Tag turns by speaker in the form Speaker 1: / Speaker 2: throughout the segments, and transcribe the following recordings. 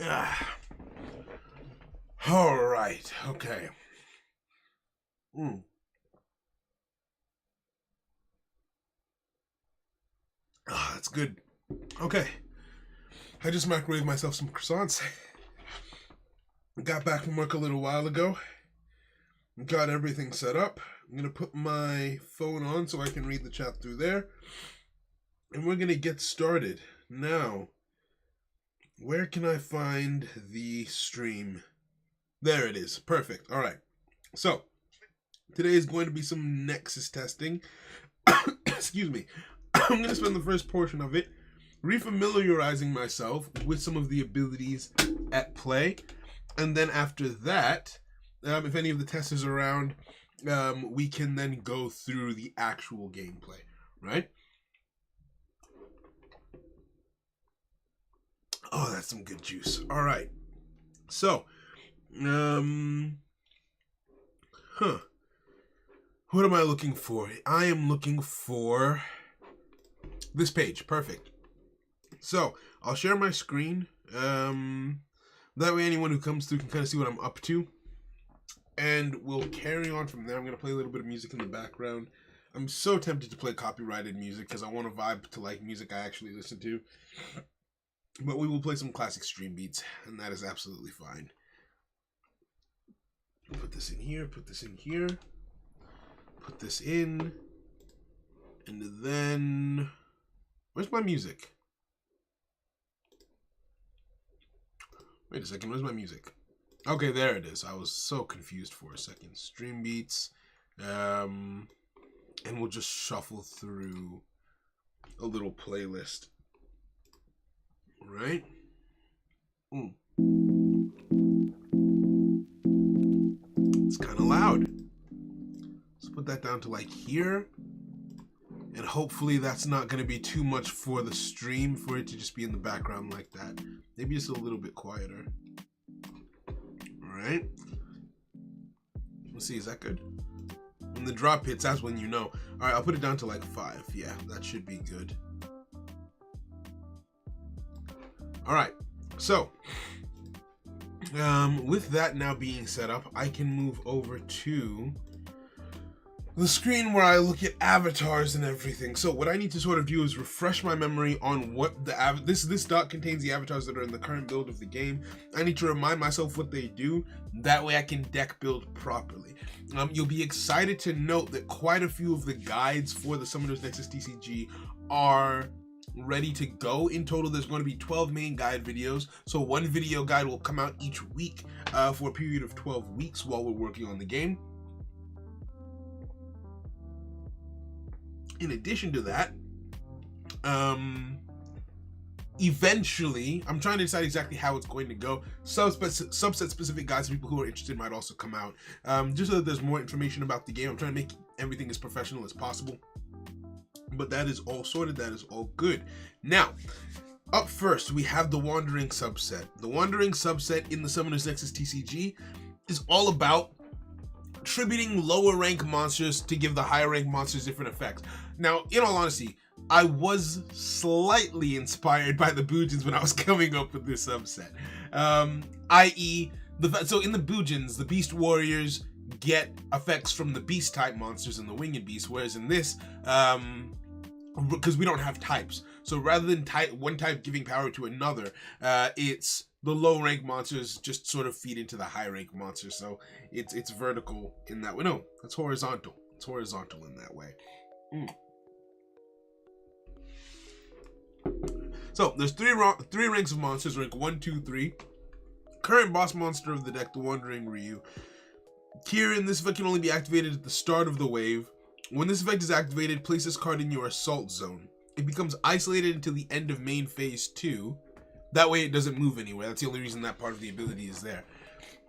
Speaker 1: Ah. All right. Okay. Ah, that's good. Okay. I just microwaved myself some croissants. Got back from work a little while ago. Got everything set up. I'm gonna put my phone on so I can read the chat through there. And we're gonna get started. Now, where can I find the stream? There it is. Perfect. All right. So, today is going to be some Nexus testing. Excuse me. I'm going to spend the first portion of it refamiliarizing myself with some of the abilities at play. And then after that, if any of the testers are around, we can then go through the actual gameplay, right? Oh, that's some good juice. All right. So, what am I looking for? I am looking for this page. Perfect. So, I'll share my screen. That way anyone who comes through can kind of see what I'm up to. And we'll carry on from there. I'm going to play a little bit of music in the background. I'm so tempted to play copyrighted music because I want to vibe to like music I actually listen to. But we will play some classic stream beats, and that is absolutely fine. Put this in here, put this in here, put this in, and then... Where's my music? Wait a second, where's my music? Okay, there it is. I was so confused for a second. Stream beats. And we'll just shuffle through a little playlist. Right? It's kind of loud. Let's put that down to like here. And hopefully that's not going to be too much for the stream for it to just be in the background like that. Maybe just a little bit quieter. Alright. Let's see, is that good? When the drop hits, that's when you know. Alright, I'll put it down to like 5. Yeah, that should be good. Alright, so with that now being set up, I can move over to the screen where I look at avatars and everything. So what I need to sort of do is refresh my memory on what the this doc contains the avatars that are in the current build of the game. I need to remind myself what they do. That way I can deck build properly. You'll be excited to note that quite a few of the guides for the Summoners Nexus TCG are ready to go. In total, there's going to be 12 main guide videos. So one video guide will come out each week for a period of 12 weeks while we're working on the game. In addition to that, eventually, I'm trying to decide exactly how it's going to go. Subset specific guides for people who are interested might also come out. Just so that there's more information about the game. I'm trying to make everything as professional as possible. But that is all sorted. That is all good. Now, up first, we have the Wandering subset. The Wandering subset in the Summoners Nexus TCG is all about tributing lower rank monsters to give the higher rank monsters different effects. Now, in all honesty, I was slightly inspired by the Boojins when I was coming up with this subset. I.e., so in the Boojins, the Beast Warriors get effects from the Beast type monsters and the Winged Beast, whereas in this, because we don't have types, so rather than one type giving power to another, it's the low rank monsters just sort of feed into the high rank monsters. So it's vertical in that way. No, it's horizontal. It's horizontal in that way. So there's three ranks of monsters, rank 1, 2, 3. Current boss monster of the deck, the Wandering Ryu. Kieran, this effect can only be activated at the start of the wave. When this effect is activated, place this card in your assault zone. It becomes isolated until the end of main phase 2. That way it doesn't move anywhere. That's the only reason that part of the ability is there.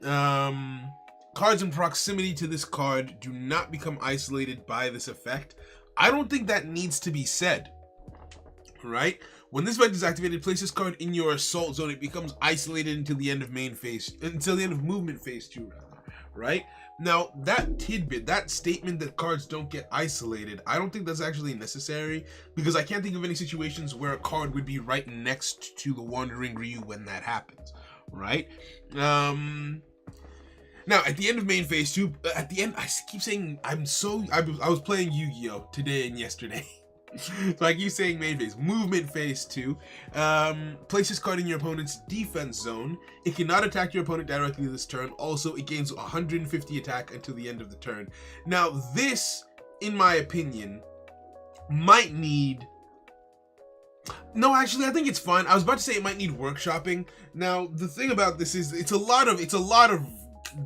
Speaker 1: Cards in proximity to this card do not become isolated by this effect. I don't think that needs to be said, right? When this effect is activated, place this card in your assault zone. It becomes isolated until the end of until the end of movement phase 2, rather, right? Now, that tidbit, that statement that cards don't get isolated, I don't think that's actually necessary, because I can't think of any situations where a card would be right next to the Wandering Ryu when that happens, right? Now, at the end of main phase 2, at the end, I keep saying I was playing Yu-Gi-Oh! Today and yesterday. So I keep saying main phase. Movement phase 2. Place this card in your opponent's defense zone. It cannot attack your opponent directly this turn. Also, it gains 150 attack until the end of the turn. Now, this, in my opinion, might need... No, actually, I think it's fine. I was about to say it might need workshopping. Now, the thing about this is it's a lot of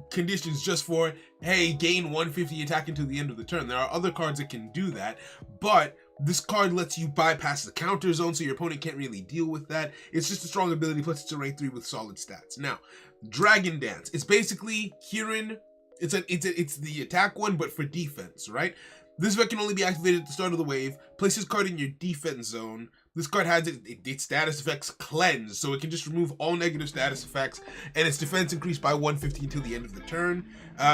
Speaker 1: conditions just for, hey, gain 150 attack until the end of the turn. There are other cards that can do that, but this card lets you bypass the counter zone, so your opponent can't really deal with that. It's just a strong ability, plus it's a rank 3 with solid stats. Now, Dragon Dance. It's basically Kirin. It's the attack one, but for defense, right? This effect can only be activated at the start of the wave. Place this card in your defense zone. This card has its status effects cleansed, so it can just remove all negative status effects, and its defense increased by 150 until the end of the turn.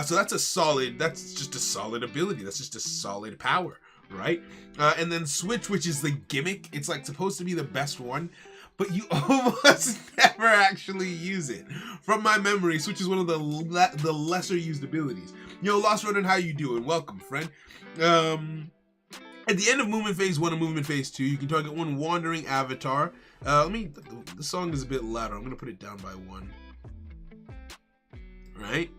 Speaker 1: So that's just a solid ability. That's just a solid power, right? And then Switch, which is the gimmick. It's like supposed to be the best one, but you almost never actually use it. From my memory, Switch is one of the lesser used abilities. Yo, Lost Ronin, how you doing? Welcome, friend. At the end of Movement Phase 1 and Movement Phase 2, you can target one Wandering Avatar. The song is a bit louder. I'm going to put it down by 1. Right?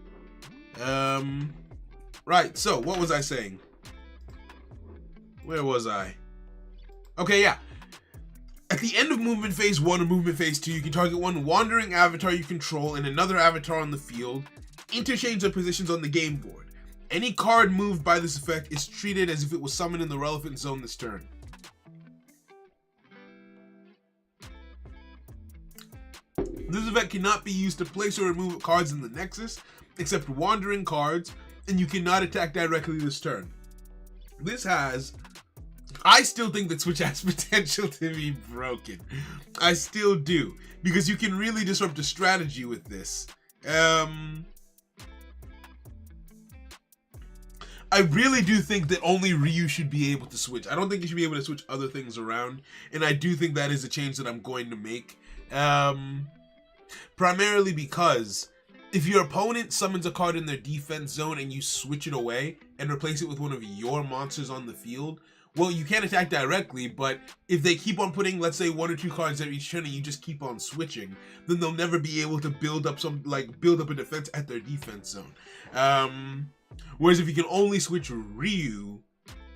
Speaker 1: Right, so what was I saying? Where was I? Okay, yeah. At the end of Movement Phase 1 or Movement Phase 2, you can target one Wandering Avatar you control and another avatar on the field. Interchange their positions on the game board. Any card moved by this effect is treated as if it was summoned in the relevant zone this turn. This effect cannot be used to place or remove cards in the Nexus, except wandering cards, and you cannot attack directly this turn. I still think that Switch has potential to be broken. I still do, because you can really disrupt a strategy with this. I really do think that only Ryu should be able to switch. I don't think you should be able to switch other things around, and I do think that is a change that I'm going to make. Primarily because if your opponent summons a card in their defense zone and you switch it away and replace it with one of your monsters on the field, well, you can't attack directly, but if they keep on putting, let's say, 1 or 2 cards every turn and you just keep on switching, then they'll never be able to build up a defense at their defense zone. Whereas if you can only switch Ryu,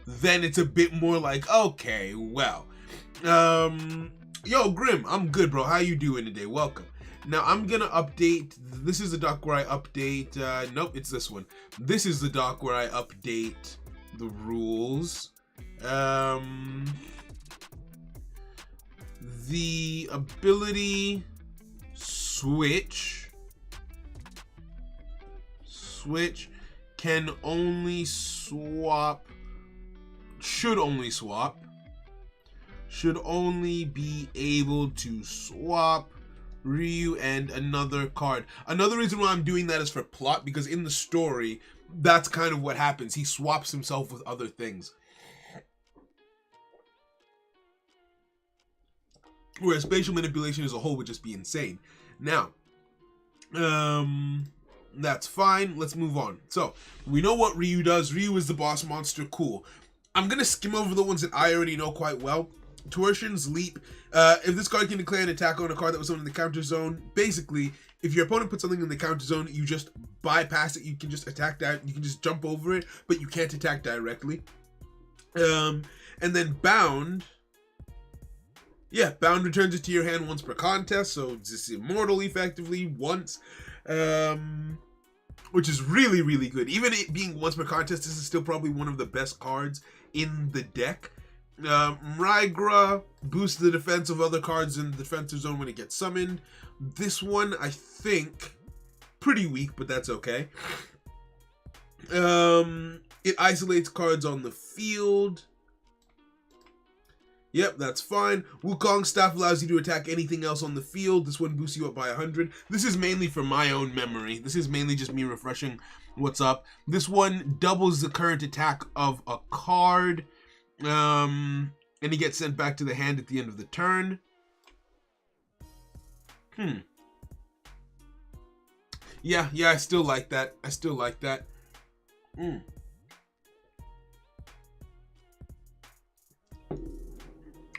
Speaker 1: then it's a bit more like, okay, well. Yo, Grim, I'm good, bro. How you doing today? Welcome. Now, I'm gonna update. This is the doc where I update. Nope, it's this one. This is the doc where I update the rules. The ability switch can only swap, should only be able to swap Ryu and another card. Another reason why I'm doing that is for plot, because in the story, that's kind of what happens. He swaps himself with other things. Whereas spatial manipulation as a whole would just be insane. Now, that's fine. Let's move on. So, we know what Ryu does. Ryu is the boss monster. Cool. I'm going to skim over the ones that I already know quite well. Torsion's Leap. If this card can declare an attack on a card that was summoned in the counter zone, basically, if your opponent puts something in the counter zone, you just bypass it. You can just attack that. You can just jump over it, but you can't attack directly. And then Bound. Yeah, Bound returns it to your hand once per contest, so it's just immortal effectively once. Which is really, really good. Even it being once per contest, this is still probably one of the best cards in the deck. Rygra boosts the defense of other cards in the defensive zone when it gets summoned. This one, I think, pretty weak, but that's okay. It isolates cards on the field. Yep, that's fine. Wukong Staff allows you to attack anything else on the field. This one boosts you up by 100. This is mainly for my own memory. This is mainly just me refreshing what's up. This one doubles the current attack of a card. And he gets sent back to the hand at the end of the turn. Yeah, I still like that.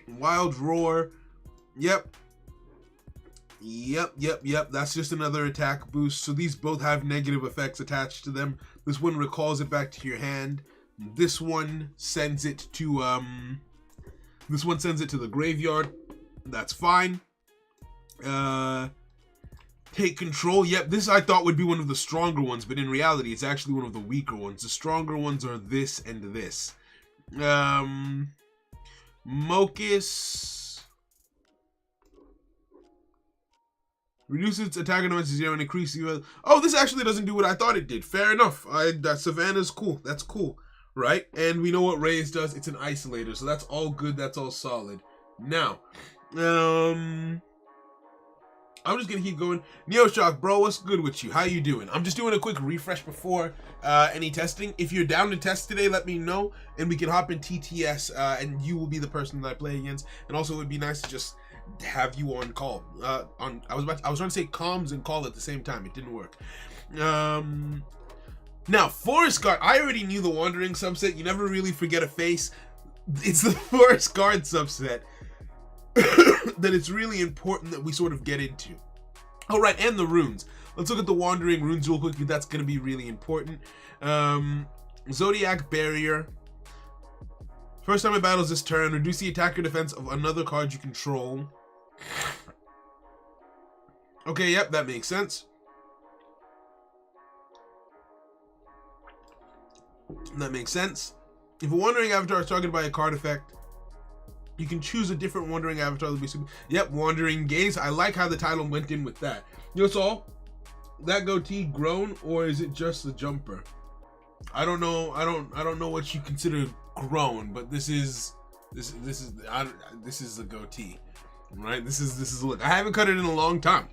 Speaker 1: Wild Roar. Yep. That's just another attack boost. So these both have negative effects attached to them. This one recalls it back to your hand. This one sends it to the graveyard. That's fine. Take control. Yep, this I thought would be one of the stronger ones, but in reality, it's actually one of the weaker ones. The stronger ones are this and this. Mocus reduces its attack and to 0 and increases. Oh, this actually doesn't do what I thought it did. Fair enough. That Savannah's cool. That's cool, right? And we know what Raise does. It's an isolator, so that's all good. That's all solid. Now, I'm just gonna keep going. Neoshock, bro, what's good with you? How you doing? I'm just doing a quick refresh before any testing. If you're down to test today, let me know, and we can hop in TTS, and you will be the person that I play against. And also, it would be nice to just have you on call. I was trying to say comms and call at the same time. It didn't work. Now, Forest Guard. I already knew the Wandering subset. You never really forget a face. It's the Forest Guard subset that it's really important that we sort of get into. All right, and the runes. Let's look at the Wandering runes real quickly. That's going to be really important. Zodiac Barrier. First time it battles this turn, reduce the attack or defense of another card you control. Okay, yep, that makes sense. That makes sense. If a Wandering Avatar is targeted by a card effect, you can choose a different Wandering Avatar. Yep, Wandering Gaze. I like how the title went in with that. You know, it's all that goatee grown, or is it just the jumper? I don't know. I don't know what you consider grown, but this is the goatee, right? This is a look. I haven't cut it in a long time.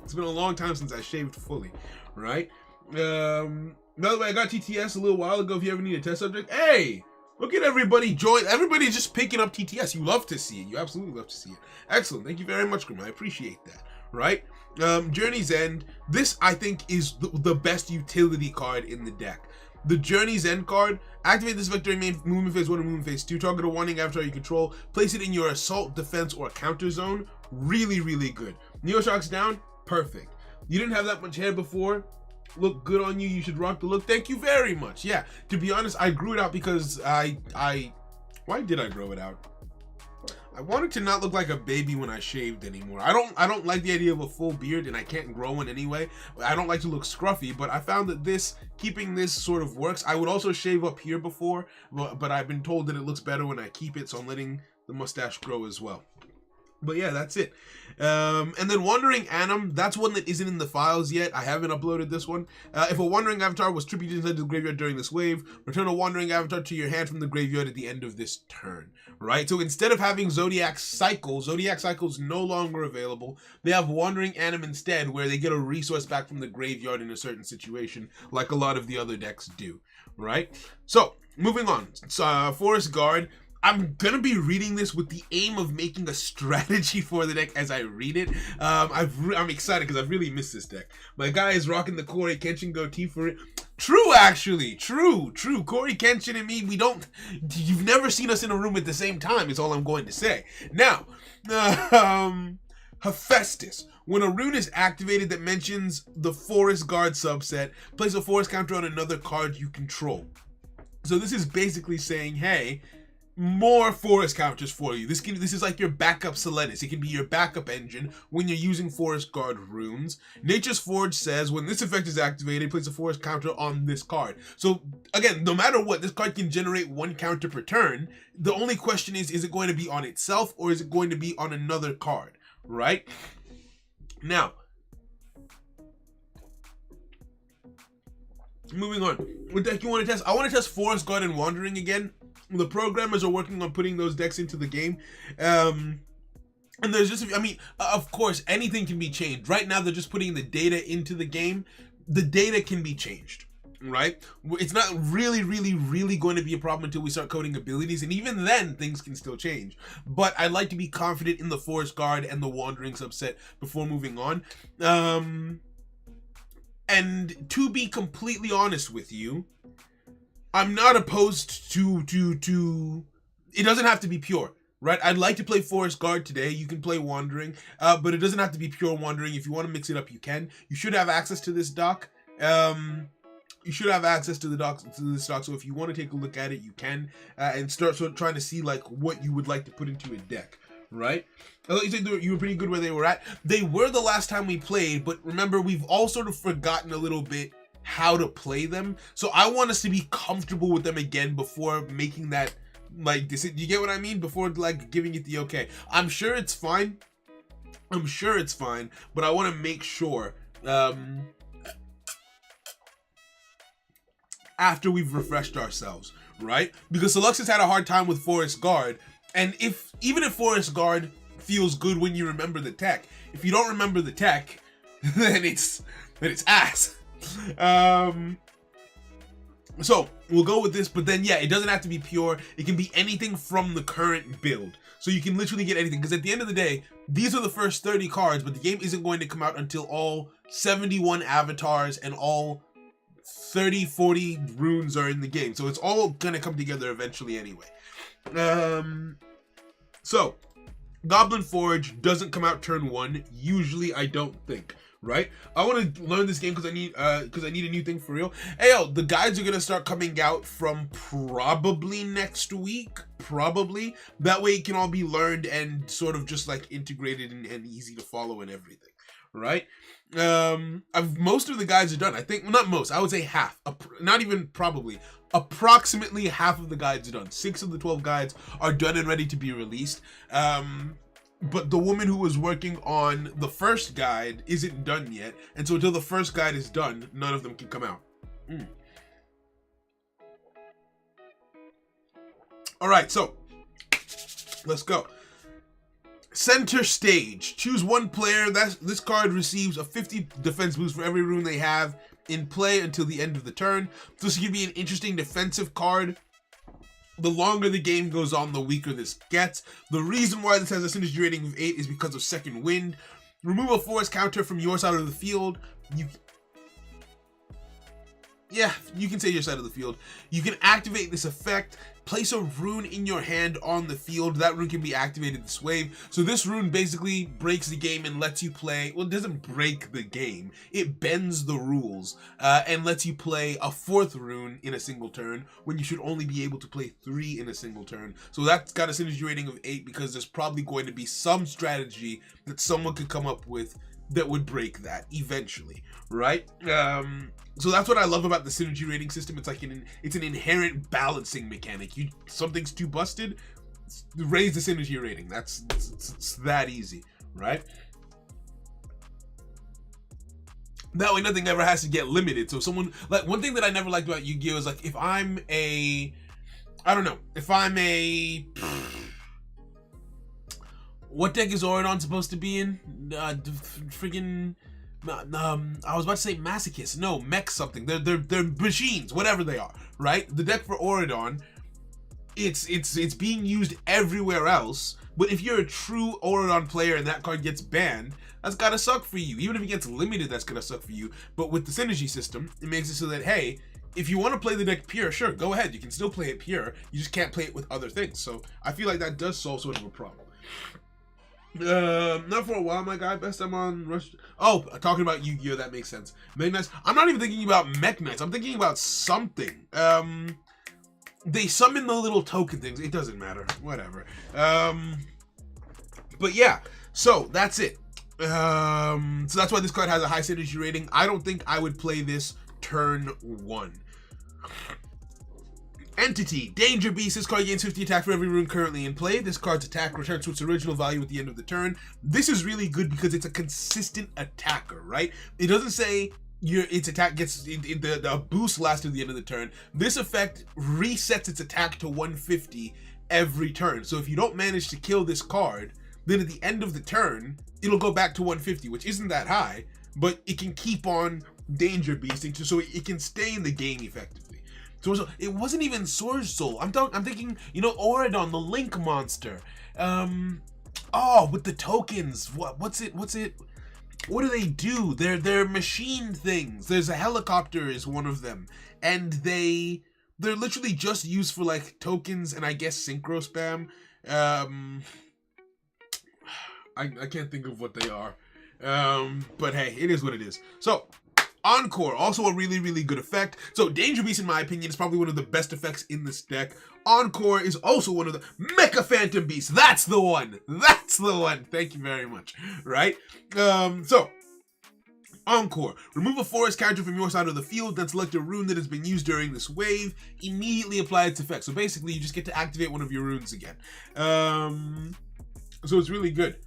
Speaker 1: It's been a long time since I shaved fully, right? By the way, I got TTS a little while ago. If you ever need a test subject, hey, look at everybody join. Everybody's just picking up TTS. You love to see it. You absolutely love to see it. Excellent. Thank you very much, Grim. I appreciate that. Right? Journey's End. This, I think, is the best utility card in the deck. The Journey's End card. Activate this effect during main movement phase 1 and movement phase 2. Target a Wandering Avatar you control. Place it in your assault, defense, or counter zone. Really, really good. Neoshock's down. Perfect. You didn't have that much hair before. Look good on you. You should rock the look. Thank you very much. Yeah, to be honest, I grew it out because why did I grow it out? I wanted to not look like a baby when I shaved anymore. I don't like the idea of a full beard, and I can't grow one anyway. I don't like to look scruffy, but I found that keeping this sort of works. I would also shave up here before, but I've been told that it looks better when I keep it, so I'm letting the mustache grow as well. But yeah, that's it. And then Wandering Anim, that's one that isn't in the files yet. I haven't uploaded this one. If a Wandering Avatar was tributed into the graveyard during this wave, return a Wandering Avatar to your hand from the graveyard at the end of this turn. Right? So instead of having Zodiac Cycle is no longer available. They have Wandering Anim instead, where they get a resource back from the graveyard in a certain situation, like a lot of the other decks do. Right? So, moving on. Forest Guard. I'm gonna be reading this with the aim of making a strategy for the deck as I read it. I'm excited because I've really missed this deck. My guy is rocking the Corey Kenshin goatee for it. True, actually. True. Corey Kenshin and me, you've never seen us in a room at the same time, is all I'm going to say. Now, Hephaestus. When a rune is activated that mentions the Forest Guard subset, place a forest counter on another card you control. So this is basically saying, hey, more forest counters for you. This is like your backup Selenis. It can be your backup engine when you're using Forest Guard runes. Nature's Forge says when this effect is activated, place a forest counter on this card. So again, no matter what, this card can generate one counter per turn. The only question is it going to be on itself or is it going to be on another card, right? Now, moving on. What deck you want to test? I want to test Forest Guard and Wandering again. The programmers are working on putting those decks into the game. And there's just, of course, anything can be changed. Right now, they're just putting the data into the game. The data can be changed, right? It's not really going to be a problem until we start coding abilities. And even then, things can still change. But I'd like to be confident in the Forest Guard and the Wandering subset before moving on. And to be completely honest with you, I'm not opposed to it doesn't have to be pure, right? I'd like to play Forest Guard today. You can play Wandering, but it doesn't have to be pure Wandering. If you want to mix it up, you can. You should have access to this doc. You should have access to this doc. So if you want to take a look at it, you can, and start sort of trying to see like what you would like to put into a deck, right? I thought you said you were pretty good where they were at. They were the last time we played, but remember, we've all sort of forgotten a little bit how to play them. So I want us to be comfortable with them again before making that, like, this. You get what I mean? Before, like, giving it the okay. I'm sure it's fine. But I want to make sure, after we've refreshed ourselves, right? Because Selux has had a hard time with Forest Guard, and even if Forest Guard feels good when you remember the tech, if you don't remember the tech, then it's ass. So we'll go with this, but then yeah, it doesn't have to be pure. It can be anything from the current build. So you can literally get anything, because at the end of the day, these are the first 30 cards, but the game isn't going to come out until all 71 avatars and all 30-40 runes are in the game. So it's all gonna come together eventually anyway. So Goblin Forge doesn't come out turn 1. Usually I don't think. Right? I want to learn this game because I need a new thing for real. Hey, yo, the guides are gonna start coming out from probably next week. Probably. That way it can all be learned and sort of just like integrated and easy to follow and everything. Right? Most of the guides are done. I think, well, not most. I would say half. Not even probably. Approximately half of the guides are done. 6 of the 12 guides are done and ready to be released. But the woman who was working on the first guide isn't done yet. And so until the first guide is done, none of them can come out. All right, so let's go. Center stage. Choose one player. This card receives a 50 defense boost for every rune they have in play until the end of the turn. So this could be an interesting defensive card. The longer the game goes on, the weaker this gets. The reason why this has a synergy rating of 8 is because of Second Wind. Remove a force counter from your side of the field. Yeah, you can say your side of the field. You can activate this effect. Place a rune in your hand on the field. That rune can be activated this wave. So this rune basically breaks the game and lets you play, well, it doesn't break the game. It bends the rules and lets you play a 4th rune in a single turn when you should only be able to play 3 in a single turn. So that's got a synergy rating of 8 because there's probably going to be some strategy that someone could come up with that would break that eventually, right? So that's what I love about the synergy rating system. It's like it's an inherent balancing mechanic. Something's too busted, raise the synergy rating. It's that easy, right? That way nothing ever has to get limited. So someone, like, one thing that I never liked about Yu-Gi-Oh! Is like, if I'm a what deck is Auradon supposed to be in? Freaking I was about to say masochist. No, mech something. They're machines, whatever they are, right? The deck for Auradon, it's being used everywhere else. But if you're a true Auradon player and that card gets banned, that's gotta suck for you. Even if it gets limited, that's gonna suck for you. But with the synergy system, it makes it so that, hey, if you want to play the deck pure, sure, go ahead. You can still play it pure. You just can't play it with other things. So I feel like that does solve sort of a problem. Not for a while, my guy. Best I'm on Rush. Oh, talking about Yu-Gi-Oh! That makes sense. Mech Knights. I'm not even thinking about Mech Knights. I'm thinking about something. They summon the little token things. It doesn't matter. Whatever. But yeah. So that's it. So that's why this card has a high synergy rating. I don't think I would play this turn 1. Entity, Danger Beast. This card gains 50 attack for every rune currently in play. This card's attack returns to its original value at the end of the turn. This is really good because it's a consistent attacker, right? It doesn't say its attack gets the boost lasts to the end of the turn. This effect resets its attack to 150 every turn. So if you don't manage to kill this card, then at the end of the turn, it'll go back to 150, which isn't that high, but it can keep on Danger Beasting so it can stay in the game effectively. So it wasn't even Sword Soul. I'm thinking, Auradon, the Link monster. Oh, with the tokens. What's it? what do they do? They're machine things. There's a helicopter is one of them, and they're literally just used for like tokens and I guess synchro spam. I can't think of what they are. But hey, it is what it is. So, Encore, also a really, really good effect. So, Danger Beast, in my opinion, is probably one of the best effects in this deck. Encore is also one of the... Mecha Phantom Beast, that's the one! That's the one! Thank you very much. Right? So, Encore. Remove a forest character from your side of the field, then select a rune that has been used during this wave. Immediately apply its effect. So basically, you just get to activate one of your runes again. So it's really good.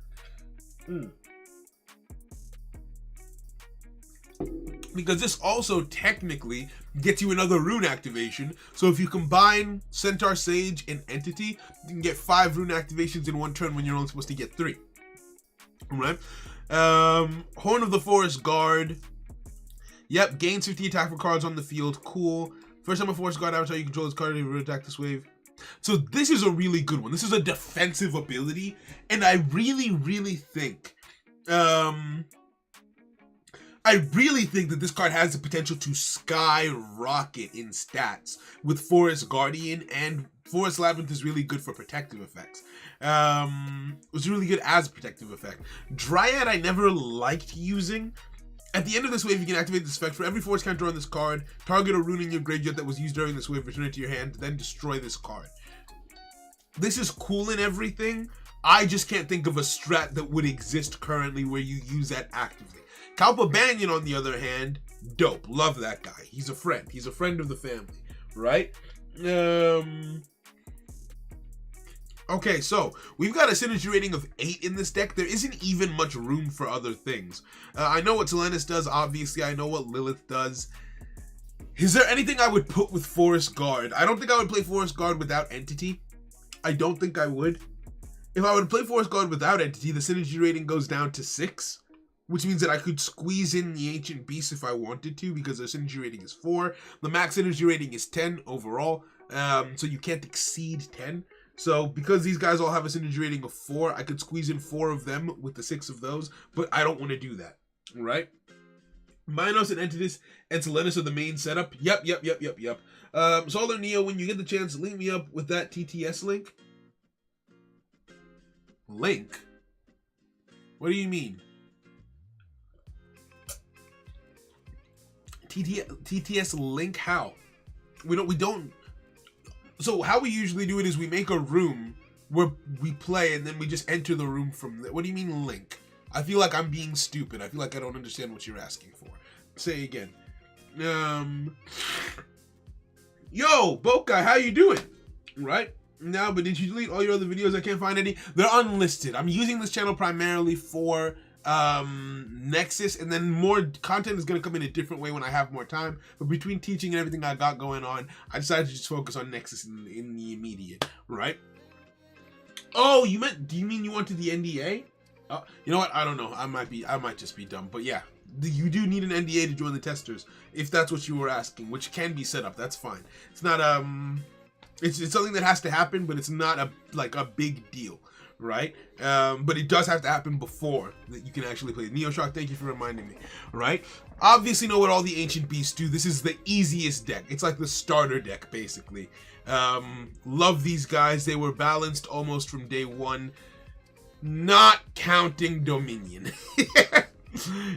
Speaker 1: Because this also technically gets you another rune activation. So if you combine Centaur Sage and Entity, you can get 5 rune activations in one turn when you're only supposed to get 3. Alright? Horn of the Forest Guard. Yep, gains 50 attack for cards on the field. Cool. First time a Forest Guard avatar you control this card, you attack this wave. So this is a really good one. This is a defensive ability, and I really, really think that this card has the potential to skyrocket in stats with Forest Guardian, and Forest Labyrinth is really good for protective effects. It's really good as a protective effect. Dryad I never liked using. At the end of this wave, you can activate this effect. For every force counter on this card, target a rune in your graveyard that was used during this wave, return it to your hand, then destroy this card. This is cool and everything. I just can't think of a strat that would exist currently where you use that actively. Kalpa Banyan, on the other hand, dope. Love that guy. He's a friend. He's a friend of the family, right? Okay, so we've got a synergy rating of 8 in this deck. There isn't even much room for other things. I know what Telenis does, obviously. I know what Lilith does. Is there anything I would put with Forest Guard? I don't think I would play Forest Guard without Entity. I don't think I would. If I would play Forest Guard without Entity, the synergy rating goes down to 6. Which means that I could squeeze in the Ancient Beast if I wanted to, because their synergy rating is 4. The max synergy rating is 10 overall, so you can't exceed 10. So because these guys all have a synergy rating of 4, I could squeeze in 4 of them with the 6 of those, but I don't want to do that, right? Minos and Entitus and Telenis are the main setup. Yep. Solar Neo, when you get the chance, link me up with that TTS link. Link? What do you mean? TTS link how? We don't. So how we usually do it is we make a room where we play and then we just enter the room from there. What do you mean link? I feel like I'm being stupid. I feel like I don't understand what you're asking for. Say again. Yo, Bokai, how you doing? Right? No, but did you delete all your other videos? I can't find any. They're unlisted. I'm using this channel primarily for Nexus, and then more content is going to come in a different way when I have more time. But between teaching and everything I got going on, I decided to just focus on Nexus in the immediate, right? Oh, do you mean you wanted the NDA? You know what? I don't know. I might just be dumb. But yeah, you do need an NDA to join the testers, if that's what you were asking, which can be set up. That's fine. It's not it's something that has to happen, but it's not a big deal. Right? But it does have to happen before that you can actually play. Neoshock, thank you for reminding me. Right? Obviously know what all the Ancient Beasts do. This is the easiest deck. It's like the starter deck, basically. Love these guys. They were balanced almost from day one. Not counting Dominion.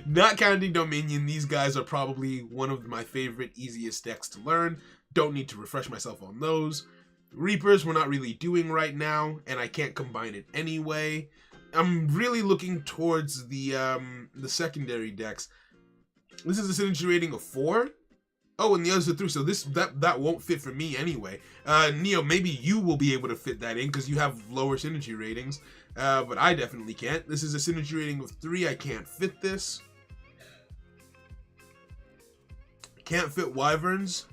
Speaker 1: Not counting Dominion, these guys are probably one of my favorite, easiest decks to learn. Don't need to refresh myself on those. Reapers we're not really doing right now, and I can't combine it anyway. I'm really looking towards the secondary decks. This is a synergy rating of 4. Oh, and the others are 3, so that won't fit for me anyway. Neo, maybe you will be able to fit that in because you have lower synergy ratings, but I definitely can't. This is a synergy rating of 3. I can't fit this. Can't fit Wyverns.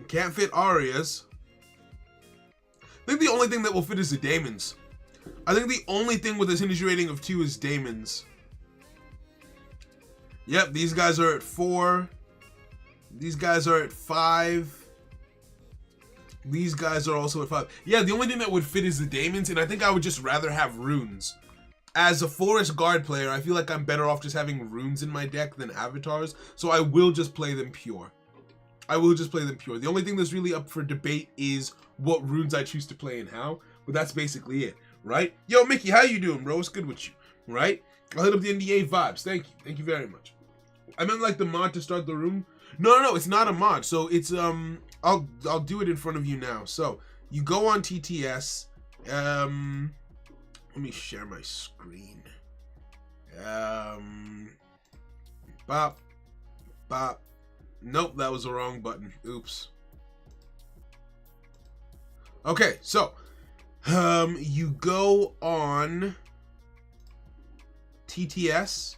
Speaker 1: Can't fit Arias. I think the only thing that will fit is the Daemons. I think the only thing with a synergy rating of 2 is Daemons. Yep, these guys are at 4. These guys are at 5. These guys are also at 5. Yeah, the only thing that would fit is the Daemons, and I think I would just rather have runes. as a Forest Guard player, I feel like I'm better off just having runes in my deck than avatars, so I will just play them pure. I will just play them pure. The only thing that's really up for debate is what runes I choose to play and how, but that's basically it, right? Yo, Mickey, how you doing, bro? What's good with you, right? I'll hit up the NDA vibes. Thank you. Thank you very much. I meant like the mod to start the room. No, it's not a mod. So it's, I'll do it in front of you now. So you go on TTS, let me share my screen. Bop. Nope, that was the wrong button. Oops. Okay, so you go on TTS.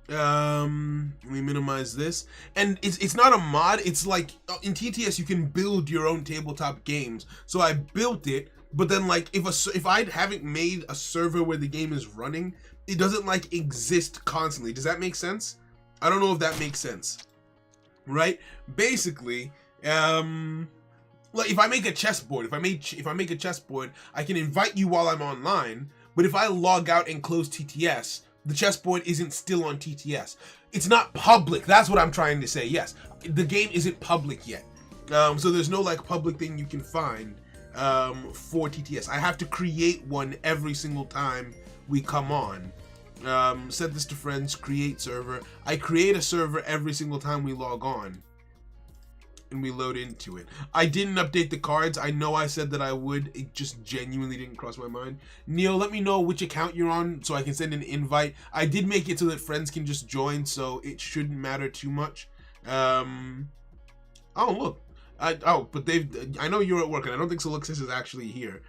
Speaker 1: Let me minimize this. And it's not a mod. It's like in TTS you can build your own tabletop games. So I built it. But then, like, if I haven't made a server where the game is running, it doesn't, like, exist constantly. Does that make sense? I don't know if that makes sense. Right? Basically, like, if I make a chessboard, if I make a chessboard, I can invite you while I'm online, but if I log out and close TTS, the chessboard isn't still on TTS. It's not public. That's what I'm trying to say. Yes. The game isn't public yet. So there's no, like, public thing you can find for TTS. I have to create one every single time we come on. Set this to friends, create server. I create a server every single time we log on and we load into it. I didn't update the cards. I know I said that I would. It just genuinely didn't cross my mind. Neil, let me know which account you're on so I can send an invite. I did make it so that friends can just join, so it shouldn't matter too much. Oh, look. But I know you're at work, and I don't think Solixis is actually here.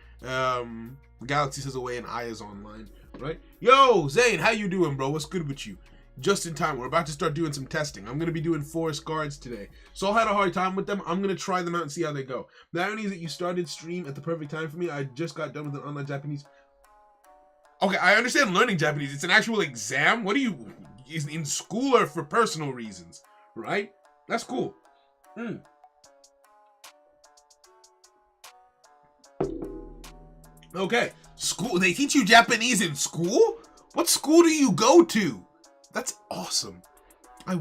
Speaker 1: Galaxy says away and I is online, right? Yo, Zane, how you doing, bro? What's good with you? Just in time. We're about to start doing some testing. I'm going to be doing Forest Guards today. So I had a hard time with them. I'm going to try them out and see how they go. The irony is that you started stream at the perfect time for me. I just got done with an online Japanese. Okay, I understand learning Japanese. It's an actual exam. What are you, in school or for personal reasons, right? That's cool. Okay, school. They teach you Japanese in school? What school do you go to? That's awesome. I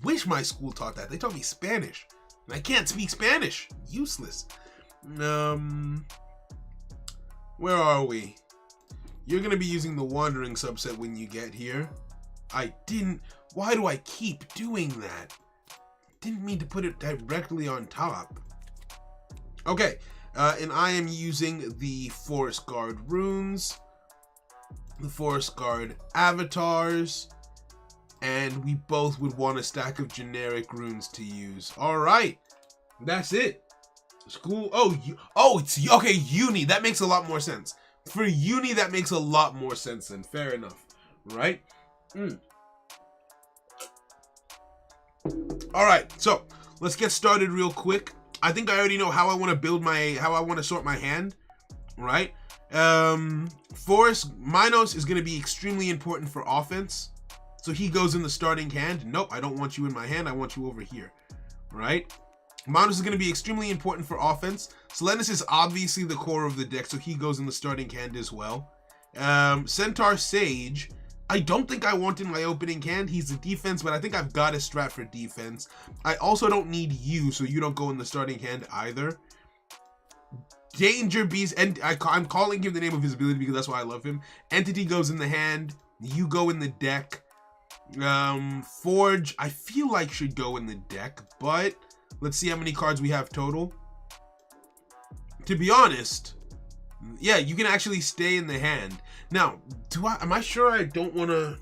Speaker 1: wish my school taught that. They taught me Spanish, and I can't speak Spanish. Useless. Where are we? You're gonna be using the wandering subset when you get here. I didn't. Why do I keep doing that? Didn't mean to put it directly on top. Okay. And I am using the Forest Guard runes, the Forest Guard avatars, and we both would want a stack of generic runes to use. All right, that's it. School. It's okay. Uni. That makes a lot more sense. For uni, that makes a lot more sense. Then fair enough, right? All right. So let's get started real quick. I think I already know how I want to build how I want to sort my hand, right? Forest Minos is going to be extremely important for offense. So he goes in the starting hand. Nope, I don't want you in my hand. I want you over here, right? Minos is going to be extremely important for offense. Solenis is obviously the core of the deck, so he goes in the starting hand as well. Centaur Sage, I don't think I want in my opening hand. He's a defense, but I think I've got a strat for defense. I also don't need you, so you don't go in the starting hand either. Danger Beast, and I'm calling him the name of his ability because that's why I love him. Entity goes in the hand. You go in the deck. Forge, I feel like should go in the deck, but let's see how many cards we have total. To be honest, yeah, you can actually stay in the hand. Now, am I sure I don't want to,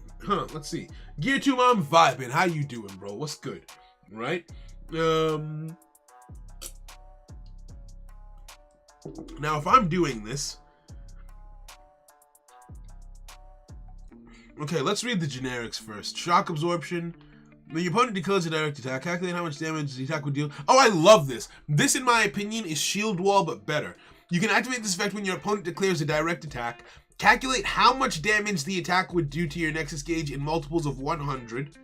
Speaker 1: let's see. Gear 2 Mom vibing. How you doing, bro? What's good? Right? Now, if I'm doing this, okay, let's read the generics first. Shock absorption. When your opponent declares a direct attack, calculate how much damage the attack would deal. Oh, I love this. This, in my opinion, is Shield Wall, but better. You can activate this effect when your opponent declares a direct attack. Calculate how much damage the attack would do to your Nexus gauge in multiples of 100.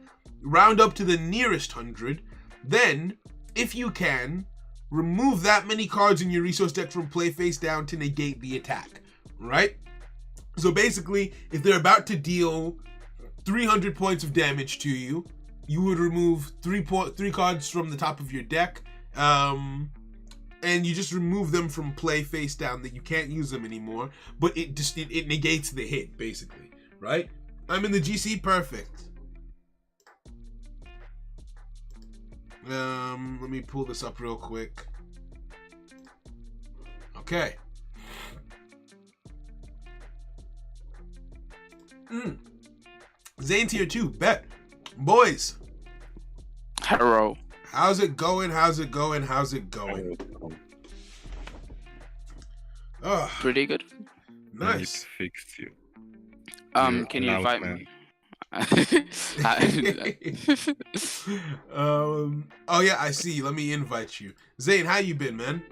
Speaker 1: Round up to the nearest 100. Then, if you can, remove that many cards in your resource deck from play face down to negate the attack. right? So basically, if they're about to deal 300 points of damage to you, you would remove three cards from the top of your deck, and you just remove them from play face down, that you can't use them anymore. But it negates the hit, basically, right? I'm in the GC, perfect. Let me pull this up real quick. Okay. Zane tier 2, bet. Boys.
Speaker 2: Hello.
Speaker 1: How's it going? How's it going? How's it going? Oh,
Speaker 2: Pretty good.
Speaker 1: nice.
Speaker 3: Fixed you.
Speaker 2: Can you invite me?
Speaker 1: Oh yeah, I see. Let me invite you. Zane, how you been, man?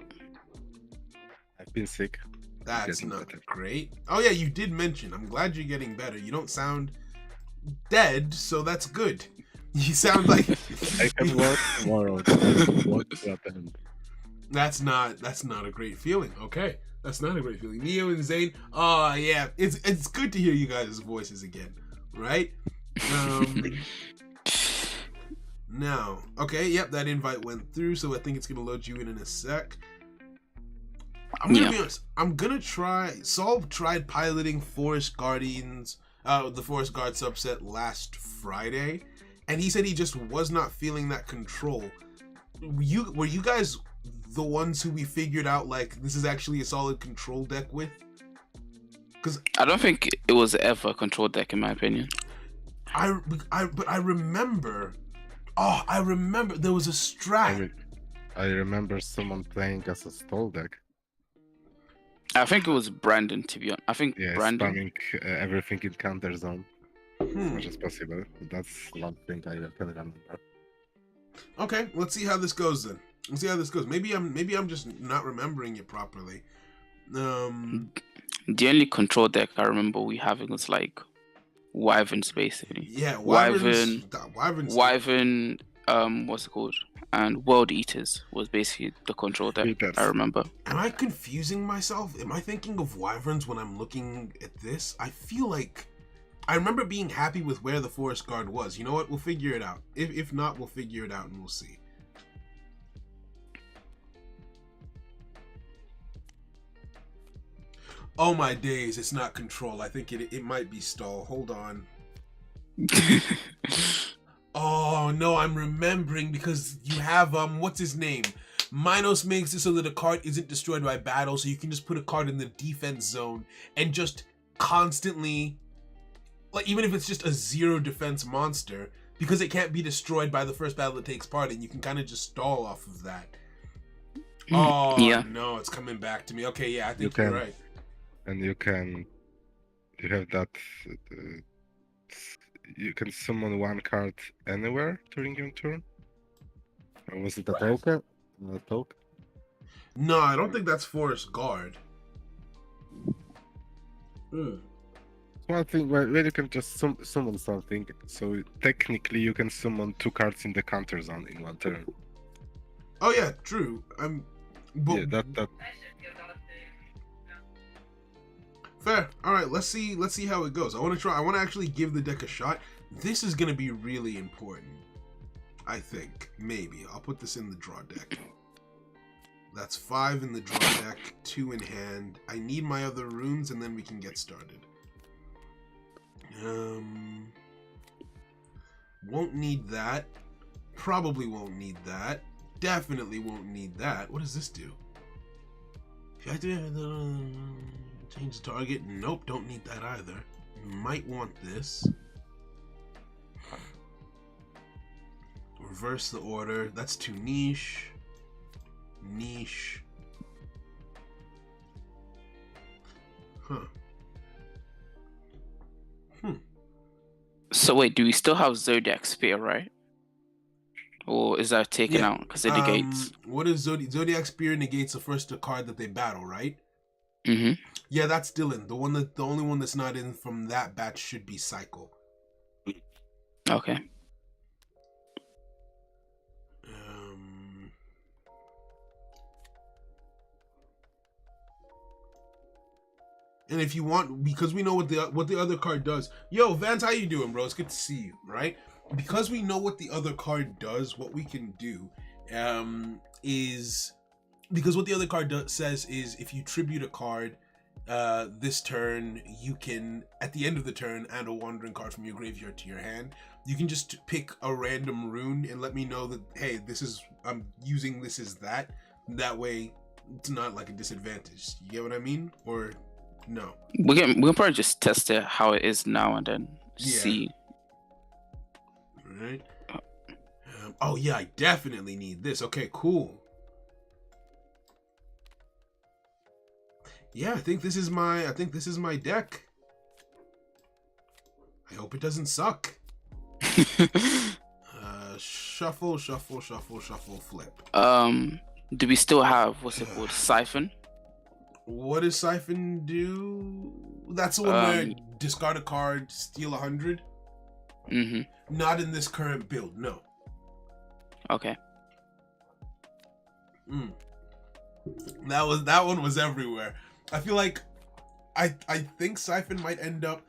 Speaker 3: I've been sick.
Speaker 1: That's
Speaker 3: Getting
Speaker 1: not
Speaker 3: better.
Speaker 1: great. Oh yeah, you did mention. I'm glad you're getting better. You don't sound dead, so that's good. You sound like
Speaker 3: I can work tomorrow. What happened?
Speaker 1: that's not a great feeling. Okay. That's not a great feeling. Neo and Zane, oh yeah. It's good to hear you guys' voices again, right? Now, okay, yep, that invite went through, so I think it's gonna load you in a sec. I'm gonna be honest. I'm gonna try. Saul tried piloting Forest Guardians, the Forest Guard subset last Friday, and he said he just was not feeling that control. Were you guys the ones who we figured out like this is actually a solid control deck with? Because
Speaker 2: I don't think it was ever a control deck in my opinion.
Speaker 1: but I remember. Oh, I remember there was a strat.
Speaker 3: I remember someone playing as a stall deck.
Speaker 2: I think it was Brandon, to be honest. I think
Speaker 3: Yeah,
Speaker 2: Brandon.
Speaker 3: spamming everything in counter zone as
Speaker 1: Hmm.
Speaker 3: much as possible. That's one thing I can remember.
Speaker 1: Okay, let's see how this goes then. Let's see how this goes. Maybe I'm just not remembering it properly.
Speaker 2: The only control deck I remember we having was like Wyverns, basically.
Speaker 1: Yeah,
Speaker 2: Wyvern.
Speaker 1: Wyverns.
Speaker 2: Wyvern, what's it called? And World Eaters was basically the control deck
Speaker 3: Eaters.
Speaker 2: I remember.
Speaker 1: Am I confusing myself? Am I thinking of Wyverns when I'm looking at this? I feel like I remember being happy with where the Forest Guard was. You know what? We'll figure it out. If not, we'll figure it out and we'll see. Oh my days, it's not control. I think it might be stall. Hold on. Oh no, I'm remembering because you have what's his name? Minos makes it so that a card isn't destroyed by battle, so you can just put a card in the defense zone and just constantly, like, even if it's just a 0 defense monster, because it can't be destroyed by the first battle it takes part in, you can kind of just stall off of that. Oh
Speaker 2: Yeah.
Speaker 1: no, it's coming back to me. Okay, yeah, I think
Speaker 3: You
Speaker 1: you're
Speaker 3: can-
Speaker 1: right.
Speaker 3: And you have that. You can summon one card anywhere during your turn. Or was it a token? A token?
Speaker 1: No, I don't think that's Forest Guard.
Speaker 3: One thing where you can just summon something. So technically, you can summon 2 cards in the counter zone in one turn.
Speaker 1: Oh yeah, true. But
Speaker 3: Yeah, that.
Speaker 1: fair. All right, let's see how it goes. I want to actually give the deck a shot. This is gonna be really important. I think maybe I'll put this in the draw deck. That's 5 in the draw deck, 2 in hand. I need my other runes, and then we can get started. Won't need that. Probably won't need that. Definitely won't need that. What does this do? Change the target. Nope, don't need that either. Might want this. Reverse the order. That's too niche. Niche. Huh.
Speaker 2: So wait, do we still have Zodiac Spear, right? Or is that taken
Speaker 1: Yeah,
Speaker 2: out because it negates?
Speaker 1: What is Zodiac Spear negates the first card that they battle, right?
Speaker 2: Mm-hmm.
Speaker 1: Yeah, that's still in. The only one that's not in from that batch should be Cycle.
Speaker 2: Okay.
Speaker 1: And if you want, because we know what the other card does. Yo, Vance, how you doing, bro? It's good to see you, right? Because we know what the other card does, what we can do is, because what the other card says is if you tribute a card this turn, you can, at the end of the turn, add a wandering card from your graveyard to your hand. You can just pick a random rune and let me know that, hey, I'm using this as that. That way, it's not like a disadvantage. You get what I mean? Or no?
Speaker 2: We can probably just test it how it is now and then see.
Speaker 1: Right. Oh yeah, I definitely need this. Okay, cool. Yeah, I think this is my deck. I hope it doesn't suck. Shuffle, shuffle, shuffle, shuffle, flip.
Speaker 2: Do we still have what's it called? Siphon?
Speaker 1: What does Siphon do? That's the one where discard a card, steal 100. Not in this current build, no.
Speaker 2: Okay.
Speaker 1: That one was everywhere. I feel like I think Siphon might end up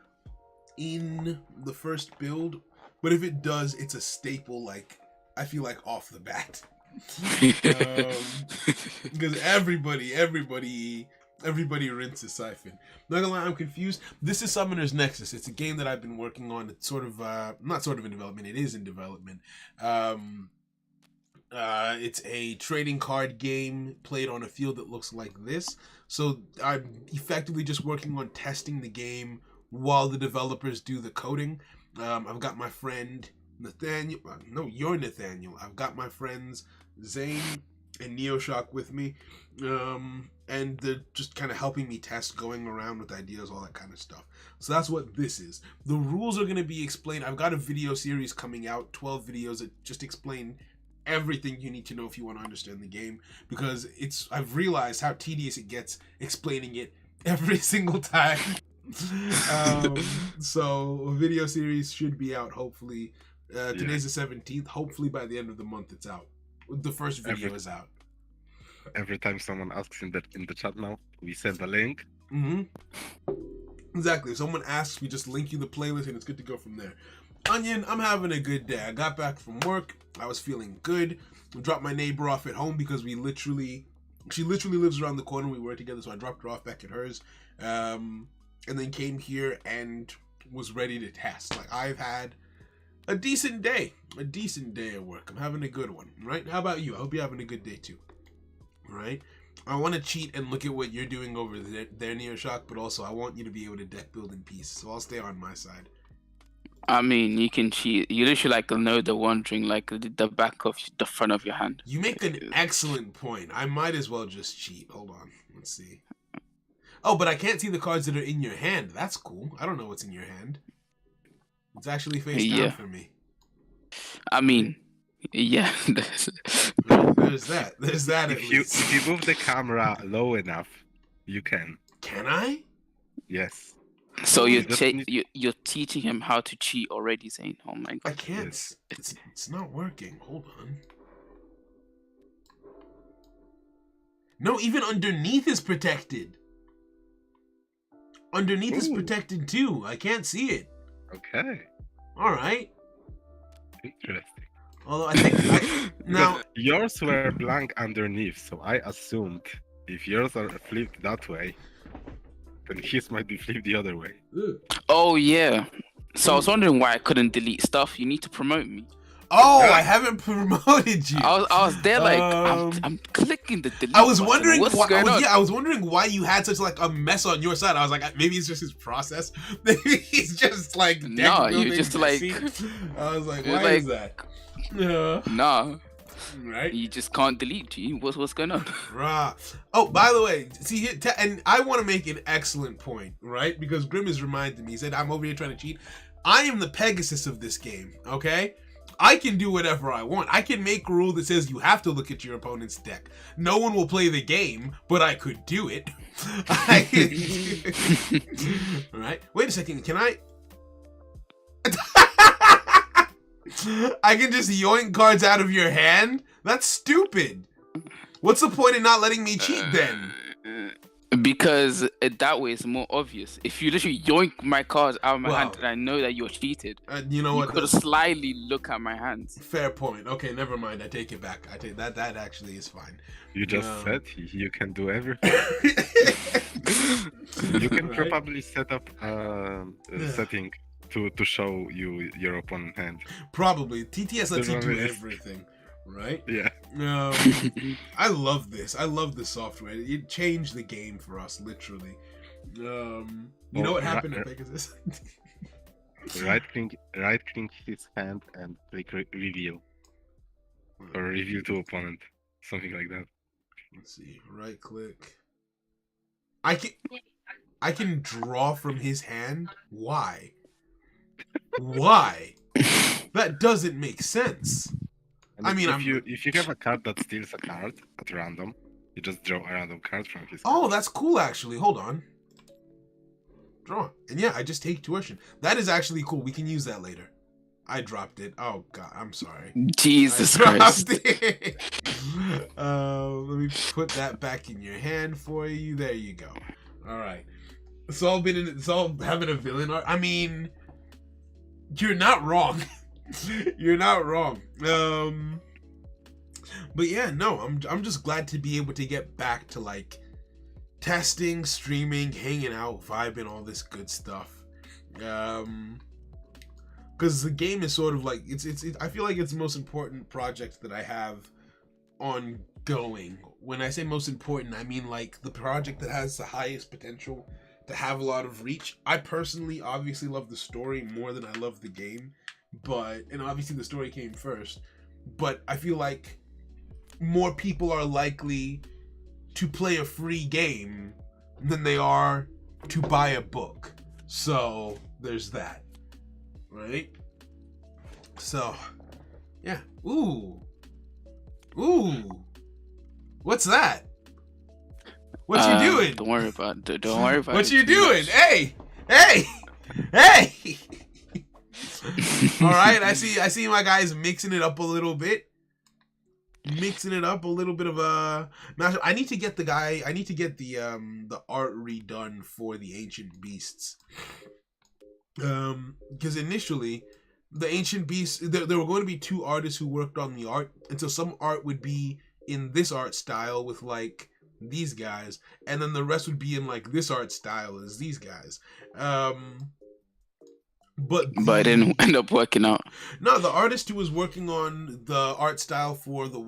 Speaker 1: in the first build, but if it does, it's a staple. Like, I feel like off the bat, because everybody rinses Siphon. Not gonna lie, I'm confused. This is Summoner's Nexus. It's a game that I've been working on. It's sort of not sort of in development. It is in development. It's a trading card game played on a field that looks like this. So I'm effectively just working on testing the game while the developers do the coding. I've got my friend Nathaniel. No, you're Nathaniel. I've got my friends Zane and Neoshock with me. And they're just kind of helping me test, going around with ideas, all that kind of stuff. So that's what this is. The rules are going to be explained. I've got a video series coming out, 12 videos that just explain everything you need to know if you want to understand the game, because I've realized how tedious it gets explaining it every single time. So a video series should be out hopefully. Today's the 17th. Hopefully by the end of the month it's out. The first video is out.
Speaker 3: Every time someone asks in the chat now, we send a link.
Speaker 1: Exactly. If someone asks, we just link you the playlist and it's good to go from there. Onion, I'm having a good day. I got back from work. I was feeling good. I dropped my neighbor off at home because she literally lives around the corner. We work together, so I dropped her off back at hers. And then came here and was ready to test. Like, I've had a decent day at work. I'm having a good one, right? How about you? I hope you're having a good day too, right? I want to cheat and look at what you're doing over there, Neoshock, but also I want you to be able to deck build in peace, so I'll stay on my side.
Speaker 2: I mean, you can cheat. You literally know the wandering, like the back of the front of your hand.
Speaker 1: You make an excellent point. I might as well just cheat. Hold on. Let's see. Oh, but I can't see the cards that are in your hand. That's cool. I don't know what's in your hand. It's actually face down for me.
Speaker 2: I mean, yeah.
Speaker 1: There's that. There's that.
Speaker 3: If you move the camera low enough, you can.
Speaker 1: Can I?
Speaker 3: Yes.
Speaker 2: So you're teaching him how to cheat already, Zane. Oh my god.
Speaker 1: I can't. Yes. It's not working. Hold on. No, even underneath is protected. Underneath is protected too. I can't see it.
Speaker 3: Okay.
Speaker 1: All right.
Speaker 3: Interesting.
Speaker 1: Although I think now
Speaker 3: yours were blank underneath, so I assumed if yours are flipped that way, then his might be flipped the other way.
Speaker 2: Oh yeah. So I was wondering why I couldn't delete stuff. You need to promote me.
Speaker 1: Oh, I haven't promoted you.
Speaker 2: I was there like I'm clicking the delete.
Speaker 1: I was wondering
Speaker 2: what's going on?
Speaker 1: Yeah, I was wondering why you had such like a mess on your side. I was like, maybe it's just his process. Maybe he's just like
Speaker 2: no, you just like.
Speaker 1: I was like, why is that?
Speaker 2: Nah.
Speaker 1: Right?
Speaker 2: You just can't delete. G. What's going on?
Speaker 1: Right. Oh, by the way, see, and I want to make an excellent point, right? Because Grim has reminded me. He said, I'm over here trying to cheat. I am the Pegasus of this game, okay? I can do whatever I want. I can make a rule that says you have to look at your opponent's deck. No one will play the game, but I could do it. All right. Wait a second. Can I? I can just yoink cards out of your hand? That's stupid. What's the point in not letting me cheat then?
Speaker 2: Because that way it's more obvious. If you literally yoink my cards out of my hand
Speaker 1: Well,
Speaker 2: and I know that you're cheated,
Speaker 1: you know
Speaker 2: you
Speaker 1: what?
Speaker 2: could slyly look at my hands.
Speaker 1: Fair point. Okay, never mind. I take it back. I take that. That actually is fine.
Speaker 3: You just
Speaker 1: Um,
Speaker 3: said you can do everything. You can
Speaker 1: Right?
Speaker 3: probably set up a setting to show you your opponent hand.
Speaker 1: Probably. TTS lets you do
Speaker 3: Probably.
Speaker 1: everything, right?
Speaker 3: Yeah.
Speaker 1: I love this. I love this software. It changed the game for us, literally. You know
Speaker 3: Well,
Speaker 1: what happened at Pegasus?
Speaker 3: Right click his hand and click reveal or reveal to opponent, something like that.
Speaker 1: Let's see. Right click. I can draw from his hand. Why? Why? That doesn't make sense.
Speaker 3: And
Speaker 1: I mean,
Speaker 3: if you have a card that steals a card at random, you just draw a random card from his.
Speaker 1: Oh, that's cool. Actually, hold on. Draw. And yeah, I just take tuition. That is actually cool. We can use that later. I dropped it. Oh god, I'm sorry.
Speaker 2: Jesus
Speaker 1: I
Speaker 2: Christ.
Speaker 1: dropped it. Let me put that back in your hand for you. There you go. All right. It's all having a villain art. I mean, you're not wrong. You're not wrong. But yeah, no, I'm just glad to be able to get back to like testing, streaming, hanging out, vibing, all this good stuff. Because the game is sort of like it's I feel like it's the most important project that I have ongoing. When I say most important, I mean like the project that has the highest potential to have a lot of reach. I personally obviously love the story more than I love the game, and obviously the story came first, but I feel like more people are likely to play a free game than they are to buy a book. So there's that, right? So yeah. Ooh, what's that? What you doing?
Speaker 2: Don't worry about it. Don't worry about it.
Speaker 1: What you
Speaker 2: too
Speaker 1: doing?
Speaker 2: much.
Speaker 1: Hey! All right, I see my guys mixing it up a little bit. Mixing it up a little bit of a mashup. I need to get the art redone for the Ancient Beasts. Because initially the Ancient Beasts, there were going to be two artists who worked on the art, and so some art would be in this art style with like these guys, and then the rest would be in like this art style as these guys. But
Speaker 2: it didn't end up working out.
Speaker 1: No, the artist who was working on the art style for the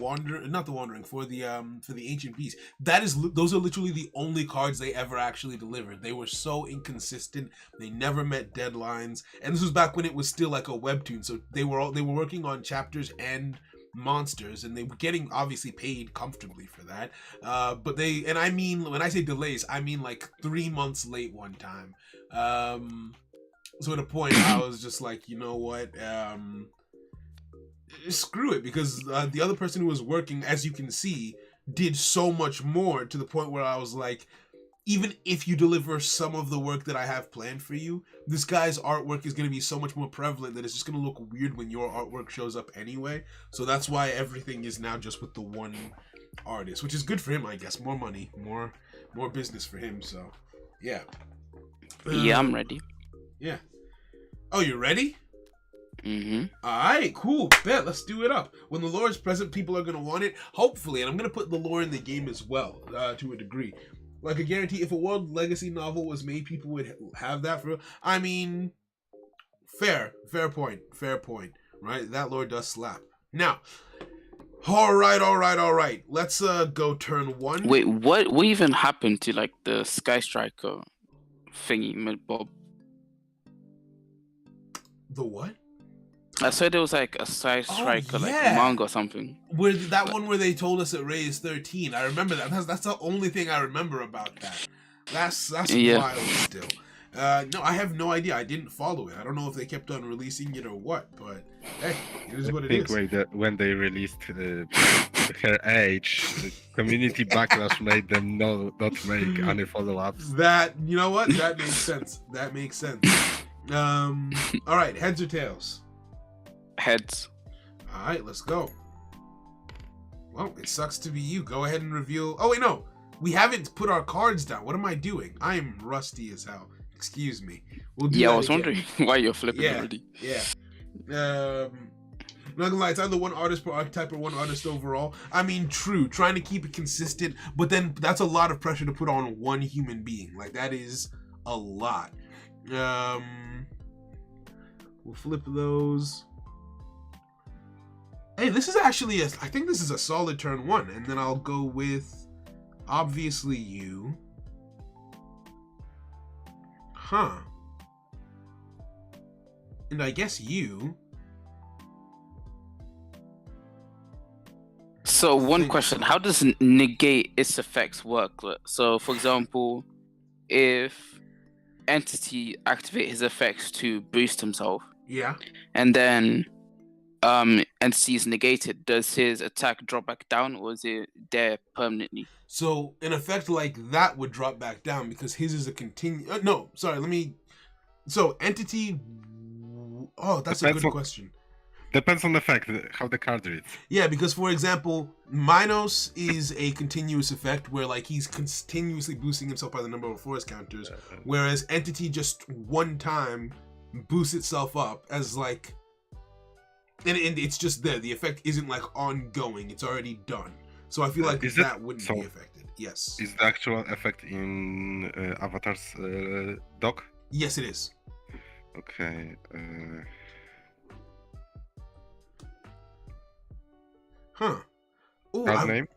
Speaker 1: Ancient Beast, those are literally the only cards they ever actually delivered. They were so inconsistent. They never met deadlines, and this was back when it was still like a webtoon. So they were working on chapters and monsters, and they were getting obviously paid comfortably for that. But I mean, when I say delays, I mean like 3 months late one time. So at a point, I was just like, you know what? Screw it, because the other person who was working, as you can see, did so much more to the point where I was like, even if you deliver some of the work that I have planned for you, this guy's artwork is going to be so much more prevalent that it's just going to look weird when your artwork shows up anyway. So that's why everything is now just with the one artist, which is good for him, I guess. More money, more business for him. So yeah.
Speaker 2: Yeah, I'm ready.
Speaker 1: Yeah. Oh, you ready?
Speaker 2: Mm-hmm.
Speaker 1: Alright, cool. Bet, let's do it up. When the lore is present, people are going to want it. Hopefully, and I'm going to put the lore in the game as well, to a degree. Like, I guarantee if a World Legacy novel was made, people would have that for real. I mean, fair point, right? That lore does slap. Now, alright. Let's go turn 1.
Speaker 2: Wait, what even happened to like the Sky Striker thingy, Bob?
Speaker 1: The what?
Speaker 2: I said there was like a Sky Striker, like a manga or something.
Speaker 1: Where that one where they told us it raised 13. I remember that. That's the only thing I remember about that. That's wild still. No, I have no idea. I didn't follow it. I don't know if they kept on releasing it or what, but hey, it is what it is.
Speaker 3: I think when they released her age, the community backlash made them not make any follow-ups.
Speaker 1: That, you know what? That makes sense. All right, heads or tails?
Speaker 2: Heads.
Speaker 1: All right, let's go. Well, it sucks to be you. Go ahead and reveal. Oh wait, no. We haven't put our cards down. What am I doing? I am rusty as hell. Excuse me. We'll do
Speaker 2: Yeah,
Speaker 1: that
Speaker 2: I was
Speaker 1: again.
Speaker 2: wondering why you're flipping
Speaker 1: Yeah.
Speaker 2: already.
Speaker 1: Yeah. Not gonna lie, it's either one artist per archetype or one artist overall. I mean, true, trying to keep it consistent, but then that's a lot of pressure to put on one human being. Like, that is a lot. We'll flip those. Hey, this is actually I think this is a solid turn 1, and then I'll go with, obviously, you. Huh. And I guess you.
Speaker 2: So one question: how does negate its effects work? So, for example, if entity activate his effects to boost himself,
Speaker 1: Yeah.
Speaker 2: and then entity is negated, does his attack drop back down, or is it there permanently?
Speaker 1: So an effect like that would drop back down because his is a continue. No, sorry. Let me. So entity. Oh, that's a
Speaker 3: Depends
Speaker 1: good
Speaker 3: on-
Speaker 1: question.
Speaker 3: Depends on the fact how the card reads.
Speaker 1: Yeah, because for example, Minos is a continuous effect where like he's continuously boosting himself by the number of force counters, whereas entity just one time boosts itself up as like, and it's just there. The effect isn't like ongoing; it's already done. So I feel like
Speaker 3: Is it-
Speaker 1: that wouldn't be
Speaker 3: so-
Speaker 1: affected. Yes.
Speaker 3: Is the actual effect in Avatar's doc?
Speaker 1: Yes, it is.
Speaker 3: Okay.
Speaker 1: Huh. Oh,
Speaker 3: Card name?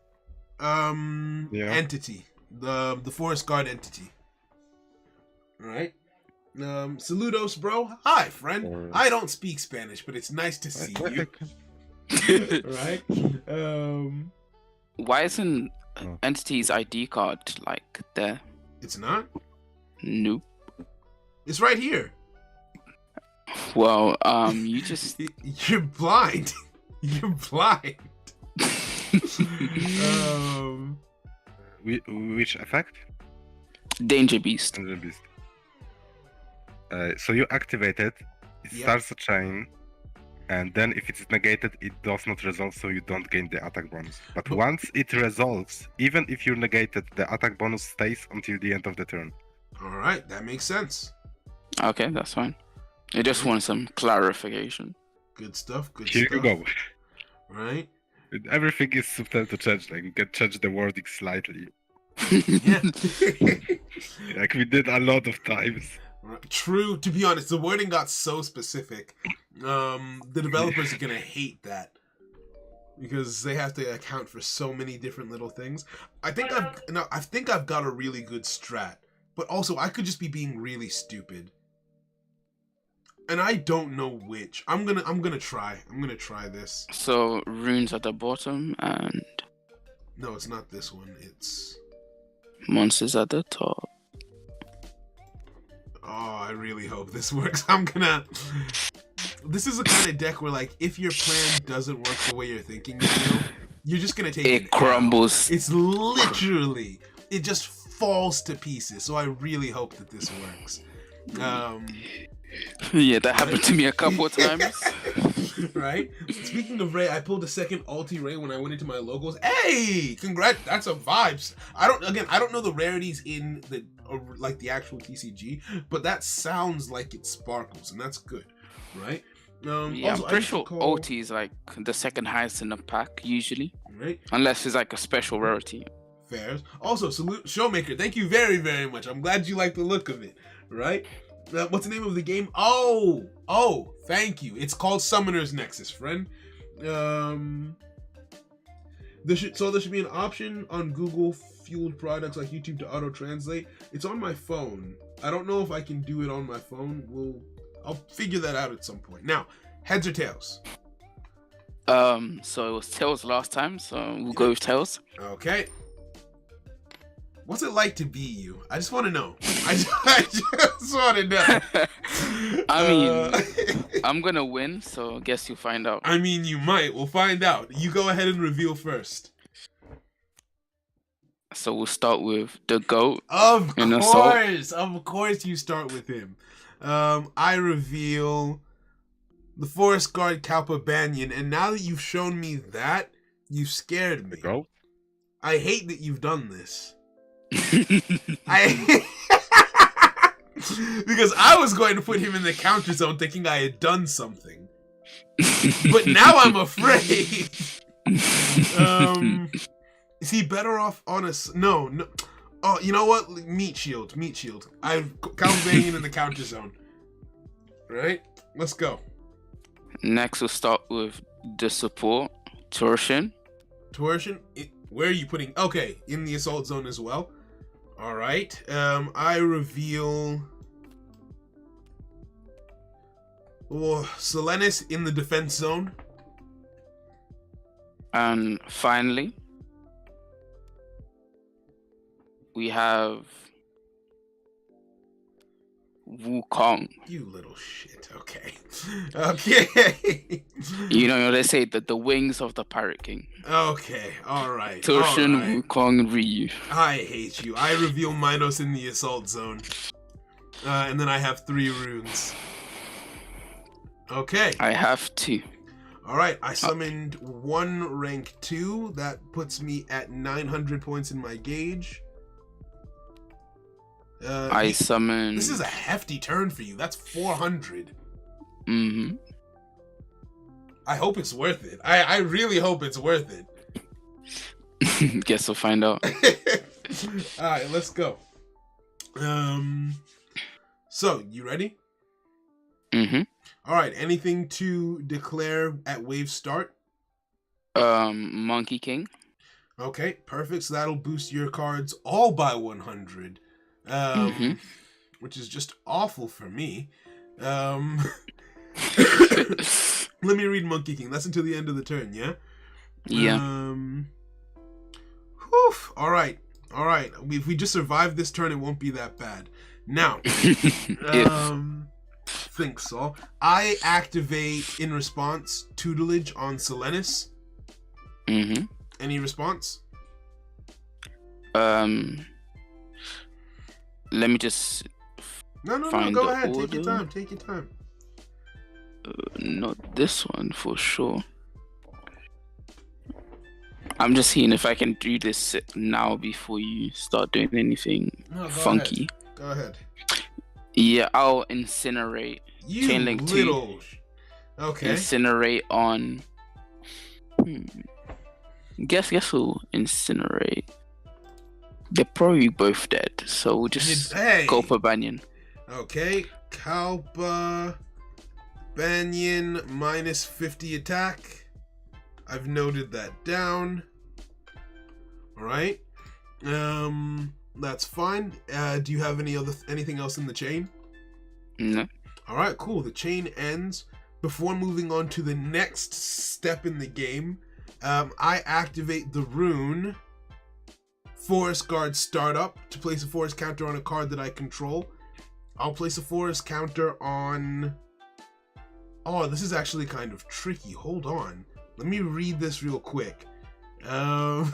Speaker 3: Yeah.
Speaker 1: Entity. The Forest Guard entity. Alright. Saludos, bro. Hi, friend.
Speaker 3: Or-
Speaker 1: I don't speak Spanish, but it's nice to see you. Right?
Speaker 2: Why isn't
Speaker 3: Oh.
Speaker 2: entity's ID card like there?
Speaker 1: It's not?
Speaker 2: Nope.
Speaker 1: It's right here.
Speaker 2: Well, you just
Speaker 1: You're blind. You're blind.
Speaker 3: Which effect?
Speaker 2: Danger Beast.
Speaker 3: Danger Beast. So you activate it, it
Speaker 1: Yeah.
Speaker 3: starts a chain, and then if it's negated, it does not resolve, so you don't gain the attack bonus. But
Speaker 1: But-
Speaker 3: once it resolves, even if you're negated, the attack bonus stays until the end of the turn.
Speaker 1: Alright, that makes sense.
Speaker 2: Okay, that's fine. I just want some clarification.
Speaker 1: Good stuff. Good
Speaker 3: Here
Speaker 1: stuff.
Speaker 3: you go.
Speaker 1: Right?
Speaker 3: Everything is subtle to change. Like you can change the wording slightly,
Speaker 1: Yeah.
Speaker 3: like we did a lot of times.
Speaker 1: True. To be honest, the wording got so specific. The developers are gonna hate that because they have to account for so many different little things. I think I've got a really good strat, but also I could just be being really stupid, and I don't know which. I'm gonna try. I'm gonna try this.
Speaker 2: So runes at the bottom and
Speaker 1: No, it's not this one. It's
Speaker 2: monsters at the top.
Speaker 1: oh, I really hope this works. This is the kind of deck where, like, if your plan doesn't work the way you're thinking, you're just gonna take an
Speaker 2: It
Speaker 1: L.
Speaker 2: crumbles.
Speaker 1: It's literally, it just falls to pieces. So I really hope that this works.
Speaker 2: Yeah, that happened to me a couple of times.
Speaker 1: Right? Speaking of Ray, I pulled a second Alti Ray when I went into my logos. Hey, congrats! That's a vibes. I don't know the rarities in the like the actual TCG, but that sounds like it sparkles, and that's good, right?
Speaker 2: Yeah,
Speaker 1: Also,
Speaker 2: I'm
Speaker 1: I
Speaker 2: pretty
Speaker 1: need to
Speaker 2: sure
Speaker 1: call-
Speaker 2: OT is like the second highest in the pack usually,
Speaker 1: right?
Speaker 2: unless it's like a special rarity.
Speaker 1: Fairs. Also, salute Showmaker. Thank you very, very much. I'm glad you like the look of it, right? What's the name of the game? Oh, thank you. It's called Summoner's Nexus, friend. There should be an option on Google fueled products like YouTube to auto translate. It's on my phone. I don't know if I can do it on my phone. I'll figure that out at some point. Now, heads or tails?
Speaker 2: So it was tails last time, so we'll go with tails.
Speaker 1: Okay. What's it like to be you? I just want to know. I just want to know.
Speaker 2: I mean, I'm gonna win, so I guess you'll find out.
Speaker 1: I mean, you might. We'll find out. You go ahead and reveal first.
Speaker 2: So we'll start with the GOAT.
Speaker 1: Of
Speaker 2: In Assault.
Speaker 1: course, you start with him. I reveal the Forest Guard Kalpa Banyan, and now that you've shown me that, you've scared me.
Speaker 3: Go.
Speaker 1: I hate that you've done this. I because I was going to put him in the counter zone thinking I had done something. But now I'm afraid. Is he better off on a... No. Oh, you know what? Meat shield. I've Calvanian in the counter zone. Right? Let's go.
Speaker 2: Next, we'll start with the support, Torsion.
Speaker 1: Where are you putting... Okay, in the assault zone as well. Alright. I reveal... Selenis in the defense zone.
Speaker 2: And finally, we have Wukong.
Speaker 1: You little shit. Okay. Okay.
Speaker 2: You know, they say that the wings of the Pirate King.
Speaker 1: Okay. Alright.
Speaker 2: Torsion,
Speaker 1: Alright.
Speaker 2: Wukong, Ryu.
Speaker 1: I hate you. I reveal Minos in the assault zone. And then I have 3 runes. Okay.
Speaker 2: I have 2.
Speaker 1: Alright, I summoned 1 rank 2. That puts me at 900 points in my gauge.
Speaker 2: I summon.
Speaker 1: This is a hefty turn for you. That's 400.
Speaker 2: Mm-hmm.
Speaker 1: I hope it's worth it. I really hope it's worth
Speaker 2: it. Guess we'll find out.
Speaker 1: Alright, let's go. So, you ready?
Speaker 2: Mm-hmm.
Speaker 1: Alright, anything to declare at wave start?
Speaker 2: Monkey King.
Speaker 1: Okay, perfect. So that'll boost your cards all by 100. Which is just awful for me. Let me read Monkey King. That's until the end of the turn, yeah?
Speaker 2: Yeah.
Speaker 1: Whew. Alright. If we just survive this turn, it won't be that bad. Now, think so. I activate in response tutelage on Selenis.
Speaker 2: Mm-hmm.
Speaker 1: Any response?
Speaker 2: Let me just
Speaker 1: No,
Speaker 2: find
Speaker 1: go
Speaker 2: the
Speaker 1: ahead.
Speaker 2: order.
Speaker 1: Take your time.
Speaker 2: Not this one for sure. I'm just seeing if I can do this now before you start doing anything funky.
Speaker 1: Go ahead.
Speaker 2: Yeah, I'll incinerate.
Speaker 1: You
Speaker 2: Chainlink
Speaker 1: little...
Speaker 2: 2.
Speaker 1: Okay.
Speaker 2: Incinerate on... Guess we'll incinerate. They're probably both dead, so we'll just go for Banyan.
Speaker 1: Okay, Kalpa Banyan minus 50 attack. I've noted that down. Alright. That's fine. Do you have anything else in the chain?
Speaker 2: No.
Speaker 1: Alright, cool. The chain ends. Before moving on to the next step in the game, I activate the rune Forest Guard Startup to place a forest counter on a card that I control. I'll place a forest counter on... Oh, this is actually kind of tricky. Hold on. Let me read this real quick. Okay,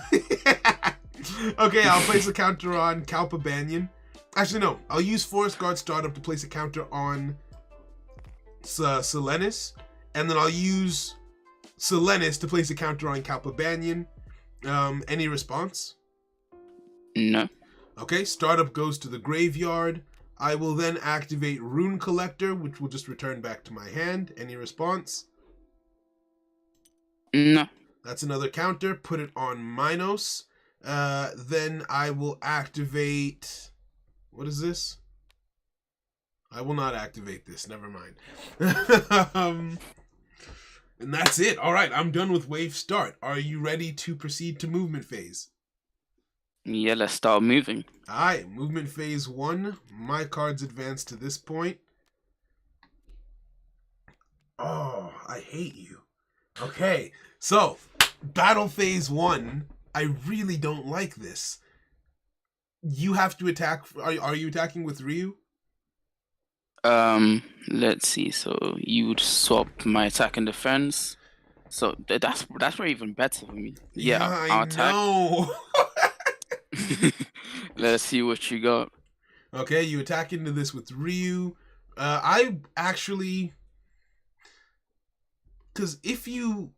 Speaker 1: I'll place a counter on Kalpa Banyan. Actually, no. I'll use Forest Guard Startup to place a counter on Selenis. And then I'll use Selenis to place a counter on Kalpa Banyan. Any response?
Speaker 2: No.
Speaker 1: Okay, Startup goes to the graveyard. I will then activate Rune Collector, which will just return back to my hand. Any response?
Speaker 2: No.
Speaker 1: That's another counter. Put it on Minos. Then I will activate... What is this? I will not activate this. Never mind. And that's it. All right, I'm done with wave start. Are you ready to proceed to movement phase?
Speaker 2: Yeah, let's start moving.
Speaker 1: All right, movement phase 1. My cards advance to this point. Oh, I hate you. Okay, so battle phase 1. I really don't like this. You have to attack. Are you attacking with Ryu?
Speaker 2: Let's see. So you would swap my attack and defense. So that's probably even better for me. Yeah, I'll attack.
Speaker 1: Know.
Speaker 2: Let's see what you got.
Speaker 1: Okay, you attack into this with Ryu. I actually, because if you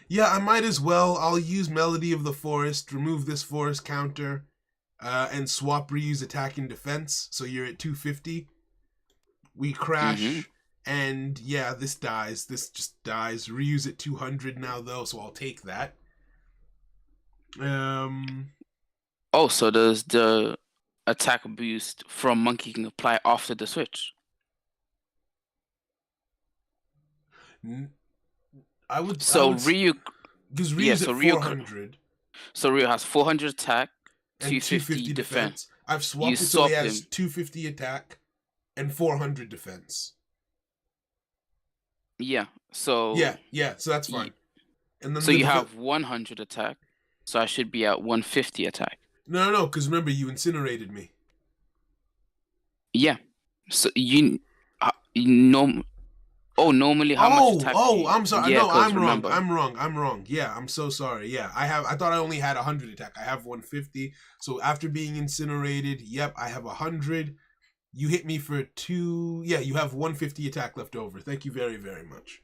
Speaker 1: Yeah, I might as well. I'll use Melody of the Forest, remove this forest counter, and swap reuse attack and defense. So you're at 250. We crash, and yeah, this dies. This just dies. Reuse at 200 now though, so I'll take that.
Speaker 2: Oh, so does the attack boost from Monkey King apply after the switch?
Speaker 1: I would.
Speaker 2: So Ryu,
Speaker 1: because Ryu's
Speaker 2: yeah, so
Speaker 1: at
Speaker 2: Ryu,
Speaker 1: 400
Speaker 2: so Ryu has 400 attack,
Speaker 1: and
Speaker 2: 250 defense.
Speaker 1: I've swapped
Speaker 2: You
Speaker 1: it so he
Speaker 2: swap
Speaker 1: has
Speaker 2: him.
Speaker 1: 250 attack and 400 defense.
Speaker 2: Yeah. So
Speaker 1: Yeah. So that's fine. And then
Speaker 2: so you have 100 attack. So I should be at 150 attack.
Speaker 1: No, because remember you incinerated me.
Speaker 2: Yeah. So you know. Oh, normally how much attack?
Speaker 1: I'm sorry.
Speaker 2: Yeah,
Speaker 1: no,
Speaker 2: 'cause
Speaker 1: I'm wrong. Yeah, I'm so sorry. Yeah, I thought I only had 100 attack. I have 150. So after being incinerated, yep, I have 100. You hit me for 2. Yeah, you have 150 attack left over. Thank you very, very much.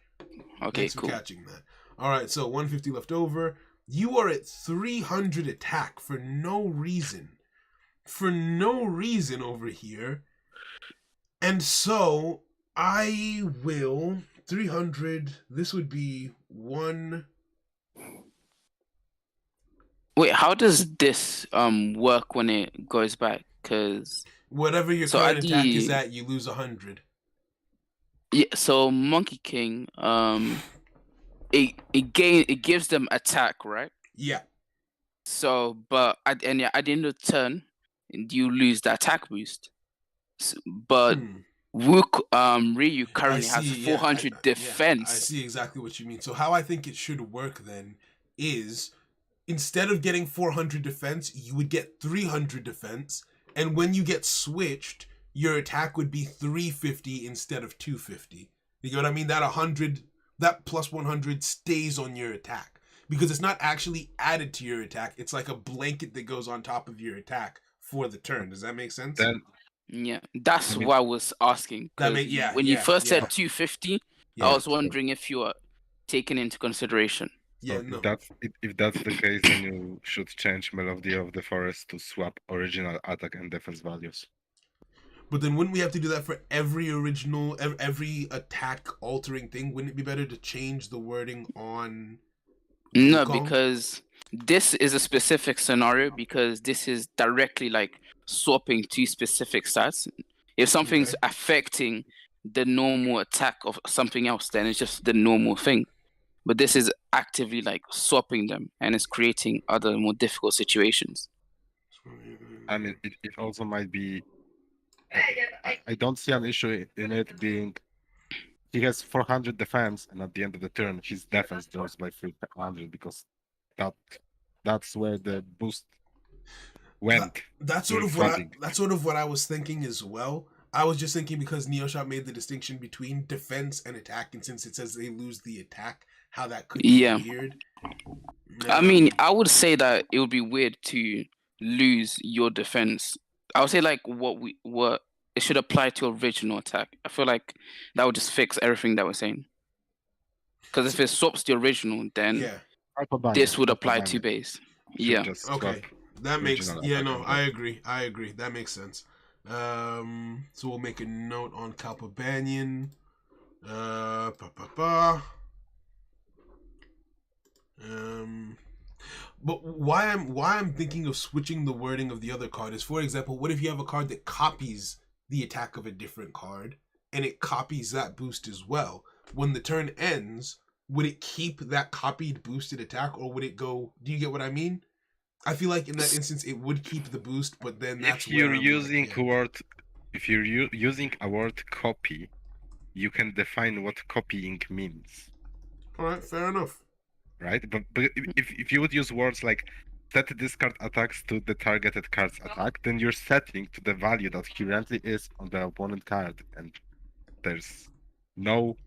Speaker 2: Okay,
Speaker 1: Thanks
Speaker 2: cool.
Speaker 1: for catching that. All right, so 150 left over. You are at 300 attack for no reason. For no reason over here. And so I will 300. This would be 1.
Speaker 2: Wait, how does this work when it goes back? Cause
Speaker 1: whatever your
Speaker 2: So
Speaker 1: current
Speaker 2: at
Speaker 1: attack is
Speaker 2: the-
Speaker 1: at, you lose 100.
Speaker 2: yeah, so Monkey King it gives them attack, right?
Speaker 1: Yeah.
Speaker 2: So but at the end of the turn, you lose the attack boost. But Ryu currently has 400 defense.
Speaker 1: I see exactly what you mean. So how I think it should work then is instead of getting 400 defense, you would get 300 defense, and when you get switched, your attack would be 350 instead of 250. You know what I mean? That plus 100 stays on your attack because it's not actually added to your attack. It's like a blanket that goes on top of your attack for the turn. Does that make sense?
Speaker 3: Then
Speaker 2: Yeah, that's why I was asking. When you first said 250, I was wondering if you were taken into consideration.
Speaker 1: Yeah,
Speaker 3: so
Speaker 1: no.
Speaker 3: if that's the case, then you should change Melody of the Forest to swap original attack and defense values.
Speaker 1: But then wouldn't we have to do that for every attack altering thing? Wouldn't it be better to change the wording on
Speaker 2: No,
Speaker 1: Wukong?
Speaker 2: because this is a specific scenario because this is directly like swapping two specific stats. If something's affecting the normal attack of something else, then it's just the normal thing. But this is actively like swapping them, and it's creating other more difficult situations.
Speaker 3: I mean, it also might be. I don't see an issue in it being. He has 400 defense, and at the end of the turn, his defense drops by 300 because that's where the boost went.
Speaker 1: That's sort of what I was thinking as well. I was just thinking because Neoshop made the distinction between defense and attack, and since it says they lose the attack, how that could be weird.
Speaker 2: I mean, I would say that it would be weird to lose your defense. I would say like what it should apply to original attack. I feel like that would just fix everything that we're saying. Because if it swaps the original, then this would apply to base. Yeah.
Speaker 1: Okay. That makes I agree. That makes sense. So we'll make a note on Calpabanian. But why I'm thinking of switching the wording of the other card is, for example, what if you have a card that copies the attack of a different card and it copies that boost as well? When the turn ends, would it keep that copied boosted attack, or would it go? Do you get what I mean? I feel like in that instance it would keep the boost, but then that's
Speaker 3: if you're using a word copy, you can define what copying means.
Speaker 1: All right, fair enough.
Speaker 3: Right, but if you would use words like set this card attacks to the targeted card's attack, then you're setting to the value that currently is on the opponent card, and there's no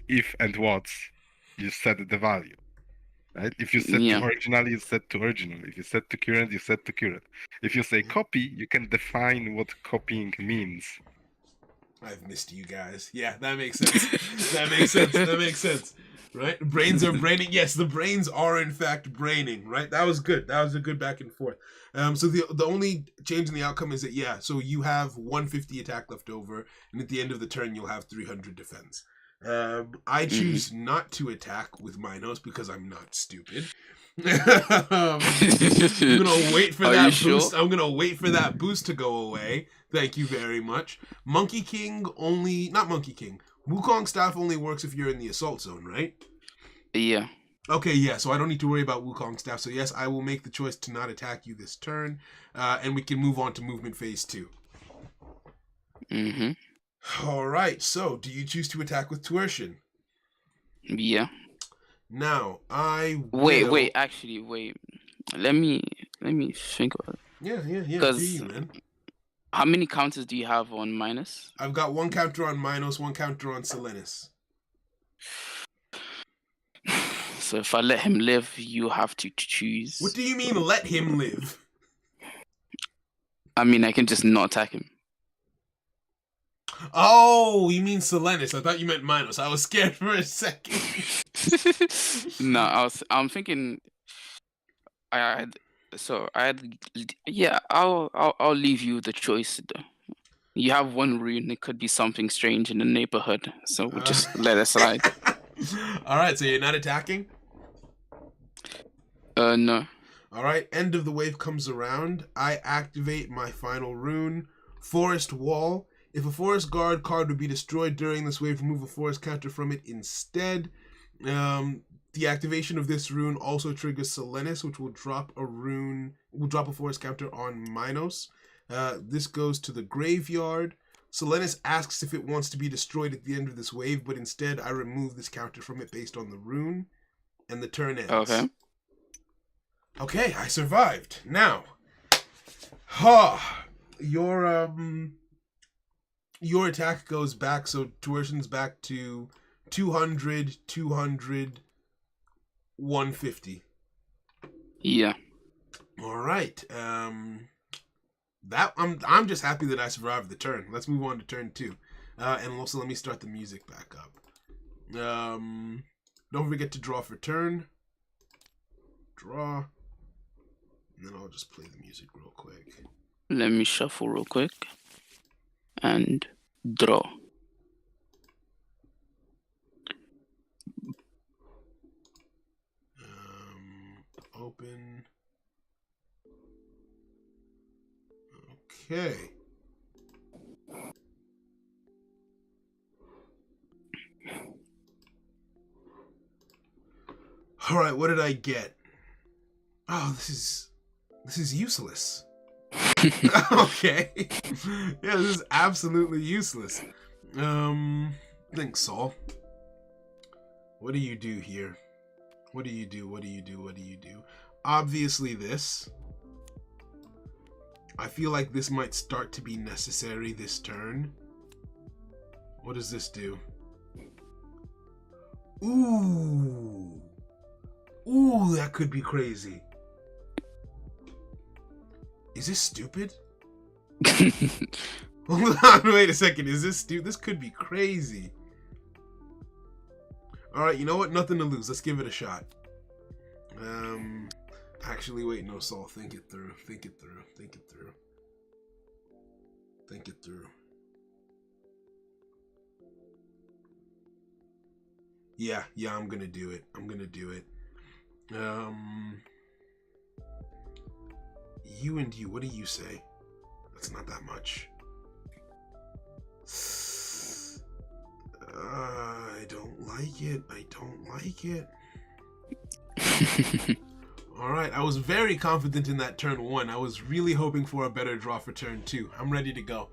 Speaker 3: if and what's. You set the value. Right? If you set to original, you set to original. If you set to current, you set to current. If you say copy, you can define what copying means.
Speaker 1: I've missed you guys. Yeah, that makes sense. That makes sense. That makes sense. Right? Brains are braining. Yes, the brains are in fact braining. Right? That was good. That was a good back and forth. So the only change in the outcome is that so you have 150 attack left over, and at the end of the turn you'll have 300 defense. I choose not to attack with Minos because I'm not stupid. I'm gonna wait for that boost. Sure? I'm gonna wait for that boost to go away. Thank you very much. Monkey King only, not Monkey King. Wukong Staff only works if you're in the assault zone, right?
Speaker 2: Yeah.
Speaker 1: Okay, yeah. So I don't need to worry about Wukong Staff. So yes, I will make the choice to not attack you this turn, and we can move on to movement phase 2. All right. So do you choose to attack with Tuition?
Speaker 2: Yeah.
Speaker 1: Now I
Speaker 2: wait. Let me think about it.
Speaker 1: Yeah. Because man.
Speaker 2: How many counters do you have on Minos?
Speaker 1: I've got 1 counter on Minos, 1 counter on Silenus.
Speaker 2: So if I let him live, you have to choose.
Speaker 1: What do you mean, let him live?
Speaker 2: I mean, I can just not attack him.
Speaker 1: Oh, you mean Silenus? I thought you meant Minos. I was scared for a second.
Speaker 2: No, I'm thinking. I'll leave you the choice. You have 1 rune. It could be something strange in the neighborhood, so we'll just let it slide.
Speaker 1: All right, so you're not attacking?
Speaker 2: No.
Speaker 1: All right, end of the wave comes around. I activate my final rune, Forest Wall. If a Forest Guard card would be destroyed during this wave, remove a forest counter from it instead. The activation of this rune also triggers Silenus, which will drop a forest counter on Minos. This goes to the graveyard. Silenus asks if it wants to be destroyed at the end of this wave, but instead I remove this counter from it based on the rune, and the turn ends. Okay, I survived. Now, your attack goes back, so Tuition's back to 200, 150.
Speaker 2: Yeah.
Speaker 1: All right. I'm just happy that I survived the turn. Let's move on to turn 2. And also let me start the music back up. Don't forget to draw for turn. Draw. And then I'll just play the music real quick.
Speaker 2: Let me shuffle real quick. And draw.
Speaker 1: Open. Okay. All right, what did I get? Oh, this is useless. Okay. Yeah, this is absolutely useless. Thanks, Saul. What do you do here? What do you do? Obviously this. I feel like this might start to be necessary this turn. What does this do? Ooh, that could be crazy. Is this stupid? Hold on, wait a second. Is this stupid? This could be crazy. Alright, you know what? Nothing to lose. Let's give it a shot. Actually, wait, no, Saul. Think it through. Yeah, I'm gonna do it. You and you, what do you say? That's not that much. I don't like it. Alright, I was very confident in that turn 1. I was really hoping for a better draw for turn 2. I'm ready to go.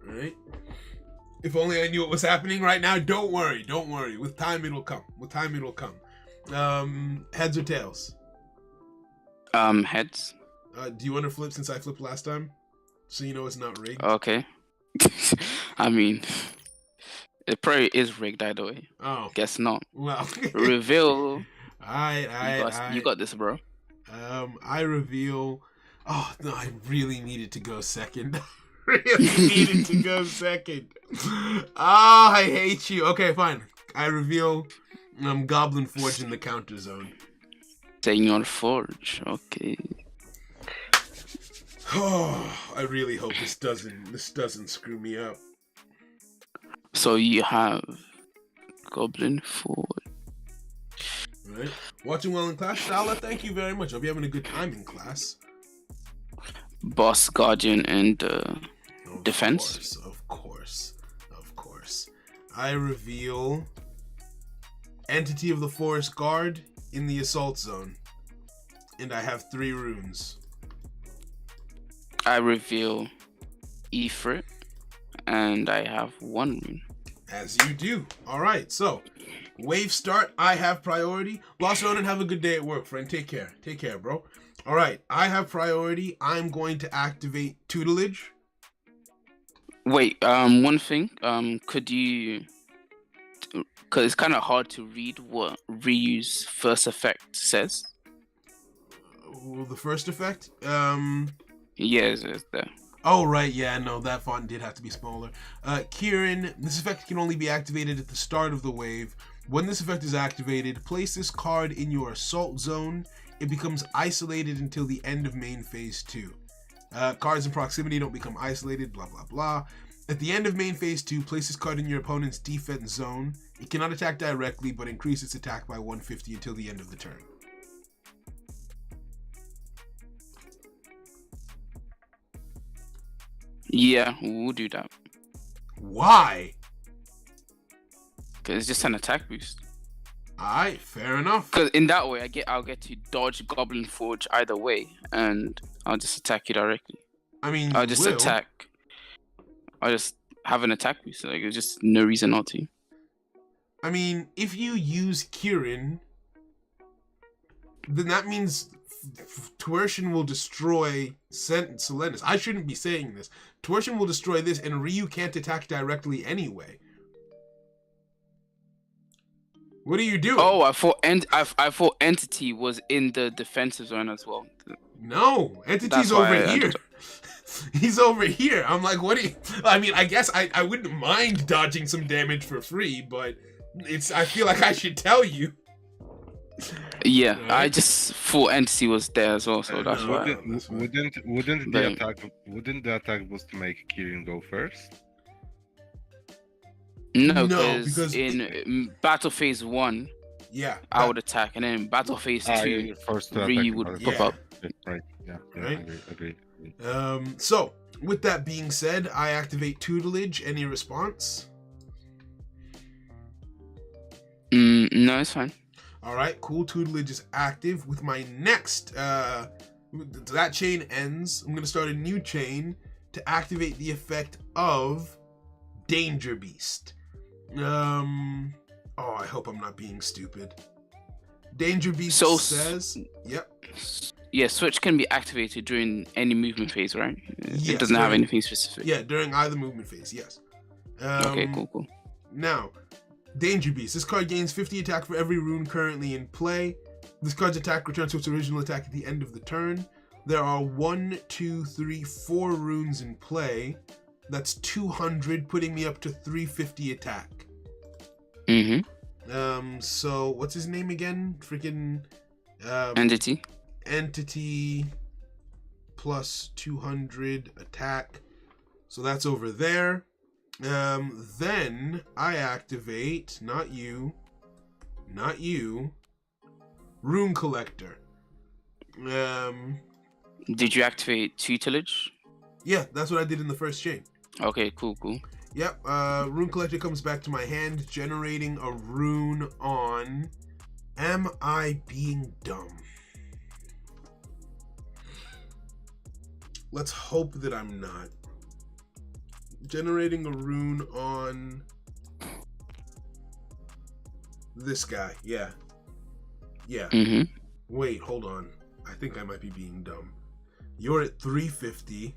Speaker 1: Alright. If only I knew what was happening right now. Don't worry. With time it'll come. Heads or tails?
Speaker 2: Heads.
Speaker 1: Do you want to flip since I flipped last time? So you know it's not rigged?
Speaker 2: Okay. I mean, it probably is rigged either way.
Speaker 1: Oh.
Speaker 2: Guess not.
Speaker 1: Well.
Speaker 2: Reveal.
Speaker 1: You
Speaker 2: got this, bro.
Speaker 1: I reveal. Oh no! I really needed to go second. really needed to go second. Ah, I hate you. Okay, fine. I reveal Goblin Forge in the counter zone.
Speaker 2: Senor Forge. Okay.
Speaker 1: Oh, I really hope this doesn't screw me up.
Speaker 2: So you have Goblin Forge.
Speaker 1: Right. Watching well in class, Shala, thank you very much. Hope you're having a good time in class.
Speaker 2: Boss Guardian and Defense.
Speaker 1: Of course. I reveal Entity of the Forest Guard in the Assault Zone. And I have 3 runes.
Speaker 2: I reveal Ifrit, and I have 1 rune.
Speaker 1: As you do. Alright, so wave start, I have priority. Lost Ronin, have a good day at work, friend. Take care. Take care, bro. Alright, I have priority. I'm going to activate tutelage.
Speaker 2: Wait, one thing. Could you? Because it's kind of hard to read what Ryu's first effect says.
Speaker 1: The first effect?
Speaker 2: Yes, it's there.
Speaker 1: Oh, right, yeah, no, that font did have to be smaller. Kieran, this effect can only be activated at the start of the wave. When this effect is activated, place this card in your assault zone. It becomes isolated until the end of main phase 2. Cards in proximity don't become isolated, blah, blah, blah. At the end of main phase 2, place this card in your opponent's defense zone. It cannot attack directly, but increase its attack by 150 until the end of the turn.
Speaker 2: Yeah, we'll do that.
Speaker 1: Why?
Speaker 2: Because it's just an attack boost.
Speaker 1: Alright, fair enough.
Speaker 2: Because in that way, I'll get to dodge Goblin Forge either way, and I'll just attack you directly.
Speaker 1: I mean,
Speaker 2: I'll just attack. I'll just have an attack boost. Like, there's just no reason not to.
Speaker 1: I mean, if you use Kieran, then that means Tuition will destroy Selendis. I shouldn't be saying this. Tuition will destroy this, and Ryu can't attack directly anyway. What are you doing?
Speaker 2: Oh, I thought Entity was in the defensive zone as well.
Speaker 1: No, Entity's over here. He's over here. I'm like, what do you... I mean, I guess I wouldn't mind dodging some damage for free, but I feel like I should tell you.
Speaker 2: Yeah,
Speaker 1: Right?
Speaker 2: I just thought Entity was there as well, so that's
Speaker 1: no,
Speaker 2: why.
Speaker 3: Wouldn't the attack boost make Kirin go first?
Speaker 2: No,
Speaker 1: No,
Speaker 2: because in Battle Phase 1,
Speaker 1: Yeah.
Speaker 2: I would attack, and then in Battle Phase 2,
Speaker 3: You're forced to
Speaker 2: Ryu
Speaker 3: attack
Speaker 2: would
Speaker 3: another
Speaker 2: pop
Speaker 1: Yeah.
Speaker 2: up.
Speaker 3: Right. Yeah.
Speaker 1: Right?
Speaker 3: Agreed.
Speaker 1: So, with that being said, I activate tutelage. Any response?
Speaker 2: No, it's fine.
Speaker 1: All right, cool. Tutelage is active. With my next, that chain ends. I'm gonna start a new chain to activate the effect of Danger Beast. Oh, I hope I'm not being stupid. Danger Beast
Speaker 2: So-
Speaker 1: says, "Yep,
Speaker 2: Yeah, Switch can be activated during any movement phase, right?
Speaker 1: Yes,
Speaker 2: It doesn't have
Speaker 1: during-
Speaker 2: anything specific.
Speaker 1: yeah, during either movement phase, yes."
Speaker 2: Okay, cool.
Speaker 1: Now, Danger Beast. This card gains 50 attack for every rune currently in play. This card's attack returns to its original attack at the end of the turn. There are 1, 2, 3, 4 runes in play. That's 200, putting me up to 350 attack. So what's his name again? Freaking Entity plus 200 attack. So that's over there. Then I activate, not you, Rune Collector.
Speaker 2: Did you activate tutelage?
Speaker 1: Yeah, that's what I did in the first chain.
Speaker 2: Okay, cool.
Speaker 1: Yep, Rune Collector comes back to my hand, generating a rune on... Am I being dumb? Let's hope that I'm not. Generating a rune on... this guy, yeah. Wait, hold on. I think I might be being dumb. You're at 350.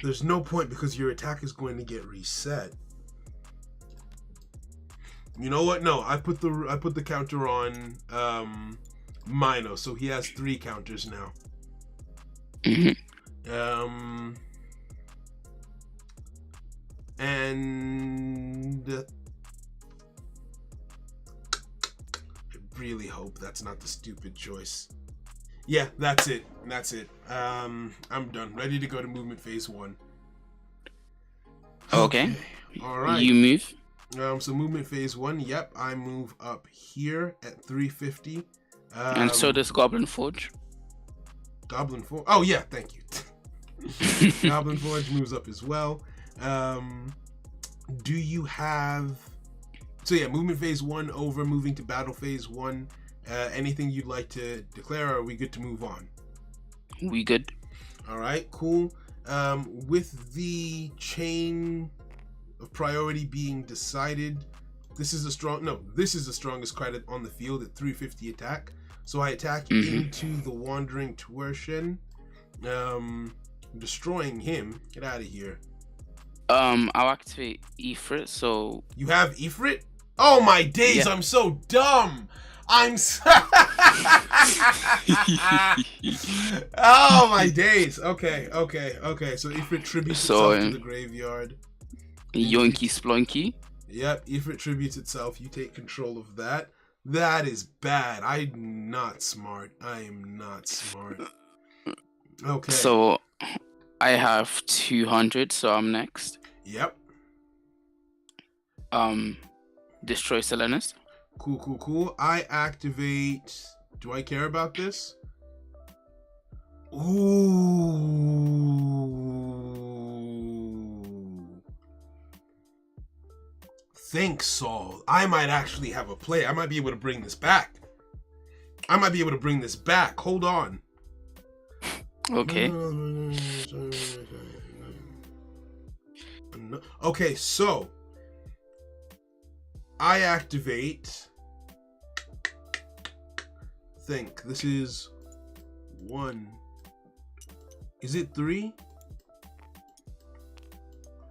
Speaker 1: There's no point because your attack is going to get reset. You know what? No, I put the counter on Mino, so he has 3 counters now. And I really hope that's not the stupid choice. Yeah, that's it. That's it. I'm done. Ready to go to movement phase 1.
Speaker 2: Okay.
Speaker 1: All right.
Speaker 2: You move.
Speaker 1: So movement phase 1. Yep, I move up here at 350.
Speaker 2: And so does Goblin Forge.
Speaker 1: Goblin Forge. Oh yeah, thank you. Goblin Forge moves up as well. Do you have? So yeah, movement phase 1 over. Moving to battle phase 1. Anything you'd like to declare? Or are we good to move on?
Speaker 2: We good.
Speaker 1: All right, cool. With the chain of priority being decided, this is the strongest credit on the field at 350 attack. So I attack into the Wandering Twertian, destroying him. Get out of here.
Speaker 2: I'll activate Ifrit. So
Speaker 1: you have Ifrit? Oh my days! Yeah. I'm so dumb. Oh my days. Okay. So Ifrit tributes itself to the graveyard.
Speaker 2: Yoinky Splunky.
Speaker 1: Yep, Ifrit tributes itself. You take control of that. That is bad. I'm not smart. I am not smart. Okay.
Speaker 2: So I have 200, so I'm next.
Speaker 1: Yep.
Speaker 2: Destroy Selenus.
Speaker 1: Cool. I activate. Do I care about this? Ooh. Thanks, Saul. I might actually have a play. I might be able to bring this back. Hold on.
Speaker 2: Okay.
Speaker 1: Okay, so I activate. Think this is 1. Is it 3?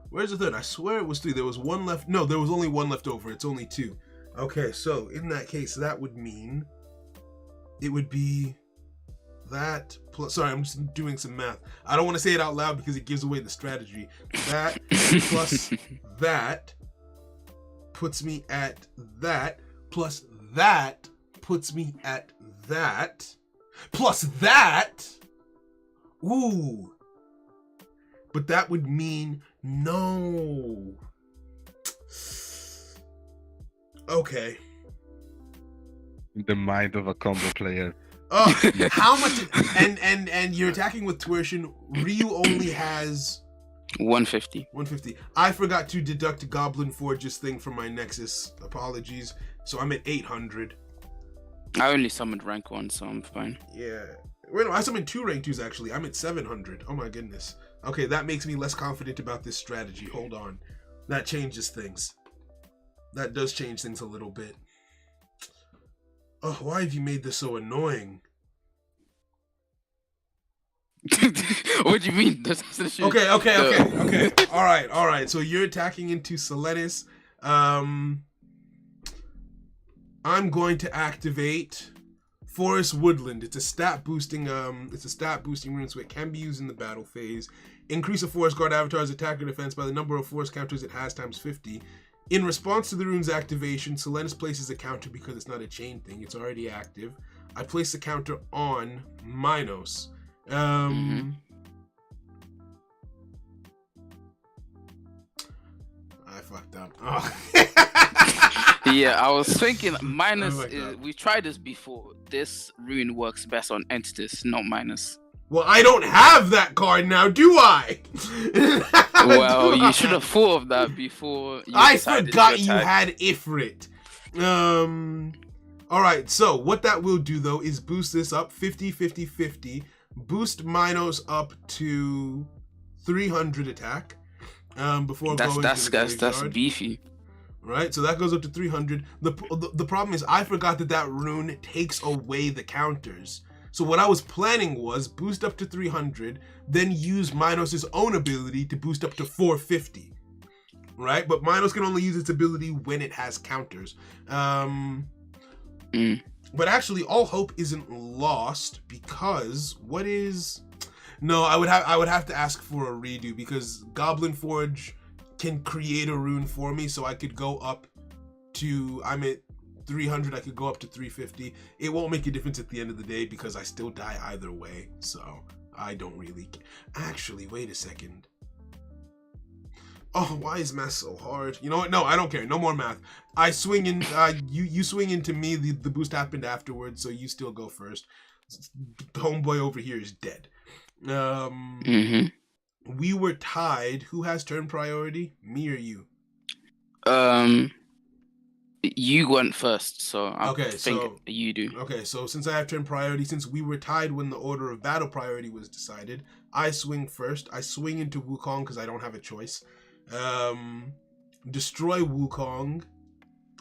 Speaker 1: Where's the third? I swear it was 3. There was 1 left. No, there was only 1 left over. It's only 2. Okay, so in that case, that would mean it would be that plus. Sorry, I'm just doing some math. I don't want to say it out loud because it gives away the strategy. That plus that puts me at that, plus that puts me at that, plus that. Ooh. But that would mean no. Okay.
Speaker 3: The mind of a combo player.
Speaker 1: How much? And you're attacking with Twertian. Ryu only has
Speaker 2: 150.
Speaker 1: 150. I forgot to deduct Goblin Forge's thing from my Nexus. Apologies. So I'm at 800.
Speaker 2: I only summoned rank 1, so I'm fine.
Speaker 1: Yeah. Wait, no, I summoned 2 rank 2s actually. I'm at 700. Oh my goodness. Okay, that makes me less confident about this strategy. Hold on. That changes things. That does change things a little bit. Oh, why have you made this so annoying?
Speaker 2: What do you mean?
Speaker 1: Okay. All right. So you're attacking into Selenus. I'm going to activate Forest Woodland. It's a stat boosting rune, so it can be used in the battle phase. Increase a Forest Guard avatar's attack or defense by the number of force counters it has times 50. In response to the rune's activation, Selenus places a counter because it's not a chain thing. It's already active. I place the counter on Minos. I fucked up. Oh.
Speaker 2: Yeah, I was thinking Minus. We tried this before. This rune works best on Entities, not Minus.
Speaker 1: Well, I don't have that card now, do I?
Speaker 2: Well, you should have thought of that before.
Speaker 1: I forgot you had Ifrit. All right. So what that will do though is boost this up 50, 50, 50. Boost Minos up to 300 attack. Before going to the
Speaker 2: that's beefy.
Speaker 1: Right, so that goes up to 300. The problem is I forgot that rune takes away the counters. So what I was planning was boost up to 300, then use Minos' own ability to boost up to 450. Right, but Minos can only use its ability when it has counters. But actually, all hope isn't lost because what is? No, I would have to ask for a redo because Goblin Forge can create a rune for me, so I could go up to, I'm at 300, I could go up to 350. It won't make a difference at the end of the day because I still die either way, so I don't really. Actually, wait a second. Oh, why is math so hard? You know what? No, I don't care. No more math. I swing in. You swing into me. The boost happened afterwards, so you still go first. The homeboy over here is dead. We were tied. Who has turn priority? Me or you?
Speaker 2: You went first, so I think
Speaker 1: so
Speaker 2: you do.
Speaker 1: Okay, so since I have turn priority, since we were tied when the order of battle priority was decided, I swing first. I swing into Wukong because I don't have a choice. Destroy Wukong.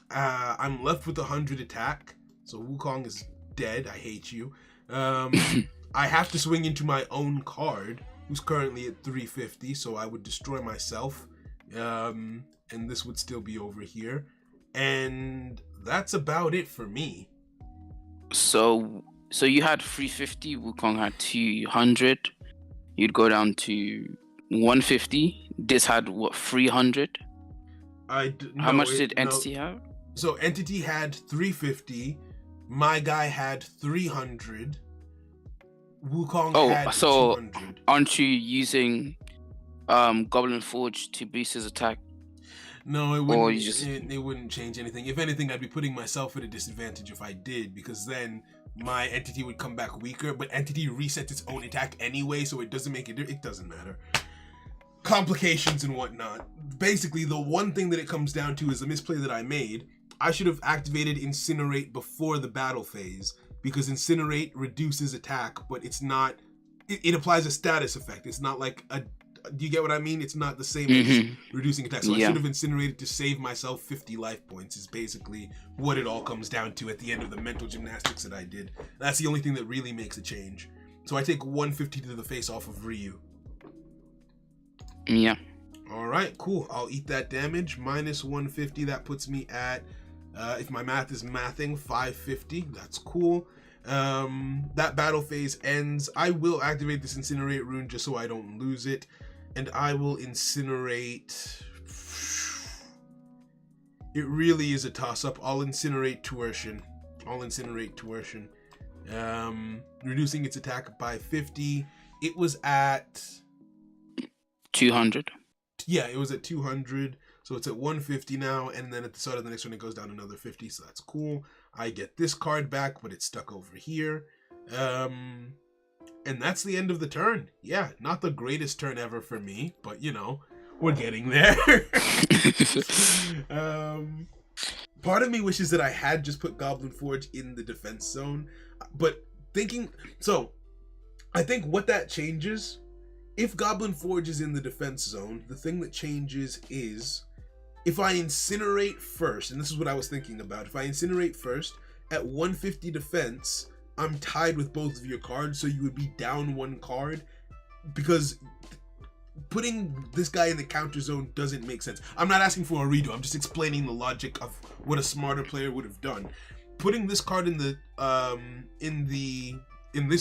Speaker 1: I'm left with 100 attack, so Wukong is dead. I hate you. I have to swing into my own card, who's currently at 350, so I would destroy myself, and this would still be over here, and that's about it for me.
Speaker 2: So you had 350, Wukong had 200. You'd go down to 150. This had what, 300? How much did Entity have?
Speaker 1: So Entity had 350. My guy had 300. Wukong had 200.
Speaker 2: Aren't you using Goblin Forge to boost his attack?
Speaker 1: No, it wouldn't. It wouldn't change anything. If anything, I'd be putting myself at a disadvantage if I did, because then my Entity would come back weaker. But Entity resets its own attack anyway, so it doesn't make it doesn't matter. Complications and whatnot. Basically, the one thing that it comes down to is a misplay that I made. I should have activated Incinerate before the battle phase, because Incinerate reduces attack, but it's not. It applies a status effect. It's not like a. Do you get what I mean? It's not the same as reducing attack. So I should have incinerated to save myself 50 life points. Is basically what it all comes down to at the end of the mental gymnastics that I did. That's the only thing that really makes a change. So I take 150 to the face off of Ryu.
Speaker 2: Yeah.
Speaker 1: All right, cool. I'll eat that damage. Minus 150. That puts me at, if my math is mathing, 550. That's cool. That battle phase ends. I will activate this Incinerate rune just so I don't lose it. And I will incinerate. It really is a toss-up. I'll incinerate Tuertian. Reducing its attack by 50. It was at
Speaker 2: 200.
Speaker 1: Yeah, it was at 200. So it's at 150 now, and then at the start of the next one it goes down another 50, so that's cool. I get this card back, but it's stuck over here. And that's the end of the turn. Yeah, not the greatest turn ever for me, but you know, we're getting there. Part of me wishes that I had just put Goblin Forge in the defense zone, but I think what that changes, if Goblin Forge is in the defense zone, the thing that changes is if I incinerate first, and this is what I was thinking about, if I incinerate first at 150 defense, I'm tied with both of your cards, so you would be down one card, because putting this guy in the counter zone doesn't make sense. I'm not asking for a redo, I'm just explaining the logic of what a smarter player would have done. Putting this card in this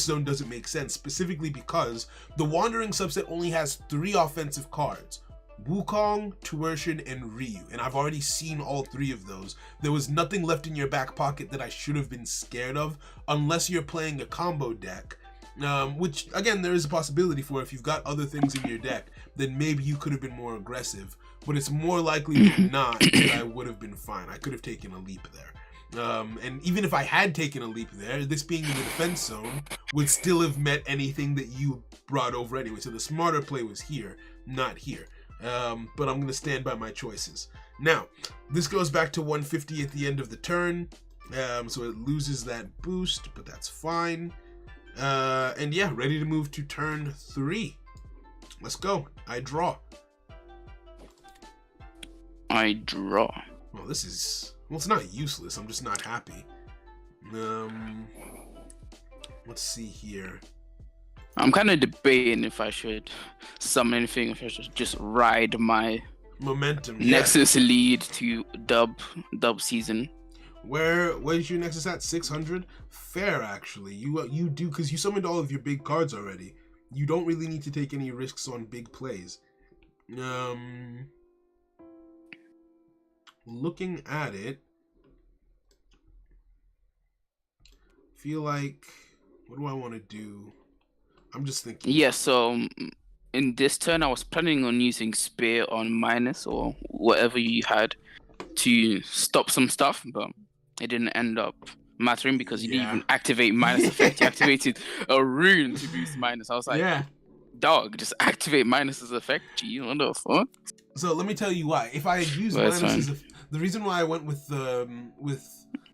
Speaker 1: zone doesn't make sense, specifically because the Wandering subset only has 3 offensive cards: Wukong, Tuertian, and Ryu, and I've already seen all 3 of those. There was nothing left in your back pocket that I should have been scared of, unless you're playing a combo deck, which, again, there is a possibility for. If you've got other things in your deck, then maybe you could have been more aggressive, but it's more likely than not that I would have been fine. I could have taken a leap there. And even if I had taken a leap there, this being in the defense zone would still have met anything that you brought over anyway. So the smarter play was here, not here. But I'm going to stand by my choices. Now, this goes back to 150 at the end of the turn. So it loses that boost, but that's fine. And yeah, ready to move to turn 3. Let's go. I draw. Well, this is... Well, it's not useless. I'm just not happy. Let's see here.
Speaker 2: I'm kind of debating if I should summon anything, if I should just ride my
Speaker 1: momentum.
Speaker 2: Nexus lead to dub season.
Speaker 1: Where's your Nexus at? 600? Fair, actually. You do, because you summoned all of your big cards already. you don't really need to take any risks on big plays. Looking at it, feel like, what do I want to do? I'm just thinking.
Speaker 2: Yeah, so in this turn, I was planning on using Spear on minus or whatever you had to stop some stuff, but it didn't end up mattering because you didn't even activate minus effect. You activated a rune to boost minus. I was like, dog, just activate minus's effect. Gee, what the fuck?
Speaker 1: So let me tell you why. If I had used minus the reason why I went with the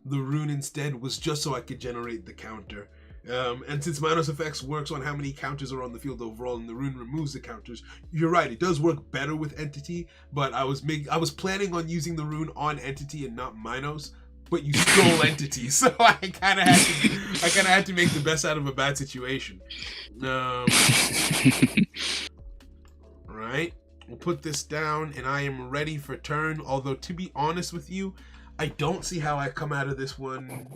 Speaker 1: rune instead was just so I could generate the counter. And since minus effects works on how many counters are on the field overall, and the rune removes the counters, you're right. It does work better with entity, but I was planning on using the rune on entity and not Minos. But you stole entity, so I kind of had to make the best out of a bad situation. Right, we'll put this down, and I am ready for turn. Although to be honest with you, I don't see how I come out of this one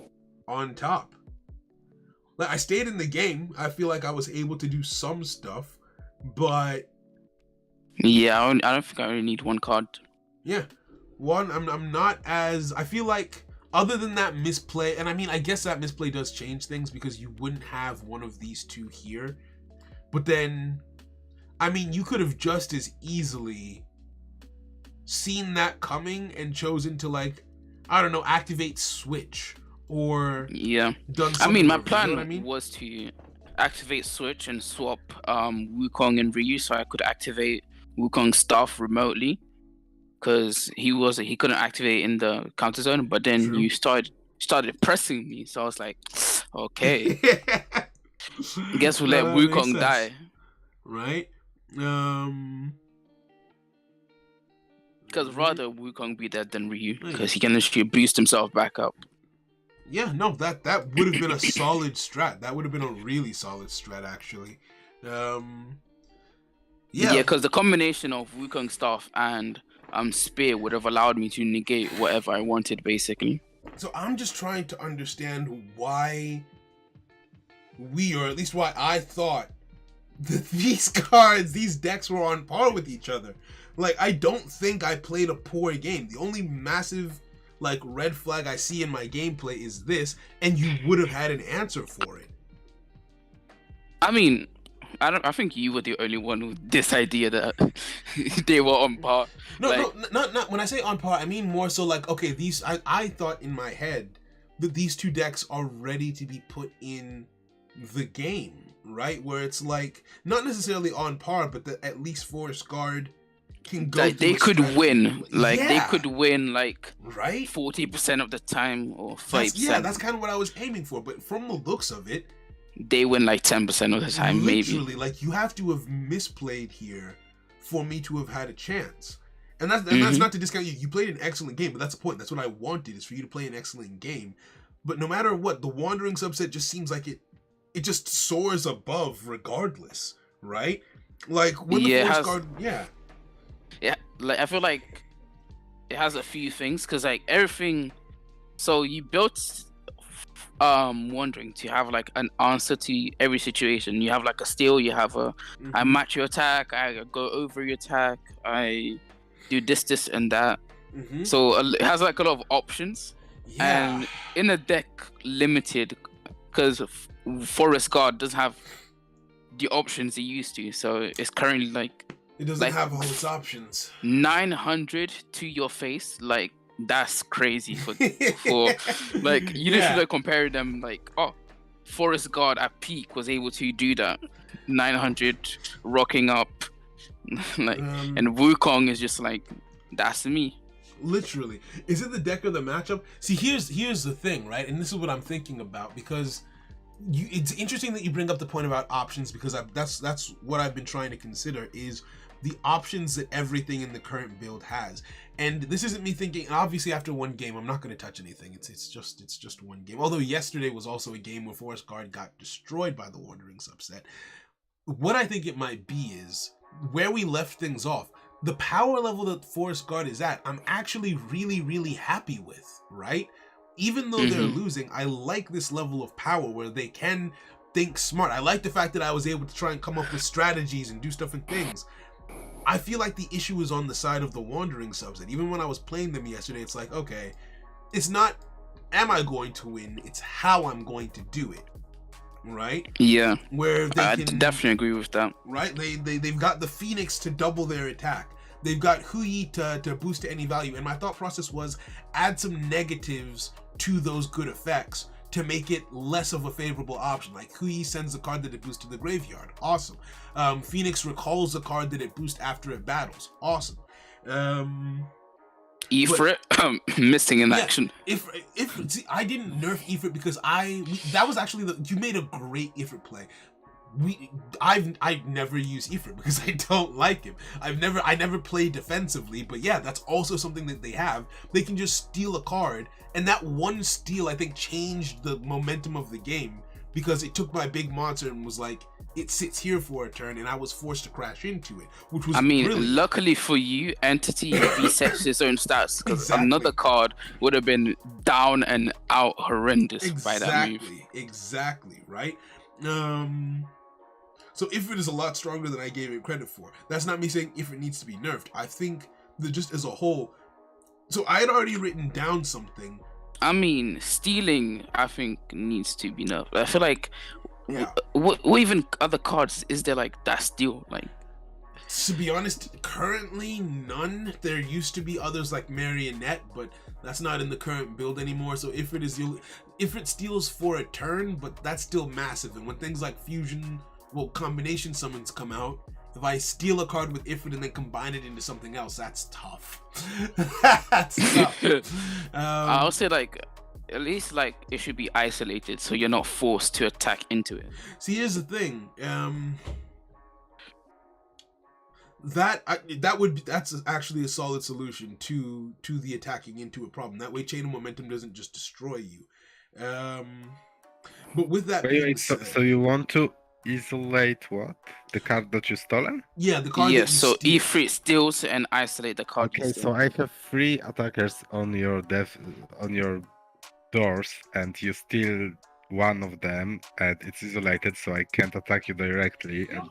Speaker 1: on top. Like, I stayed in the game. I feel like I was able to do some stuff, but
Speaker 2: yeah, I don't think I only need one card.
Speaker 1: Yeah, one. I'm not as. I feel like other than that misplay, and I mean, I guess that misplay does change things because you wouldn't have one of these two here. But then, I mean, you could have just as easily seen that coming and chosen to, like, I don't know, activate switch or done something.
Speaker 2: I mean, my plan was to activate switch and swap Wukong and Ryu so I could activate Wukong's staff remotely. Because he couldn't activate in the counter zone, but then you started pressing me, so I was like, okay, guess we'll let Wukong die,
Speaker 1: right?
Speaker 2: Because rather Wukong be dead than Ryu, because he can actually boost himself back up.
Speaker 1: Yeah, no, that would have been a solid strat. That would have been a really solid strat, actually.
Speaker 2: Yeah, because the combination of Wukong staff and Spear would have allowed me to negate whatever I wanted, basically.
Speaker 1: So I'm just trying to understand why or at least why I thought that these decks were on par with each other. Like, I don't think I played a poor game. The only massive, like, red flag I see in my gameplay is this, and you would have had an answer for it.
Speaker 2: I mean, I think you were the only one with this idea that they were on par.
Speaker 1: No, not when I say on par, I mean more so like, okay, I thought in my head that these two decks are ready to be put in the game, right? Where it's like not necessarily on par, but that at least Forest Guard can go.
Speaker 2: Like, they could win. Like,
Speaker 1: yeah.
Speaker 2: They could win like
Speaker 1: right
Speaker 2: 40% of the time or 5%.
Speaker 1: Yeah, that's kind of what I was aiming for. But from the looks of it,
Speaker 2: they win like 10% of the time,
Speaker 1: literally,
Speaker 2: maybe.
Speaker 1: Like, you have to have misplayed here for me to have had a chance. And that's not to discount you. You played an excellent game, but that's the point. That's what I wanted, is for you to play an excellent game. But no matter what, the Wandering subset just seems like it just soars above regardless, right? Like, when the Forest Guard, yeah,
Speaker 2: like, I feel like it has a few things, because like everything. So you built Wandering to have like an answer to every situation. You have like a steal, you have a I match your attack, I go over your attack, I do this and that. So it has like a lot of options. And in a deck limited, because Forest Guard doesn't have the options it used to, so it's currently like
Speaker 1: it doesn't have all its options.
Speaker 2: 900 to your face, like that's crazy for like, you literally like compare them, like, oh, Forest Guard at peak was able to do that 900 rocking up like, and Wukong is just like, that's me.
Speaker 1: Literally. Is it the deck or the matchup? See, here's the thing, right? And this is what I'm thinking about, because it's interesting that you bring up the point about options, because that's what I've been trying to consider, is the options that everything in the current build has. And this isn't me thinking, and obviously after one game I'm not going to touch anything. It's just one game. Although yesterday was also a game where Forest Guard got destroyed by the Wandering subset. What I think it might be is where we left things off. The power level that Forest Guard is at, I'm actually really, really happy with, right? Even though they're losing, I like this level of power where they can think smart. I like the fact that I was able to try and come up with strategies and do stuff and things. I feel like the issue is on the side of the Wandering subset. Even when I was playing them yesterday, it's like, okay, it's not am I going to win, it's how I'm going to do it. Right?
Speaker 2: Yeah.
Speaker 1: Where they
Speaker 2: I
Speaker 1: can
Speaker 2: definitely agree with that.
Speaker 1: right? They've got the Phoenix to double their attack. They've got Hui to boost to any value. And my thought process was add some negatives to those good effects to make it less of a favorable option. Like Hui sends a card that it boosts to the graveyard. Awesome. Phoenix recalls a card that it boosts after it battles. Awesome.
Speaker 2: Ifrit missing in
Speaker 1: Yeah,
Speaker 2: action.
Speaker 1: If see, I didn't nerf Ifrit because that was actually you made a great Ifrit play. I've never used Ifrit because I don't like him. I never play defensively, but yeah, that's also something that they have. They can just steal a card, and that one steal I think changed the momentum of the game because it took my big monster and was like, it sits here for a turn, and I was forced to crash into it, which was brilliant.
Speaker 2: Luckily for you, Entity resets his own stats because
Speaker 1: Exactly.
Speaker 2: another card would have been down and out horrendous by that move.
Speaker 1: Exactly, right? So Ifrit is a lot stronger than I gave it credit for. That's not me saying Ifrit needs to be nerfed. I think that just as a whole. So I had already written down something.
Speaker 2: I mean, stealing, I think, needs to be nerfed. I feel like,
Speaker 1: Yeah.
Speaker 2: what even other cards is there like that steal? Like,
Speaker 1: To be honest, currently none. There used to be others like Marionette, but that's not in the current build anymore. So Ifrit steals for a turn, but that's still massive. And when things like fusion, combination summons come out, if I steal a card with Ifrit and then combine it into something else, that's tough. That's tough.
Speaker 2: I'll say like, at least like it should be isolated so you're not forced to attack into it.
Speaker 1: See, here's the thing. That's actually a solid solution to the attacking into a problem. That way, chain of momentum doesn't just destroy you. But with that being said,
Speaker 3: So you want to isolate what? The card that you stolen?
Speaker 1: yeah, the card.
Speaker 2: Yeah,
Speaker 1: that you
Speaker 2: so
Speaker 1: steal-
Speaker 2: E3 steals and isolate the card.
Speaker 3: Okay, so I have 3 attackers on your doors, and you steal one of them, and it's isolated, so I can't attack you directly, and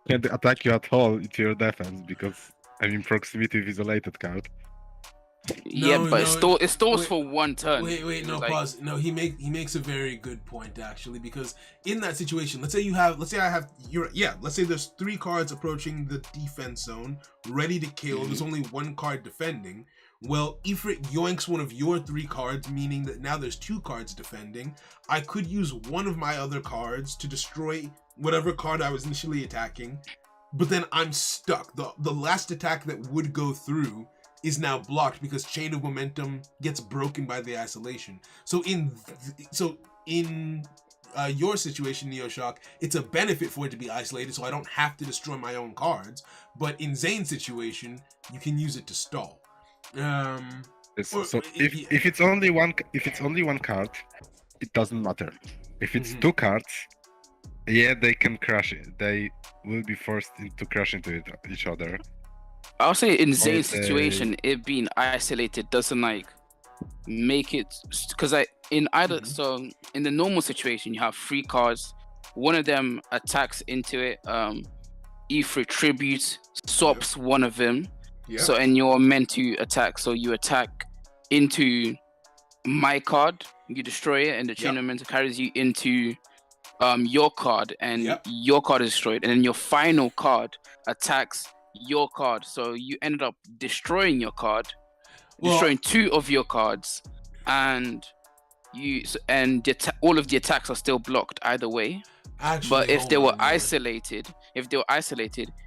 Speaker 3: can't attack you at all into your defense because I'm in proximity with isolated card.
Speaker 2: Yeah,
Speaker 1: No,
Speaker 2: but
Speaker 1: no,
Speaker 2: it stores
Speaker 1: wait,
Speaker 2: for one turn.
Speaker 1: Wait, no,
Speaker 2: Like,
Speaker 1: pause. No, he makes a very good point actually, because in that situation, let's say there's 3 cards approaching the defense zone, ready to kill. There's only 1 card defending. Well, Ifrit yoinks one of your 3 cards, meaning that now there's 2 cards defending. I could use one of my other cards to destroy whatever card I was initially attacking, but then I'm stuck. The last attack that would go through is now blocked because chain of momentum gets broken by the isolation. So in your situation, Neoshock, it's a benefit for it to be isolated, so I don't have to destroy my own cards. But in Zane's situation, you can use it to stall.
Speaker 3: So if it's only one card, it doesn't matter. If it's 2 cards, yeah, they can crash it. They will be forced to crash into each other.
Speaker 2: I'll say in Zane's
Speaker 3: Okay.
Speaker 2: situation, it being isolated doesn't like make it, because in the normal situation you have 3 cards, one of them attacks into it, Ifrit tributes, swaps one of them, so and you're meant to attack, so you attack into my card, you destroy it, and the chain of momentum carries you into your card, and your card is destroyed, and then your final card attacks your card, so you ended up destroying your card, destroying 2 of your cards, and all of the attacks are still blocked either way.
Speaker 1: Actually,
Speaker 2: But if
Speaker 1: hold
Speaker 2: they were
Speaker 1: on,
Speaker 2: isolated,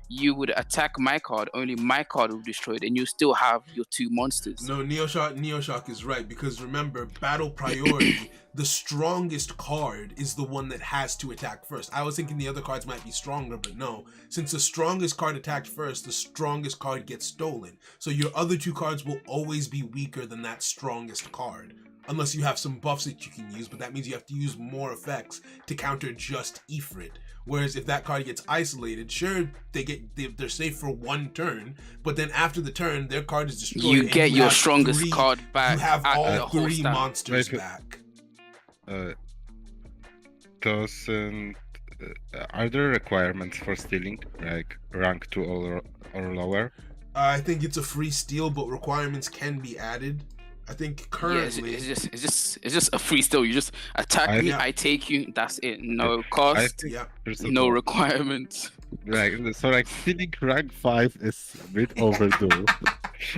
Speaker 2: you would attack my card, only my card will be destroyed, and you still have your 2 monsters.
Speaker 1: No, Neoshock is right, because remember, battle priority, the strongest card is the one that has to attack first. I was thinking the other cards might be stronger, but no. Since the strongest card attacked first, the strongest card gets stolen. So your other 2 cards will always be weaker than that strongest card. Unless you have some buffs that you can use, but that means you have to use more effects to counter just Ifrit. Whereas if that card gets isolated, sure, they're safe for 1 turn, but then after the turn, their card is destroyed.
Speaker 2: You
Speaker 1: and
Speaker 2: get your
Speaker 1: have
Speaker 2: strongest
Speaker 1: 3
Speaker 2: card back.
Speaker 1: You have
Speaker 2: at
Speaker 1: all
Speaker 2: the whole
Speaker 1: 3
Speaker 2: stand.
Speaker 1: monsters
Speaker 3: Wait,
Speaker 1: back.
Speaker 3: doesn't. Are there requirements for stealing, like rank 2 or lower?
Speaker 1: I think it's a free steal, but requirements can be added. I think
Speaker 2: Yeah,
Speaker 1: currently.
Speaker 2: it's just a free steal. You just attack me,
Speaker 1: Yeah.
Speaker 2: I take you. That's it. No
Speaker 3: I
Speaker 2: cost,
Speaker 3: think
Speaker 1: Yeah.
Speaker 3: first of
Speaker 2: no
Speaker 3: all,
Speaker 2: requirements.
Speaker 3: like stealing rank 5 is a bit overdue.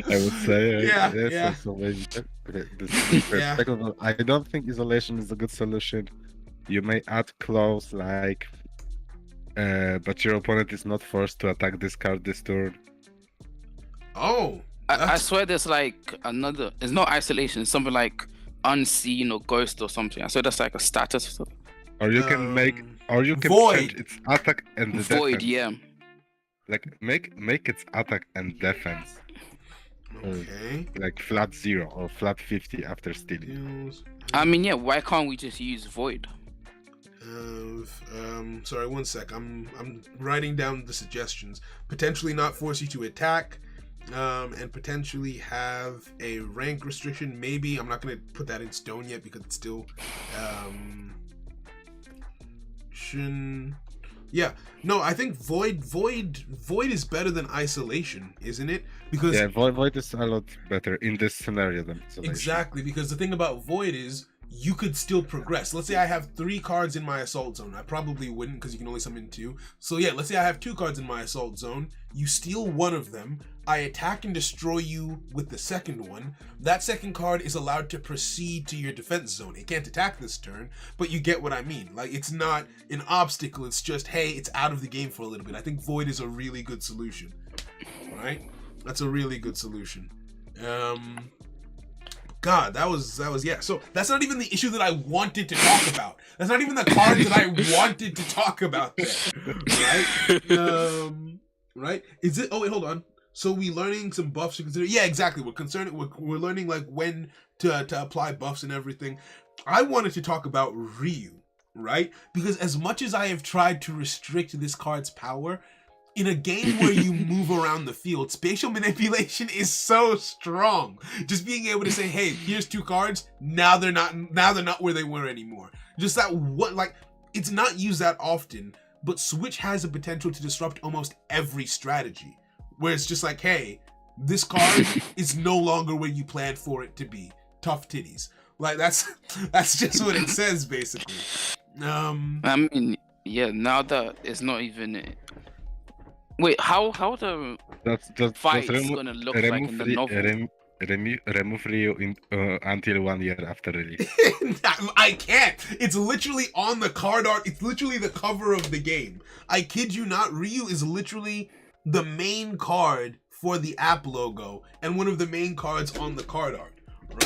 Speaker 3: I would say.
Speaker 1: Yeah,
Speaker 3: Yes,
Speaker 1: yeah.
Speaker 3: so maybe this perspective. I don't think isolation is a good solution. You may add clause like, but your opponent is not forced to attack this card this turn.
Speaker 1: Oh,
Speaker 2: I
Speaker 1: that's-
Speaker 2: swear there's like another. It's not isolation. It's something like unseen or ghost or something. I swear that's like a status. Or something.
Speaker 3: Or you can make, or you can
Speaker 1: Void.
Speaker 3: change its attack and the
Speaker 2: Void,
Speaker 3: defense.
Speaker 2: yeah.
Speaker 3: Like make its attack and defense
Speaker 1: okay.
Speaker 3: like flat 0 or flat 50 after stealing.
Speaker 1: Deals
Speaker 2: I mean, yeah. Why can't we just use void?
Speaker 1: sorry, one sec. I'm writing down the suggestions. Potentially not force you to attack, and potentially have a rank restriction. Maybe I'm not gonna put that in stone yet because it's still yeah. No, I think void is better than isolation, isn't it? Because
Speaker 3: Yeah, void is a lot better in this scenario than isolation.
Speaker 1: exactly, because the thing about void is you could still progress. Let's say I have 3 cards in my assault zone. I probably wouldn't because you can only summon 2. So yeah, let's say I have 2 cards in my assault zone. You steal one of them. I attack and destroy you with the second one. That second card is allowed to proceed to your defense zone. It can't attack this turn, but you get what I mean. Like, it's not an obstacle. It's just, hey, it's out of the game for a little bit. I think void is a really good solution, right? That's a really good solution. God, that was yeah. So that's not even the issue that I wanted to talk about. That's not even the card that I wanted to talk about there, right? Right? Is it? Oh wait, hold on. So we learning some buffs to consider. Yeah, exactly. We're learning like when to apply buffs and everything. I wanted to talk about Ryu, right? Because as much as I have tried to restrict this card's power, in a game where you move around the field, spatial manipulation is so strong. Just being able to say, hey, here's 2 cards, now they're not where they were anymore. Just that what, like, it's not used that often, but Switch has the potential to disrupt almost every strategy. Where it's just like, hey, this card is no longer where you planned for it to be. Tough titties. Like that's just what it says basically.
Speaker 2: I mean, yeah. Now that it's not even. Wait, how the
Speaker 3: That's
Speaker 2: fight is
Speaker 3: remo-
Speaker 2: gonna look like in the novel?
Speaker 3: remove Ryu until 1 year after release.
Speaker 1: I can't. It's literally on the card art. It's literally the cover of the game. I kid you not. Ryu is literally the main card for the app logo and one of the main cards on the card art,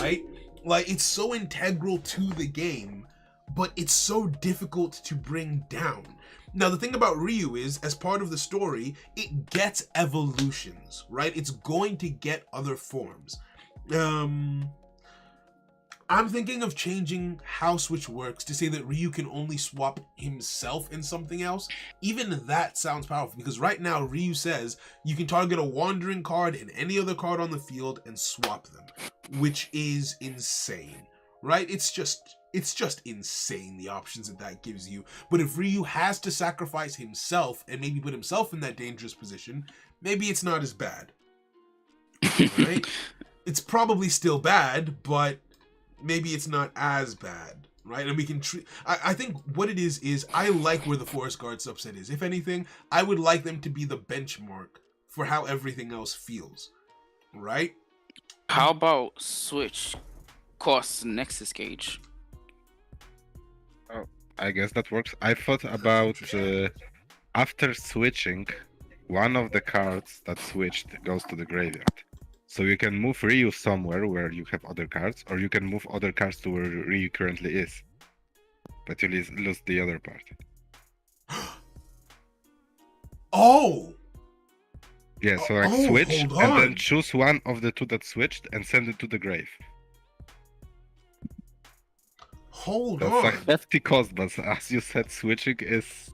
Speaker 1: right? Like, it's so integral to the game, but it's so difficult to bring down. Now, the thing about Ryu is, as part of the story, it gets evolutions, right? It's going to get other forms. I'm thinking of changing how Switch works to say that Ryu can only swap himself in something else. Even that sounds powerful, because right now Ryu says you can target a wandering card and any other card on the field and swap them, which is insane, right? It's just insane, the options that gives you. But if Ryu has to sacrifice himself and maybe put himself in that dangerous position, maybe it's not as bad, right? It's probably still bad, but maybe it's not as bad, right? And we can I think what it is I like where the Forest Guard subset is. If anything, I would like them to be the benchmark for how everything else feels, right?
Speaker 2: How about Switch costs Nexus Gauge?
Speaker 3: I guess that works. I thought about after switching, one of the cards that switched goes to the graveyard. So you can move Ryu somewhere where you have other cards, or you can move other cards to where Ryu currently is. But you lose the other part.
Speaker 1: Oh!
Speaker 3: Yeah, so like
Speaker 1: Oh,
Speaker 3: switch
Speaker 1: hold
Speaker 3: and
Speaker 1: on.
Speaker 3: then choose one of the 2 that switched and send it to the grave.
Speaker 1: Hold
Speaker 3: That's
Speaker 1: on.
Speaker 3: a hefty cost, but as you said, switching is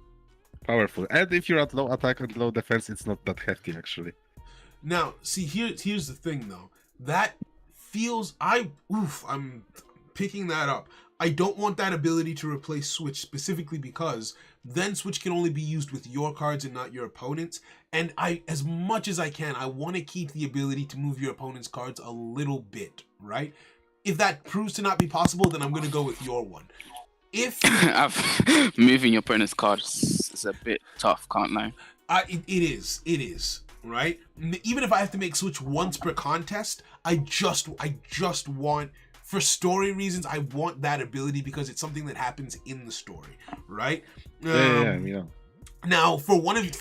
Speaker 3: powerful. And if you're at low attack and low defense, it's not that hefty actually.
Speaker 1: Now, see, here's the thing though. That feels I'm picking that up. I don't want that ability to replace Switch, specifically because then Switch can only be used with your cards and not your opponent's. And as much as I can, I want to keep the ability to move your opponent's cards a little bit, right? If that proves to not be possible, then I'm going to go with your one. If
Speaker 2: moving your opponent's cards is a bit tough, can't lie.
Speaker 1: it is, right? Even if I have to make Switch once per contest, I just want, for story reasons, I want that ability because it's something that happens in the story, right?
Speaker 3: Yeah.
Speaker 1: Now, for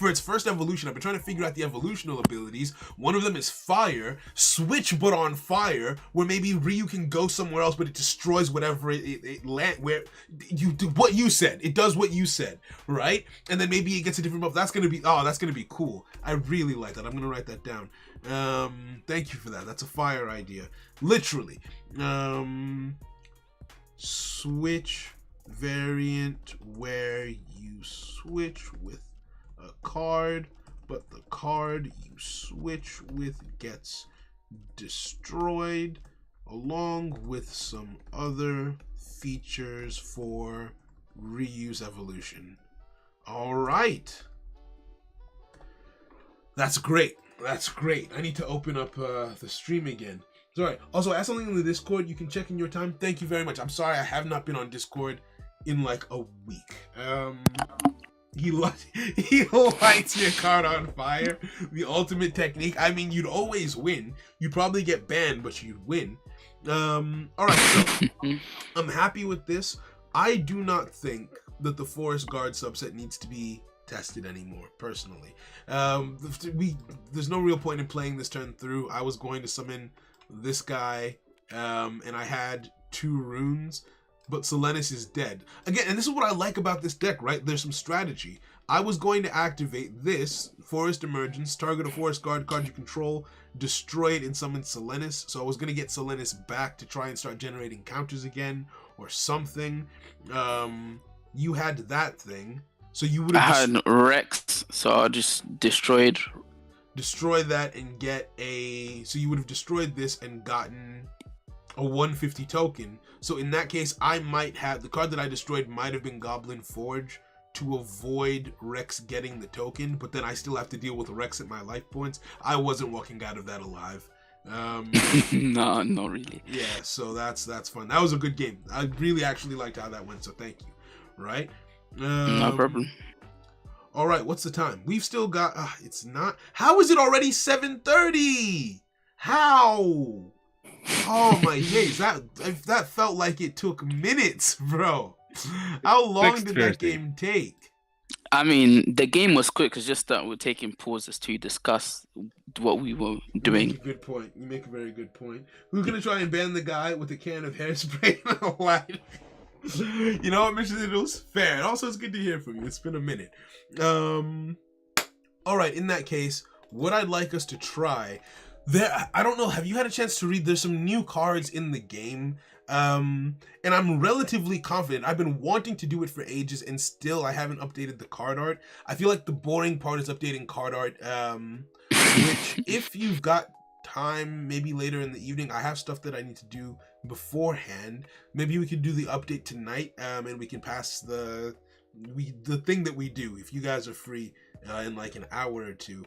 Speaker 1: its first evolution, I've been trying to figure out the evolutional abilities. One of them is fire, switch but on fire, where maybe Ryu can go somewhere else, but it destroys whatever it land where you do what you said. It does what you said, right? And then maybe it gets a different buff. That's gonna be cool. I really like that. I'm gonna write that down. Thank you for that. That's a fire idea. Literally. Switch variant where you switch with a card, but the card you switch with gets destroyed, along with some other features for Ryu's evolution. All right. That's great. I need to open up the stream again. It's all right. Also, ask something in the Discord. You can check in your time. Thank you very much. I'm sorry I have not been on Discord in like a week. He lights your card on fire. The ultimate technique. I mean, you'd always win. You'd probably get banned, but you'd win. All right. So I'm happy with this. I do not think that the Forest Guard subset needs to be tested anymore, personally. There's no real point in playing this turn through. I was going to summon this guy, and I had 2 runes, but Solenis is dead. Again, and this is what I like about this deck, right? There's some strategy. I was going to activate this, Forest Emergence, target a Forest Guard card you control, destroy it and summon Solenis. So I was going to get Solenis back to try and start generating counters again, or something. You had that thing. So you would have...
Speaker 2: I had Rex, so I just destroy
Speaker 1: that and get a... So you would have destroyed this and gotten a 150 token. So in that case, I might have... The card that I destroyed might have been Goblin Forge to avoid Rex getting the token, but then I still have to deal with Rex at my life points. I wasn't walking out of that alive.
Speaker 2: No, not really.
Speaker 1: Yeah, so that's fun. That was a good game. I really actually liked how that went, so thank you. Right?
Speaker 2: No problem.
Speaker 1: All right, what's the time? We've still got... it's not... How is it already 7:30? How? Oh my days, that felt like it took minutes, bro. How long did that game take?
Speaker 2: I mean, the game was quick. It's just that we're taking pauses to discuss what we were doing.
Speaker 1: You make a good point. You make a very good point. We're gonna try and ban the guy with a can of hairspray and a lighter. You know what, Mr. Diddles? Fair. And also, it's good to hear from you. It's been a minute. All right. In that case, what I'd like us to try. I don't know. Have you had a chance to read? There's some new cards in the game. And I'm relatively confident. I've been wanting to do it for ages, and still I haven't updated the card art. I feel like the boring part is updating card art. Which, if you've got time, maybe later in the evening, I have stuff that I need to do beforehand. Maybe we can do the update tonight, and we can pass the thing that we do if you guys are free in like an hour or two.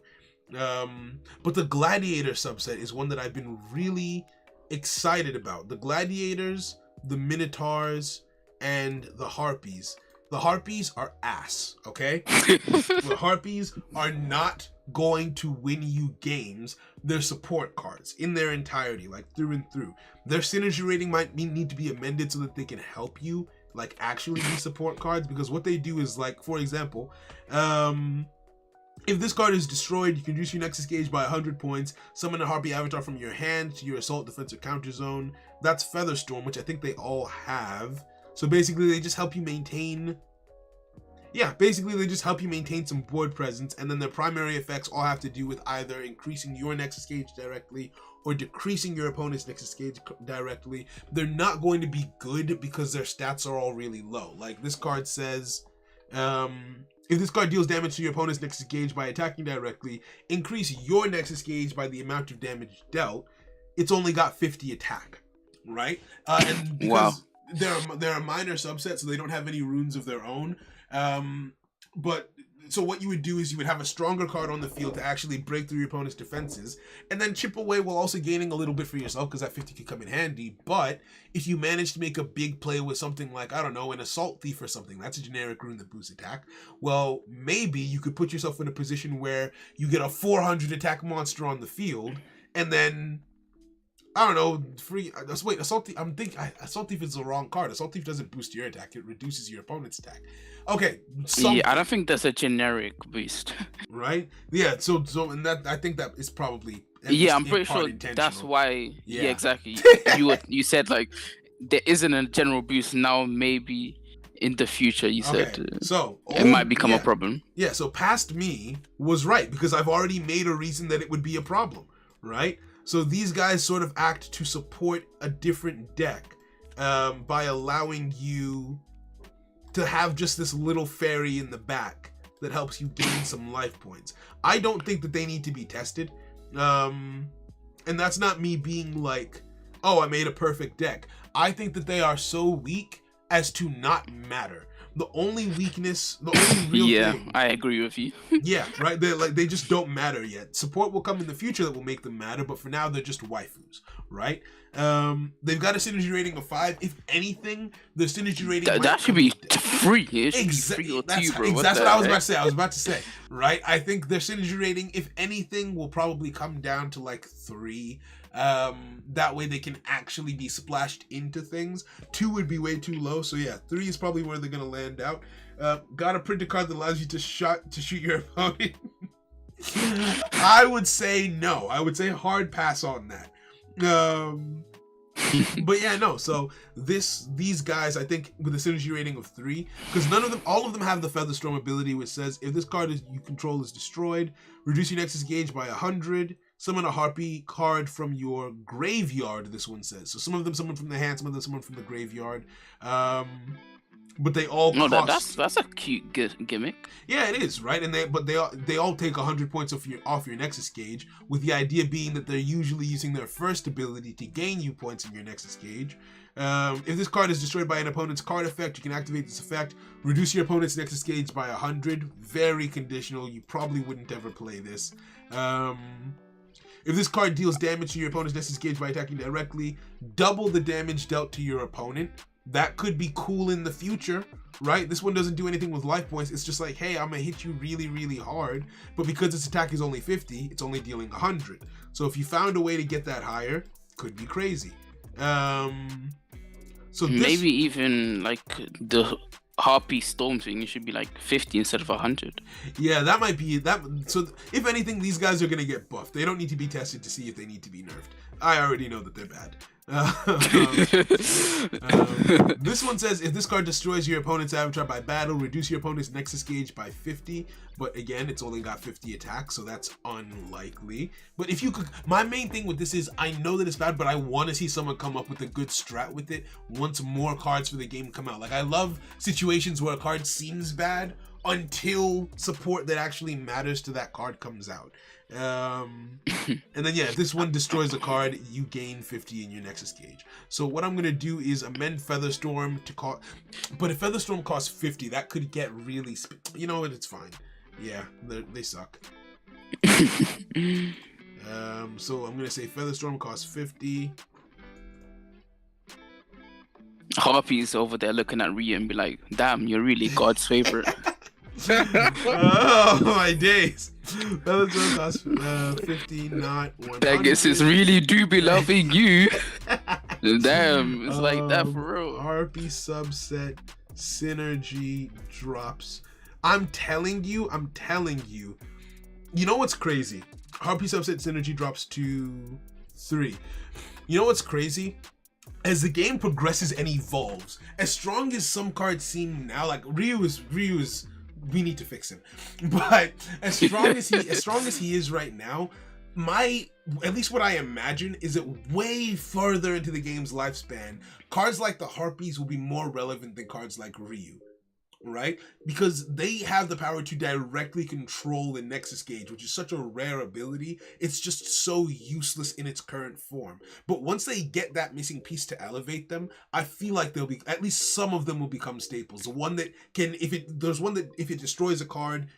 Speaker 1: But the Gladiator subset is one that I've been really excited about. The Gladiators, the Minotaurs, and the Harpies. The Harpies are ass, okay? The Harpies are not going to win you games. They're support cards in their entirety, like through and through. Their synergy rating might need to be amended so that they can help you, like actually be support cards, because what they do is, like, for example, if this card is destroyed, you can reduce your Nexus gauge by 100 points, summon a Harpy avatar from your hand to your assault, defense, or counter zone. That's Featherstorm, which I think they all have. So basically, they just help you maintain... Yeah, basically, they just help you maintain some board presence, and then their primary effects all have to do with either increasing your Nexus gauge directly or decreasing your opponent's Nexus gauge directly. They're not going to be good because their stats are all really low. Like, this card says... if this card deals damage to your opponent's Nexus gauge by attacking directly, increase your Nexus gauge by the amount of damage dealt. It's only got 50 attack, right? And because, there are minor subsets, so they don't have any runes of their own. But so what you would do is you would have a stronger card on the field to actually break through your opponent's defenses, and then chip away while also gaining a little bit for yourself, because that 50 could come in handy. But if you manage to make a big play with something like, I don't know, an Assault Thief or something, that's a generic rune that boosts attack, well, maybe you could put yourself in a position where you get a 400 attack monster on the field, and then, I don't know, wait, Assault Thief, Assault Thief is the wrong card. Assault Thief doesn't boost your attack, it reduces your opponent's attack. Okay.
Speaker 2: Yeah, I don't think that's a generic boost.
Speaker 1: Right? Yeah, so and that, I think that is probably
Speaker 2: I'm pretty sure that's why. Yeah, exactly. you said like there isn't a general boost now. Maybe in the future, you said
Speaker 1: so
Speaker 2: it might become a problem.
Speaker 1: Yeah, so Past Me was right, because I've already made a reason that it would be a problem, right? So these guys sort of act to support a different deck by allowing you to have just this little fairy in the back that helps you gain some life points. I don't think that they need to be tested. And that's not me being like, oh, I made a perfect deck. I think that they are so weak as to not matter. The only weakness, the only real thing,
Speaker 2: I agree with you.
Speaker 1: Yeah, right? They just don't matter yet. Support will come in the future that will make them matter, but for now they're just waifus, right? They've got a synergy rating of 5. If anything, the synergy rating
Speaker 2: that should be 3. It should be 3 or 2, bro.
Speaker 1: That's what I was about to say. Right? I think their synergy rating, if anything, will probably come down to like 3. That way they can actually be splashed into things. 2 would be way too low, so yeah, 3 is probably where they're gonna land out. Got a printer card that allows you to shoot your opponent. I would say no. I would say hard pass on that. But yeah, no. So these guys, I think, with a synergy rating of 3, because all of them have the Featherstorm ability, which says if this card you control is destroyed, reduce your Nexus gauge by 100. Summon a Harpy card from your graveyard, this one says. So some of them summon from the hand, some of them summon from the graveyard. But they all cost...
Speaker 2: that's a cute gimmick.
Speaker 1: Yeah, it is, right? And they all take 100 points off your Nexus gauge, with the idea being that they're usually using their first ability to gain you points in your Nexus gauge. If this card is destroyed by an opponent's card effect, you can activate this effect, reduce your opponent's Nexus gauge by 100. Very conditional. You probably wouldn't ever play this. If this card deals damage to your opponent's Nexus gauge by attacking directly, double the damage dealt to your opponent. That could be cool in the future, right? This one doesn't do anything with life points. It's just like, hey, I'm gonna hit you really, really hard, but because its attack is only 50, it's only dealing 100. So if you found a way to get that higher, could be crazy. So
Speaker 2: maybe even like the Harpy Storm thing, it should be like 50 instead of 100.
Speaker 1: Yeah, that might be that. So if anything, these guys are gonna get buffed. They don't need to be tested to see if they need to be nerfed. I already know that they're bad. This one says if this card destroys your opponent's avatar by battle, reduce your opponent's Nexus gauge by 50. But again, it's only got 50 attack, so that's unlikely. But if you could, my main thing with this is I know that it's bad, but I want to see someone come up with a good strat with it once more cards for the game come out. Like, I love situations where a card seems bad until support that actually matters to that card comes out. And then yeah, if this one destroys a card, you gain 50 in your Nexus gauge. So what I'm gonna do is amend Featherstorm to cost, but if Featherstorm costs 50, that could get really you know what, it's fine. Yeah, they suck. So I'm gonna say Featherstorm costs 50.
Speaker 2: Harpy's over there looking at Ryu and be like, damn, you're really God's favorite.
Speaker 1: Oh my days. Featherstorm costs 50, not 100.
Speaker 2: I guess it's really do be loving you. Damn, it's like that for real.
Speaker 1: Harpy subset synergy drops. I'm telling you. You know what's crazy? Harpy subset synergy drops to 3. You know what's crazy? As the game progresses and evolves, as strong as some cards seem now, like Ryu is, we need to fix him. But as strong as he is right now, at least what I imagine is that way further into the game's lifespan, cards like the Harpies will be more relevant than cards like Ryu. right? Because they have the power to directly control the Nexus Gauge, which is such a rare ability. It's just so useless in its current form. But once they get that missing piece to elevate them, I feel like they'll be, at least some of them will become staples. The one that can, there's one that if it destroys a card,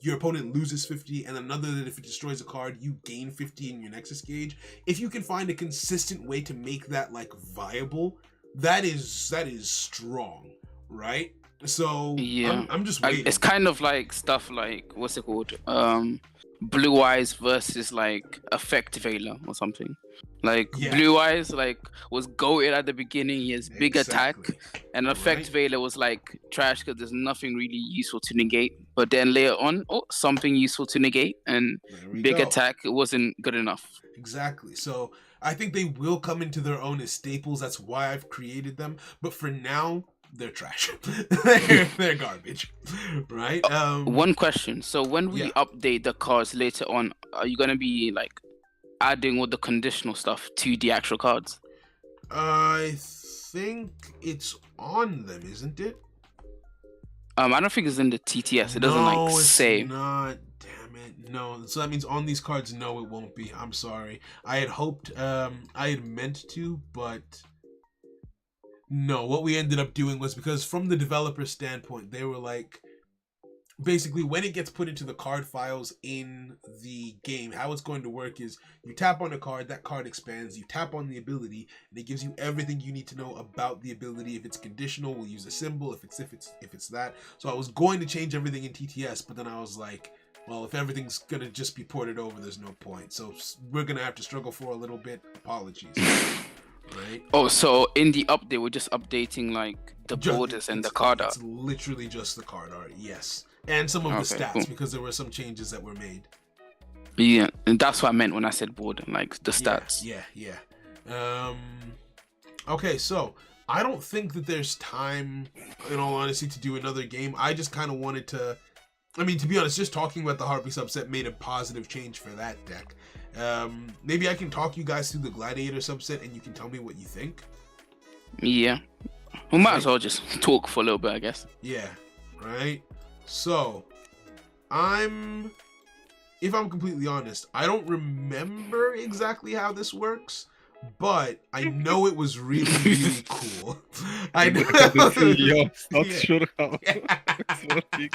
Speaker 1: your opponent loses 50, and another that if it destroys a card, you gain 50 in your Nexus Gauge. If you can find a consistent way to make that like viable, that is strong, right? So
Speaker 2: Yeah,
Speaker 1: I'm just waiting.
Speaker 2: it's kind of like stuff like what's it called? Blue Eyes versus like Effect Veiler or something. Like
Speaker 1: Yeah.
Speaker 2: Blue Eyes like was goated at the beginning. He has big attack, and Effect Veiler was like trash because there's nothing really useful to negate. But then later on, something useful to negate, and
Speaker 1: There we
Speaker 2: big
Speaker 1: go.
Speaker 2: attack wasn't good enough.
Speaker 1: Exactly. So I think they will come into their own as staples. That's why I've created them. But for now, they're trash. they're garbage, right?
Speaker 2: One question. So when we
Speaker 1: Yeah.
Speaker 2: update the cards later on, are you gonna be like adding all the conditional stuff to the actual cards?
Speaker 1: I think it's on them, isn't it?
Speaker 2: I don't think it's in the TTS. It doesn't
Speaker 1: No,
Speaker 2: like
Speaker 1: it's
Speaker 2: say.
Speaker 1: not. Damn it. No. So that means on these cards, no, it won't be. I'm sorry. I had hoped, I had meant to, but no. What we ended up doing was, because from the developer standpoint, they were like, basically when it gets put into the card files in the game, how it's going to work is you tap on a card, that card expands, you tap on the ability, and it gives you everything you need to know about the ability. If it's conditional, we'll use a symbol. If it's that. So I was going to change everything in TTS, but then I was like, well, if everything's gonna just be ported over, there's no point. So we're gonna have to struggle for a little bit. Apologies. Right?
Speaker 2: Oh, so in the update, we're just updating like the borders and the card art.
Speaker 1: It's literally just the card art, yes. And some of the
Speaker 2: Okay,
Speaker 1: stats,
Speaker 2: cool.
Speaker 1: because there were some changes that were made.
Speaker 2: Yeah, and that's what I meant when I said border, like the stats.
Speaker 1: Yeah. Okay, so I don't think that there's time, in all honesty, to do another game. I just kind of wanted to, I mean, to be honest, just talking about the Harpy subset made a positive change for that deck. Maybe I can talk you guys through the Gladiator subset and you can tell me what you think.
Speaker 2: Yeah. We might as well just talk for a little bit, I guess.
Speaker 1: Yeah, right? So, if I'm completely honest, I don't remember exactly how this works, but I know it was really, really cool. I know.
Speaker 3: The CEO's not
Speaker 1: Yeah.
Speaker 3: sure how it's working.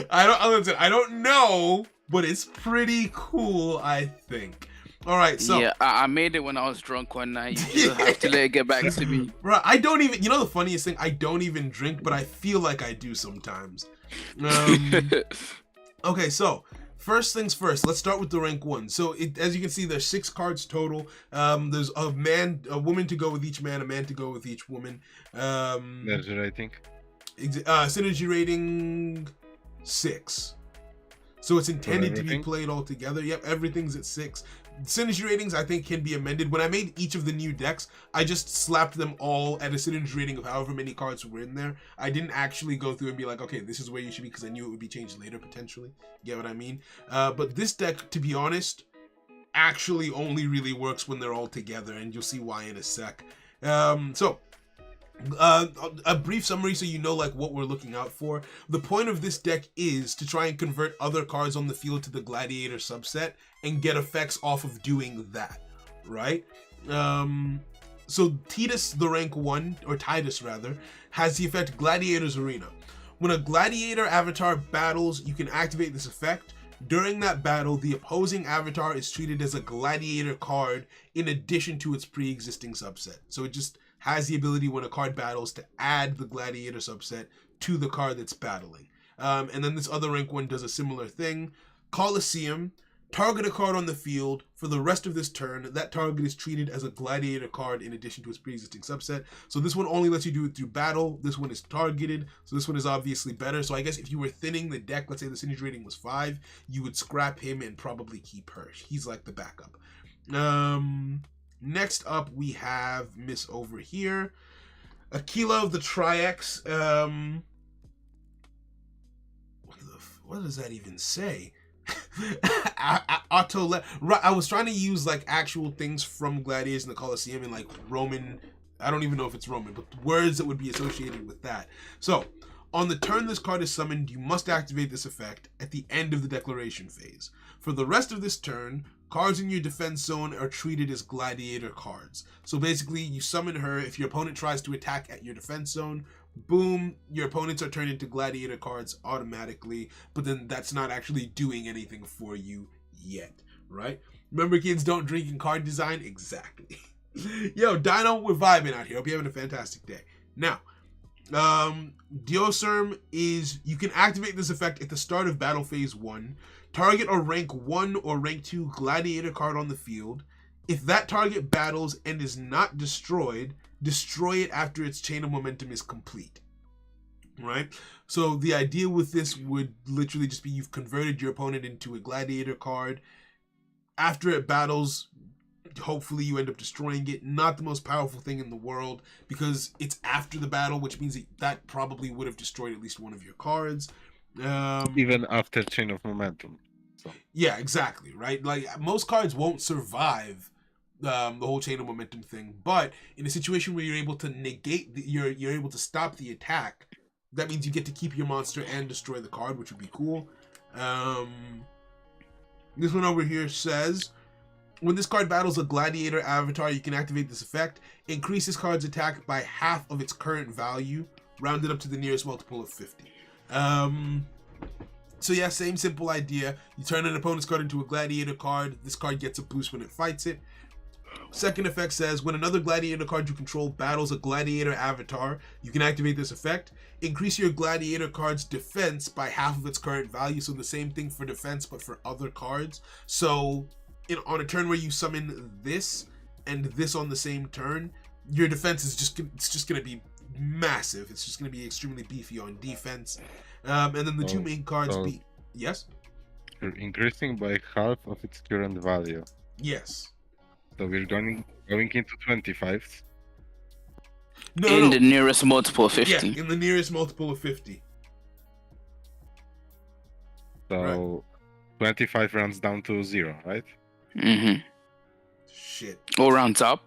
Speaker 1: I don't know, but it's pretty cool, I think. All right, so
Speaker 2: Yeah, I made it when I was drunk one night. You just have to let it get back to me.
Speaker 1: Bro, I don't even, you know the funniest thing, I don't even drink, but I feel like I do sometimes. Okay, so first things first, let's start with the rank 1. So as you can see, there's 6 cards total. There's a woman to go with each man, a man to go with each woman.
Speaker 3: Energy rating.
Speaker 1: Synergy rating 6. So it's intended to be
Speaker 3: everything?
Speaker 1: played all together. Yep, everything's at 6. Synergy ratings, I think, can be amended. When I made each of the new decks, I just slapped them all at a synergy rating of however many cards were in there. I didn't actually go through and be like, okay, this is where you should be, because I knew it would be changed later, potentially. Get what I mean? But this deck, to be honest, actually only really works when they're all together, and you'll see why in a sec. A brief summary so you know like what we're looking out for. The point of this deck is to try and convert other cards on the field to the Gladiator subset and get effects off of doing that, right? So Titus, the rank 1, or Titus rather, has the effect Gladiator's Arena. When a Gladiator avatar battles, you can activate this effect. During that battle, the opposing avatar is treated as a Gladiator card in addition to its pre-existing subset. So it just has the ability when a card battles to add the Gladiator subset to the card that's battling. And then this other rank 1 does a similar thing. Colosseum, target a card on the field. For the rest of this turn, that target is treated as a Gladiator card in addition to its pre-existing subset. So this one only lets you do it through battle. This one is targeted, so this one is obviously better. So I guess if you were thinning the deck, let's say the synergy rating was 5, you would scrap him and probably keep her. He's like the backup. Next up, we have Miss over here. Aquila of the Triax. What does that even say? I was trying to use like actual things from Gladiators in the Colosseum and like Roman. I don't even know if it's Roman, but words that would be associated with that. So, On the turn this card is summoned, you must activate this effect at the end of the declaration phase. For the rest of this turn, cards in your defense zone are treated as gladiator cards. So basically, you summon her. If your opponent tries to attack at your defense zone, boom, your opponents are turned into gladiator cards automatically, but then that's not actually doing anything for you yet, right? Remember, kids don't drink in card design? Exactly. Yo, Dino, we're vibing out here. Hope you're having a fantastic day. Now, Dioserm is, you can activate this effect at the start of battle phase 1. Target a rank 1 or rank 2 gladiator card on the field. If that target battles and is not destroyed, destroy it after its chain of momentum is complete. Right? So the idea with this would literally just be you've converted your opponent into a gladiator card. After it battles, hopefully you end up destroying it. Not the most powerful thing in the world because it's after the battle, which means that probably would have destroyed at least one of your cards.
Speaker 3: Even after chain of momentum. So.
Speaker 1: Yeah, exactly, right? Like, most cards won't survive the whole chain of momentum thing, but in a situation where you're able to negate, you're able to stop the attack, that means you get to keep your monster and destroy the card, which would be cool. This one over here says, when this card battles a gladiator avatar, you can activate this effect. Increase this card's attack by half of its current value, rounded up to the nearest multiple of 50. So yeah, same simple idea. You turn an opponent's card into a gladiator card. This card gets a boost when it fights it. Second effect says, when another gladiator card you control battles a gladiator avatar, you can activate this effect. Increase your gladiator card's defense by half of its current value. So the same thing for defense, but for other cards. So on a turn where you summon this and this on the same turn, your defense is just going to be massive. It's just going to be extremely beefy on defense. And then the two main cards be... Yes?
Speaker 3: You're increasing by half of its current value.
Speaker 1: Yes.
Speaker 3: So we're going into 25s.
Speaker 2: No. The nearest multiple of 50.
Speaker 1: Yeah, in the nearest multiple of 50.
Speaker 3: So right. 25 rounds down to 0, right?
Speaker 2: Mm-hmm.
Speaker 1: Shit.
Speaker 2: Or rounds up.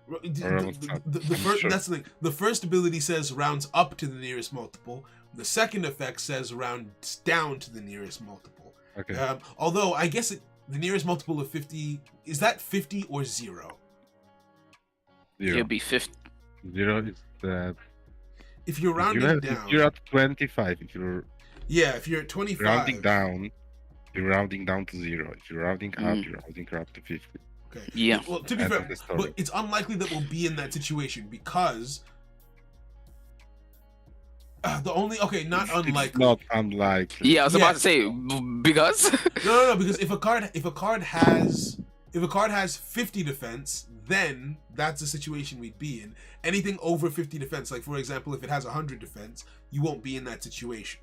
Speaker 1: The first, sure. That's the thing. The first ability says rounds up to the nearest multiple. The second effect says rounds down to the nearest multiple.
Speaker 3: Okay.
Speaker 1: Although I guess the nearest multiple of 50, is that 50 or 0?
Speaker 2: It'll be 50.
Speaker 3: 0 is the...
Speaker 1: If you're rounding down...
Speaker 3: If you're at 25.
Speaker 1: If you're at 25...
Speaker 3: Rounding down, you're rounding down to 0. If you're rounding up, you're rounding up to 50.
Speaker 1: Okay.
Speaker 2: Yeah.
Speaker 1: Well, to be fair, but it's unlikely that we'll be in that situation because... unlikely.
Speaker 3: It's not unlikely.
Speaker 2: Yeah, I was about to say because
Speaker 1: no, because if a card has 50 defense, then that's a situation we'd be in. Anything over 50 defense, like for example, if it has 100 defense, you won't be in that situation,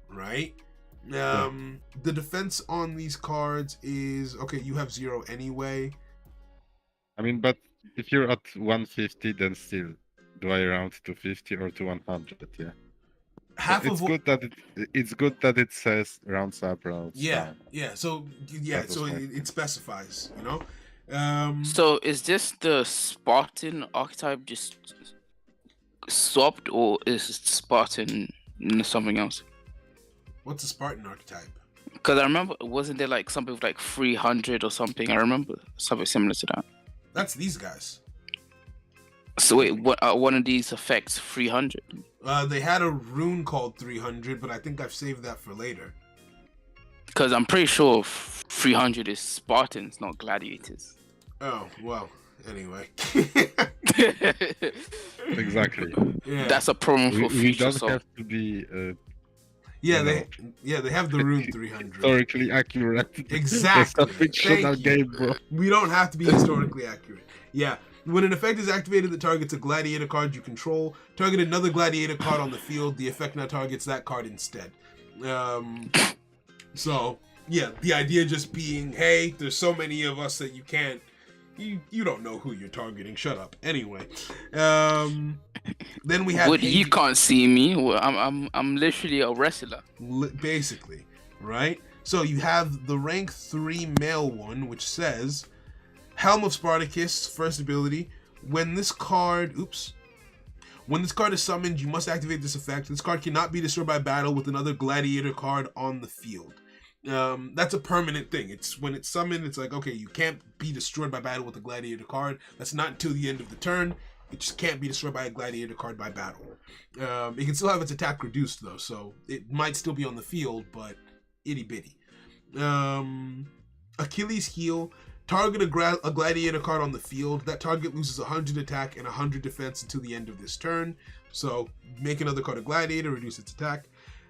Speaker 1: right? The defense on these cards is okay. You have 0 anyway.
Speaker 3: I mean, but if you're at 150, then still, do I round to 50 or to 100? Yeah. It's good that it says rounds up, rounds down.
Speaker 1: So it specifies, you know.
Speaker 2: So is this the Spartan archetype just swapped, or is Spartan something else?
Speaker 1: What's a Spartan archetype?
Speaker 2: Because I remember, wasn't there like something with like 300 or something? I remember something similar to that.
Speaker 1: That's these guys.
Speaker 2: So wait, what? One of these affects 300?
Speaker 1: They had a rune called 300, but I think I've saved that for later.
Speaker 2: Because I'm pretty sure 300 is Spartans, not gladiators.
Speaker 1: Oh, well, anyway.
Speaker 3: Exactly.
Speaker 1: Yeah.
Speaker 2: That's a problem for future.
Speaker 3: We don't have to be...
Speaker 1: they have the rune 300.
Speaker 3: Historically accurate.
Speaker 1: Exactly.
Speaker 3: It's a fictional game, bro.
Speaker 1: We don't have to be historically accurate. Yeah. When an effect is activated that targets a gladiator card you control, target another gladiator card on the field. The effect now targets that card instead. So, yeah, the idea just being, hey, there's so many of us that you don't know who you're targeting. Shut up. Anyway, then we have...
Speaker 2: You can't see me. I'm literally a wrestler.
Speaker 1: Basically, right? So you have the rank 3 male one, which says... Helm of Spartacus, first ability. When this card When this card is summoned, you must activate this effect. This card cannot be destroyed by battle with another gladiator card on the field. That's a permanent thing. It's when it's summoned, it's like, okay, you can't be destroyed by battle with a gladiator card. That's not until the end of the turn. It just can't be destroyed by a gladiator card by battle. It can still have its attack reduced though, so it might still be on the field, but itty bitty. Achilles heel. Target a gladiator card on the field. That target loses 100 attack and 100 defense until the end of this turn. So make another card a gladiator, reduce its attack.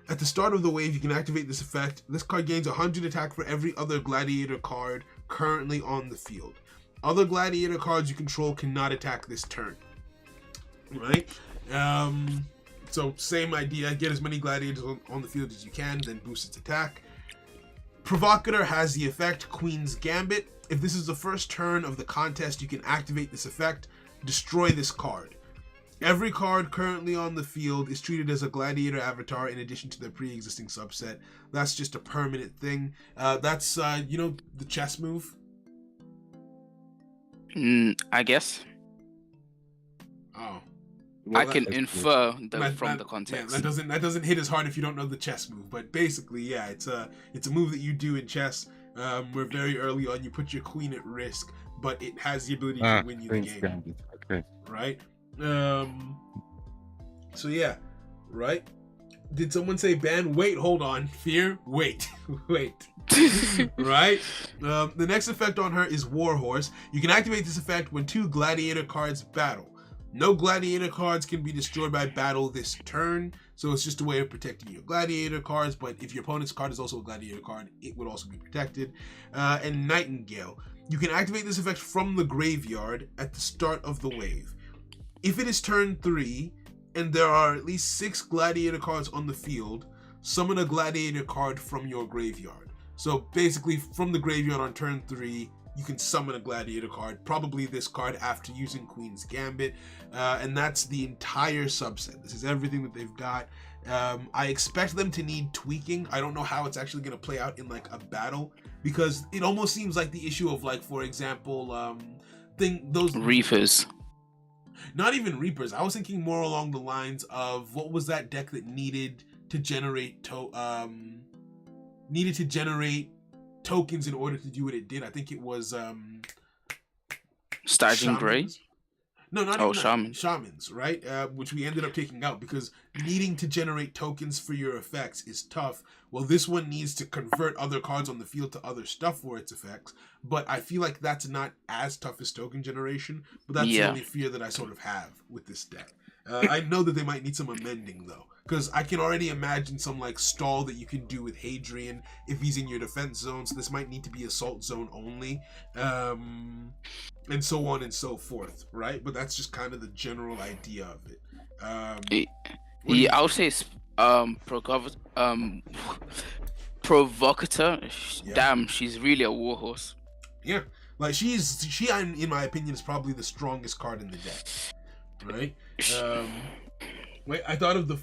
Speaker 1: At the start of the wave, you can activate this effect. This card gains 100 attack for every other gladiator card currently on the field. Other gladiator cards you control cannot attack this turn. Right? So same idea. Get as many gladiators on the field as you can, then boost its attack. Provocator has the effect Queen's Gambit. If this is the first turn of the contest, you can activate this effect. Destroy this card. Every card currently on the field is treated as a gladiator avatar in addition to their pre-existing subset. That's just a permanent thing. That's, the chess move?
Speaker 2: I guess.
Speaker 1: Oh.
Speaker 2: Well, I can infer from the context.
Speaker 1: Yeah, that doesn't hit as hard if you don't know the chess move. But basically, yeah, it's a move that you do in chess. Where very early on you put your queen at risk, but it has the ability to win you the game.
Speaker 3: Gambit. Okay.
Speaker 1: Right? So yeah, right? Did someone say ban? Wait, hold on. Fear? Wait. Wait. Right? The next effect on her is Warhorse. You can activate this effect when 2 gladiator cards battle. No gladiator cards can be destroyed by battle this turn, so it's just a way of protecting your gladiator cards, but if your opponent's card is also a gladiator card, it would also be protected. And Nightingale. You can activate this effect from the graveyard at the start of the wave. If it is turn 3, and there are at least 6 gladiator cards on the field, summon a gladiator card from your graveyard. So basically, from the graveyard on turn 3, you can summon a gladiator card, probably this card after using Queen's Gambit, and that's the entire subset. This is everything that they've got. I expect them to need tweaking. I don't know how it's actually going to play out in like a battle, because it almost seems like the issue of, like, for example, those
Speaker 2: Reapers.
Speaker 1: Not even Reapers. I was thinking more along the lines of, what was that deck that needed to generate tokens in order to do what it did? I think it was
Speaker 2: Stygian Grey.
Speaker 1: No, not even
Speaker 2: Shamans.
Speaker 1: Shamans, right? Which we ended up taking out because needing to generate tokens for your effects is tough. Well, this one needs to convert other cards on the field to other stuff for its effects, but I feel like that's not as tough as token generation, but that's the only fear that I sort of have with this deck. I know that they might need some amending, though, because I can already imagine some, like, stall that you can do with Hadrian if he's in your defense zone, so this might need to be assault zone only, and so on and so forth, right? But that's just kind of the general idea of it.
Speaker 2: I would say Provocator.
Speaker 1: Yeah.
Speaker 2: Damn, she's really a warhorse.
Speaker 1: Yeah, like she, in my opinion, is probably the strongest card in the deck, right? Wait, I thought of the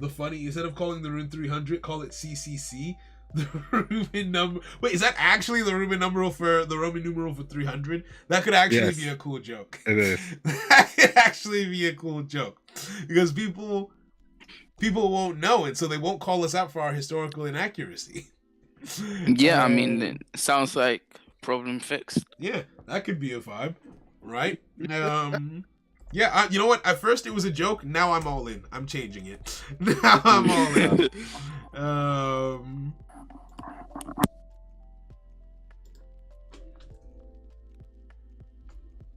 Speaker 1: funny, instead of calling the rune 300, call it CCC. The Roman number. Wait, is that actually the Roman numeral for 300? That could actually be a cool joke.
Speaker 3: It is.
Speaker 1: That could actually be a cool joke, because people won't know it, so they won't call us out for our historical inaccuracy.
Speaker 2: Yeah, I mean, it sounds like problem fixed.
Speaker 1: Yeah, that could be a vibe, right? Yeah, you know what? At first it was a joke. Now I'm all in. I'm changing it. Now I'm all in.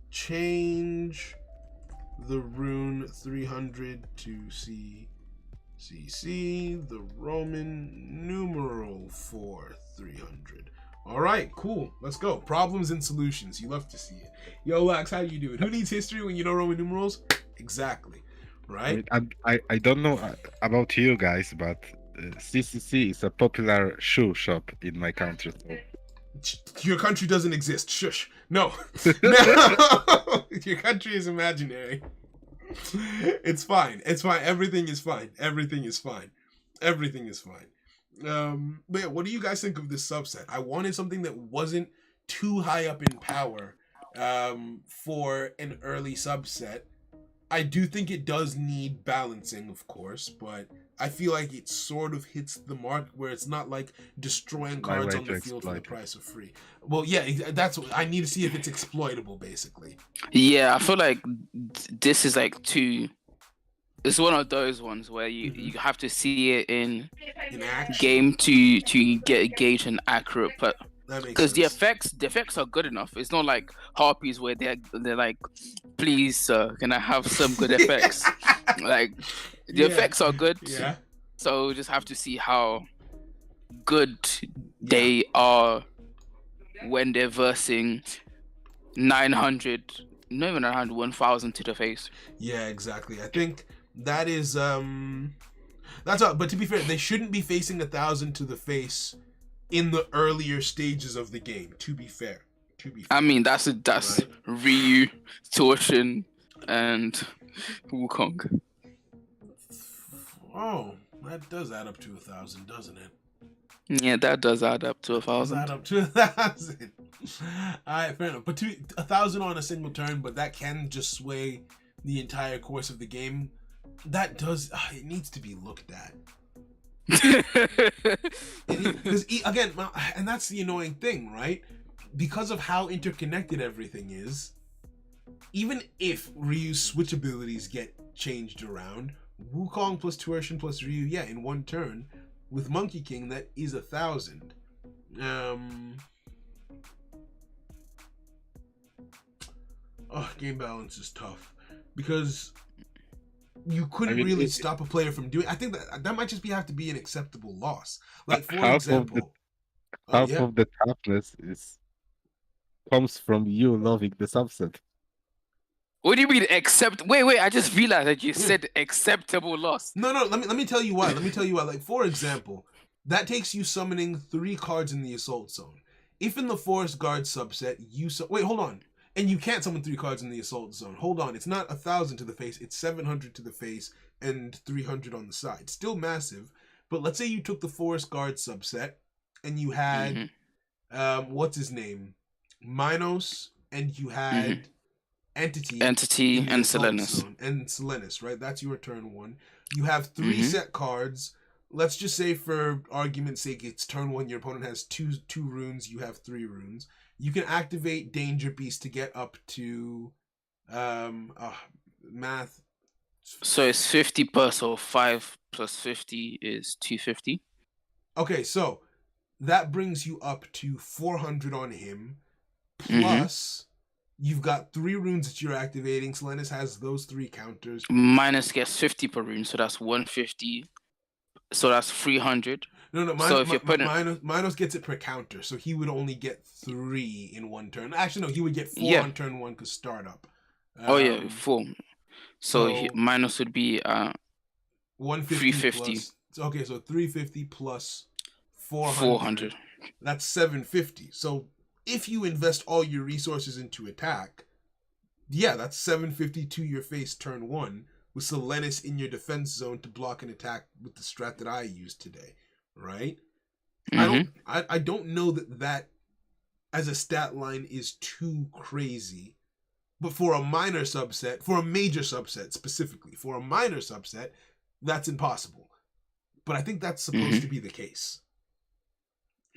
Speaker 1: Change the rune 300 to CCC, the Roman numeral for 300. All right, cool. Let's go. Problems and solutions. You love to see it. Yo, Lax, how you doing? Who needs history when you know Roman numerals? Exactly. Right?
Speaker 3: I don't know about you guys, but CCC is a popular shoe shop in my country. So.
Speaker 1: Your country doesn't exist. Shush. No. No. Your country is imaginary. It's fine. It's fine. Everything is fine. Everything is fine. Everything is fine. But yeah, what do you guys think of this subset? I wanted something that wasn't too high up in power for an early subset, I do think it does need balancing, of course, but I feel like it sort of hits the mark where it's not like destroying
Speaker 3: My
Speaker 1: cards
Speaker 3: way
Speaker 1: on
Speaker 3: to
Speaker 1: the field for the
Speaker 3: exploit it.
Speaker 1: price of free. Well, yeah, that's what I need to see if it's exploitable, basically.
Speaker 2: Yeah, I feel like this is like too. It's one of those ones where
Speaker 1: Mhm.
Speaker 2: you have to see it in
Speaker 1: In action,
Speaker 2: game to get gauge an accurate, but
Speaker 1: that makes
Speaker 2: because
Speaker 1: sense.
Speaker 2: the effects are good enough. It's not like harpies where they're like, please sir, can I have some good effects? Like the
Speaker 1: Yeah,
Speaker 2: effects are good,
Speaker 1: Yeah,
Speaker 2: so we just have to see how good
Speaker 1: yeah,
Speaker 2: they are when they're versing 900, not even 900, 1000 to the face.
Speaker 1: yeah, exactly. I think that is that's all. But to be fair, they shouldn't be facing 1,000 to the face in the earlier stages of the game. To be fair,
Speaker 2: I mean, that's
Speaker 1: Right.
Speaker 2: Ryu, Torsion, and Wukong.
Speaker 1: Oh, that does add up to 1,000, doesn't it?
Speaker 2: Yeah, that does add up to
Speaker 1: Does
Speaker 2: 1000.
Speaker 1: add up to 1,000. All right, fair enough. But 1,000 on a single turn, but that can just sway the entire course of the game. That does. It needs to be looked at. Because again, and that's the annoying thing, right? Because of how interconnected everything is, even if Ryu's switch abilities get changed around, Wukong plus Torsion plus Ryu, yeah, in one turn, with Monkey King, that is 1,000. Game balance is tough because you couldn't really stop a player from doing. I think that might just have to be an acceptable loss. Like for example,
Speaker 3: Half of the toughness comes from you loving the subset.
Speaker 2: What do you mean accept? Wait! I just realized that you said acceptable loss.
Speaker 1: No. Let me tell you why. Like for example, that takes you summoning 3 cards in the assault zone. If in the Forest Guard subset you wait, hold on. And you can't summon 3 cards in the assault zone. Hold on, it's not 1,000 to the face, it's 700 to the face and 300 on the side. Still massive, but let's say you took the Forest Guard subset and you had what's his name? Minos, and you had Entity
Speaker 2: and Selenis.
Speaker 1: And Selenis, right? That's your turn 1. You have 3 set cards. Let's just say for argument's sake it's turn 1, your opponent has two runes, you have 3 runes. You can activate Danger Beast to get up to math.
Speaker 2: So it's 50 per, so 5 plus 50 is 250.
Speaker 1: Okay, so that brings you up to 400 on him. Plus, you've got 3 runes that you're activating. Selenis has those 3 counters.
Speaker 2: Minus gets 50 per rune, so that's 150. So that's 300.
Speaker 1: No,
Speaker 2: So if you're putting
Speaker 1: Minos gets it per counter, so he would only get 3 in one turn. Actually, no, he would get 4 on turn 1 because startup.
Speaker 2: 4. So Minos would be
Speaker 1: 150
Speaker 2: 350.
Speaker 1: Plus, okay, so 350 plus
Speaker 2: 400.
Speaker 1: That's 750. So if you invest all your resources into attack, yeah, that's 750 to your face turn 1 with Selenis in your defense zone to block an attack with the strat that I used today, right? I don't know that as a stat line is too crazy, but for a minor subset, for a major subset specifically, for a minor subset, that's impossible. But I think that's supposed to be the case.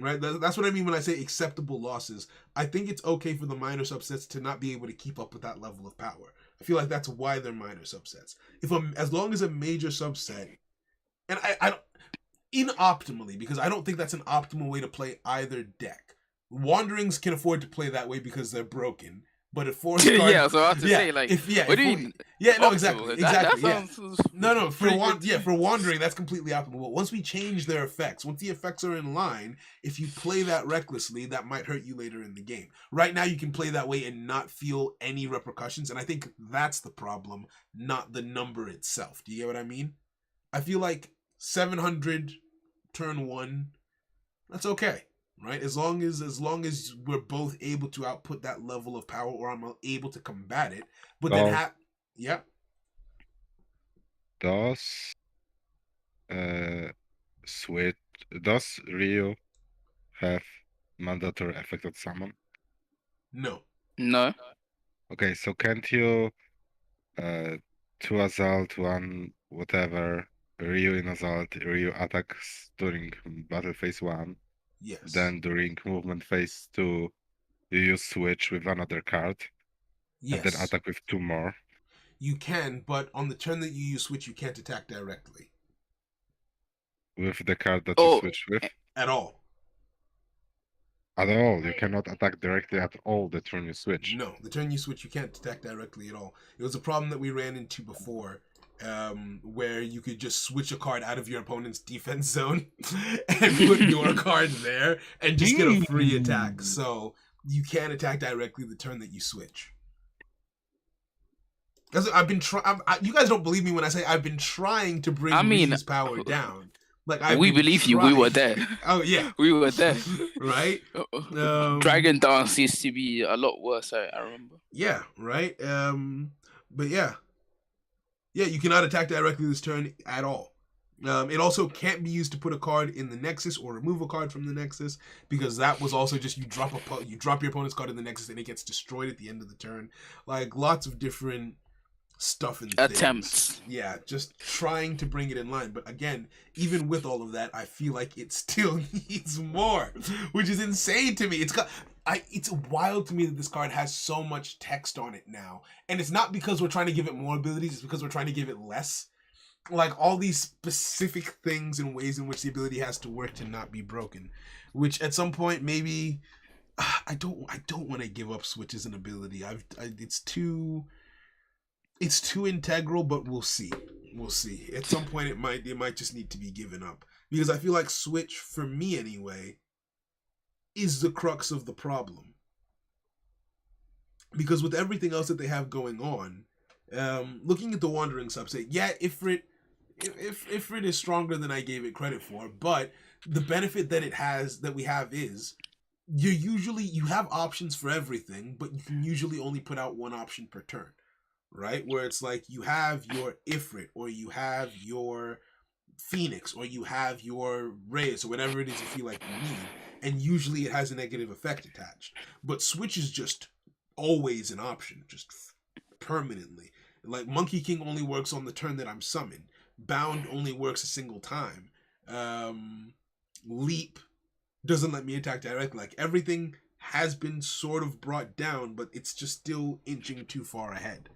Speaker 1: Right? That's what I mean when I say acceptable losses. I think it's okay for the minor subsets to not be able to keep up with that level of power. I feel like that's why they're minor subsets. As long as a major subset, and I don't, inoptimally, because I don't think that's an optimal way to play either deck. Wanderings can afford to play that way because they're broken. But if Forest Guard,
Speaker 2: yeah, so I have to say, like, what do you mean?
Speaker 1: Yeah, no, exactly.
Speaker 2: That
Speaker 1: No, for Wandering, that's completely optimal. But once we change their effects, once the effects are in line, if you play that recklessly, that might hurt you later in the game. Right now, you can play that way and not feel any repercussions, and I think that's the problem, not the number itself. Do you get what I mean? I feel like 700 turn 1, that's okay. Right, as long as we're both able to output that level of power, or I'm able to combat it, but then
Speaker 3: Does Ryu have mandatory affected summon?
Speaker 1: No.
Speaker 2: No.
Speaker 3: Okay, so can't you 2 assault, 1 whatever, Ryu in assault, Ryu attacks during battle phase 1.
Speaker 1: Yes.
Speaker 3: Then during movement phase 2, you use switch with another card.
Speaker 1: Yes.
Speaker 3: And then attack with 2 more.
Speaker 1: You can, but on the turn that you use switch, you can't attack directly.
Speaker 3: With the card that you switch with?
Speaker 1: At all.
Speaker 3: At all. You cannot attack directly at all the turn you switch.
Speaker 1: No, the turn you switch, you can't attack directly at all. It was a problem that we ran into before, where you could just switch a card out of your opponent's defense zone and put your card there and just get a free attack. So you can't attack directly the turn that you switch. Because I've been trying. You guys don't believe me when I say I've been trying to bring Ryu's power down. Like
Speaker 2: we believe you. We were there.
Speaker 1: Oh yeah,
Speaker 2: we were there.
Speaker 1: Right.
Speaker 2: Dragon Dance used to be a lot worse. I remember.
Speaker 1: Yeah. Right. But yeah, you cannot attack directly this turn at all. It also can't be used to put a card in the Nexus or remove a card from the Nexus, because that was also just you drop your opponent's card in the Nexus and it gets destroyed at the end of the turn. Like lots of different stuff and
Speaker 2: attempts.
Speaker 1: Yeah, just trying to bring it in line. But again, even with all of that, I feel like it still needs more, which is insane to me. It's wild to me that this card has so much text on it now. And it's not because we're trying to give it more abilities, it's because we're trying to give it less. Like all these specific things and ways in which the ability has to work to not be broken. Which at some point maybe I don't want to give up Switch as an ability. It's too integral, but we'll see. We'll see. At some point, it might just need to be given up, because I feel like Switch, for me anyway, is the crux of the problem. Because with everything else that they have going on, looking at the Wandering subset, yeah, Ifrit is stronger than I gave it credit for, but the benefit that we have is you have options for everything, but you can usually only put out one option per turn. Right? Where it's like you have your Ifrit, or you have your Phoenix, or you have your Reyes, or whatever it is you feel like you need, and usually it has a negative effect attached. But Switch is just always an option, just permanently. Like Monkey King only works on the turn that I'm summoned. Bound only works a single time. Leap doesn't let me attack directly. Like everything has been sort of brought down, but it's just still inching too far ahead.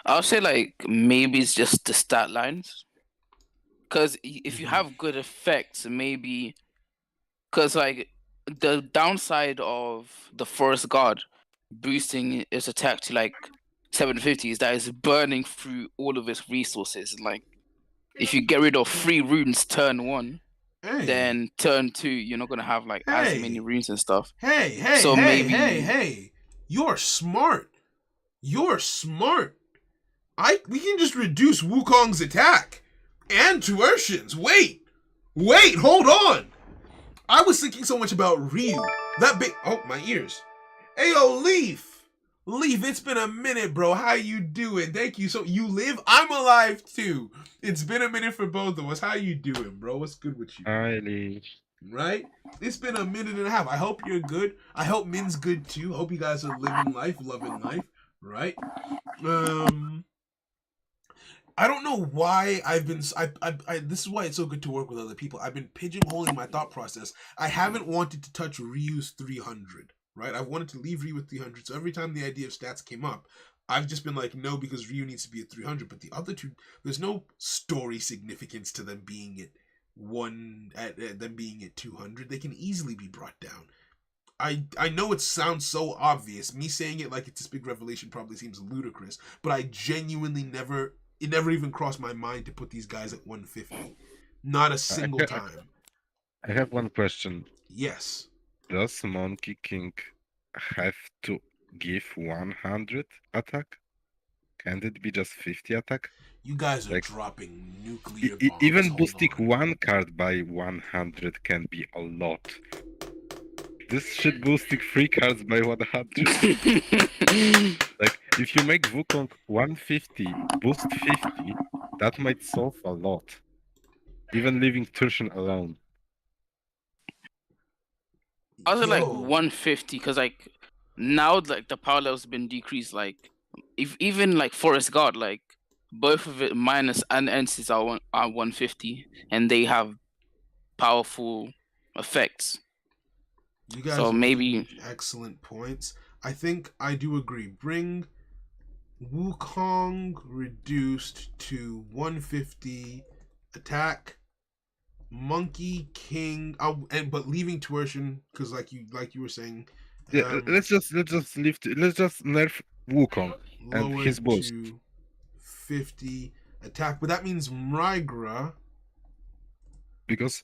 Speaker 2: I'll say like maybe it's just the stat lines, because if you have good effects, maybe, because like the downside of the Forest Guard boosting its attack to like 750 is that it's burning through all of its resources. Like if you get rid of 3 runes turn 1, then turn 2 you're not gonna have like as many runes and stuff.
Speaker 1: Hey, you're smart. We can just reduce Wukong's attack and Tuertian's. Wait, hold on. I was thinking so much about Ryu. My ears. Ayo, Leaf, it's been a minute, bro. How you doing? Thank you. So you live? I'm alive too. It's been a minute for both of us. How you doing, bro? What's good with you?
Speaker 3: Hi, Leaf.
Speaker 1: Right? It's been a minute and a half. I hope you're good. I hope Min's good too. Hope you guys are living life, loving life. Right? I don't know why this is why it's so good to work with other people. I've been pigeonholing my thought process. I haven't wanted to touch Ryu's 300, right? I've wanted to leave Ryu with 300. So every time the idea of stats came up, I've just been like, no, because Ryu needs to be at 300. But the other two, there's no story significance to them being at them being at 200. They can easily be brought down. I know it sounds so obvious. Me saying it like it's this big revelation probably seems ludicrous, but I genuinely it never even crossed my mind to put these guys at 150. Not a single time.
Speaker 3: I have one question.
Speaker 1: Yes.
Speaker 3: Does Monkey King have to give 100 attack? Can it be just 50 attack?
Speaker 1: You guys are dropping nuclear bombs.
Speaker 3: Even boosting one card by 100 can be a lot. This should boosting 3 cards by 100. Like, if you make Wukong 150, boost 50, that might solve a lot. Even leaving Turshan alone.
Speaker 2: I was like 150, because like now like the power level's been decreased like if even like Forest Guard, like both of it minus and entities are 150, and they have powerful effects.
Speaker 1: You guys
Speaker 2: So
Speaker 1: are
Speaker 2: maybe
Speaker 1: making excellent points. I think I do agree. Bring Wukong reduced to 150 attack. Monkey King, but leaving Tuition because like you were saying,
Speaker 3: Yeah, let's just nerf Wukong and
Speaker 1: lowered
Speaker 3: his boost.
Speaker 1: to 50 attack, but that means Mygra.
Speaker 3: Because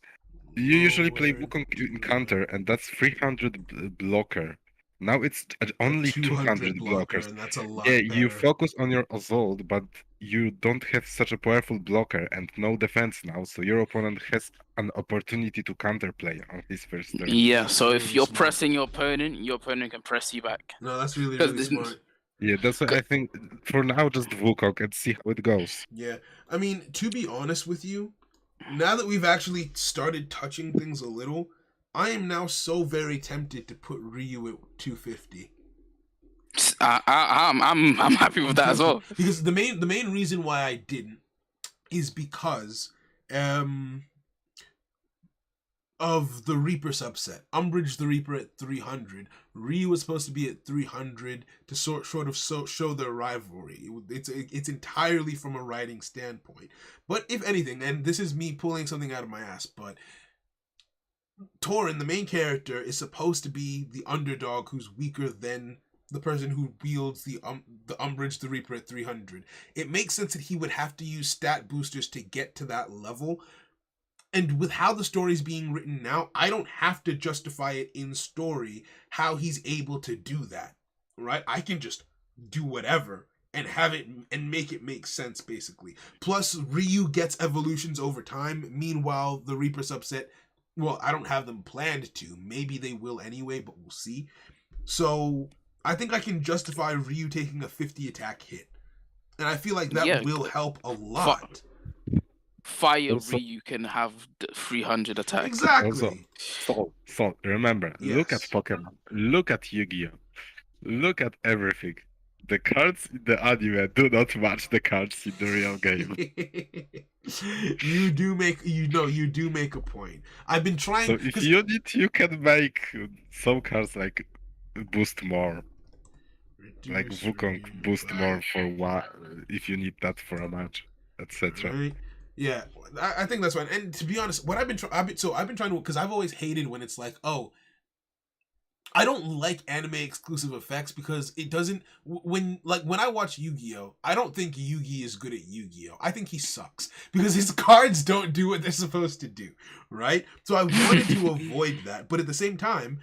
Speaker 3: you usually play
Speaker 1: lowered
Speaker 3: Wukong in
Speaker 1: to
Speaker 3: counter, and that's 300 blocker. Now it's only 200 blocker.
Speaker 1: and that's a lot.
Speaker 3: Yeah, you
Speaker 1: better.
Speaker 3: focus on your Azult, but you don't have such a powerful blocker and no defense now, so your opponent has an opportunity to counterplay on his first turn.
Speaker 2: yeah.
Speaker 1: That's
Speaker 2: So if
Speaker 1: really
Speaker 2: you're
Speaker 1: smart.
Speaker 2: pressing your opponent can press you back.
Speaker 1: No, that's really
Speaker 2: 'Cause
Speaker 1: really
Speaker 2: this-
Speaker 1: smart.
Speaker 3: Yeah, that's why I think for now just Wukong and see how it goes.
Speaker 1: Yeah, I mean, to be honest with you, now that we've actually started touching things a little, I am now so very tempted to put Ryu at 250.
Speaker 2: I'm happy with that as well.
Speaker 1: Because the main reason why I didn't is because of the Reaper subset. Umbridge the Reaper at 300. Ryu was supposed to be at 300 to sort of show their rivalry. It's entirely from a writing standpoint. But if anything, and this is me pulling something out of my ass, but Torin, the main character, is supposed to be the underdog who's weaker than the person who wields the Umbridge the Reaper at 300. It makes sense that he would have to use stat boosters to get to that level. And with how the story's being written now, I don't have to justify it in story how he's able to do that, right? I can just do whatever and have it and make it make sense, basically. Plus, Ryu gets evolutions over time. Meanwhile, the Reaper subset, well, I don't have them planned to. Maybe they will anyway, but we'll see. So, I think I can justify Ryu taking a 50 attack hit. And I feel like that will help a lot.
Speaker 2: Fire
Speaker 3: Also-
Speaker 2: Ryu can have the 300 attack.
Speaker 1: Exactly.
Speaker 3: So remember, look at
Speaker 1: Yes.
Speaker 3: Pokemon, look at Yu-Gi-Oh, look at everything. The cards in the anime do not match the cards in the real game.
Speaker 1: You do make a point. I've been trying.
Speaker 3: So if
Speaker 1: 'cause-
Speaker 3: you need, you can make some cards like boost more, like
Speaker 1: Reduce
Speaker 3: Wukong
Speaker 1: Ryu
Speaker 3: boost
Speaker 1: by
Speaker 3: more for what if you need that for a match, etc.
Speaker 1: Right? Yeah, I think that's fine. And to be honest, what I've been trying to, because I've always hated when it's like, oh, I don't like anime exclusive effects because it doesn't. When I watch Yu-Gi-Oh, I don't think Yugi is good at Yu-Gi-Oh. I think he sucks because his cards don't do what they're supposed to do, right? So I wanted to avoid that, but at the same time,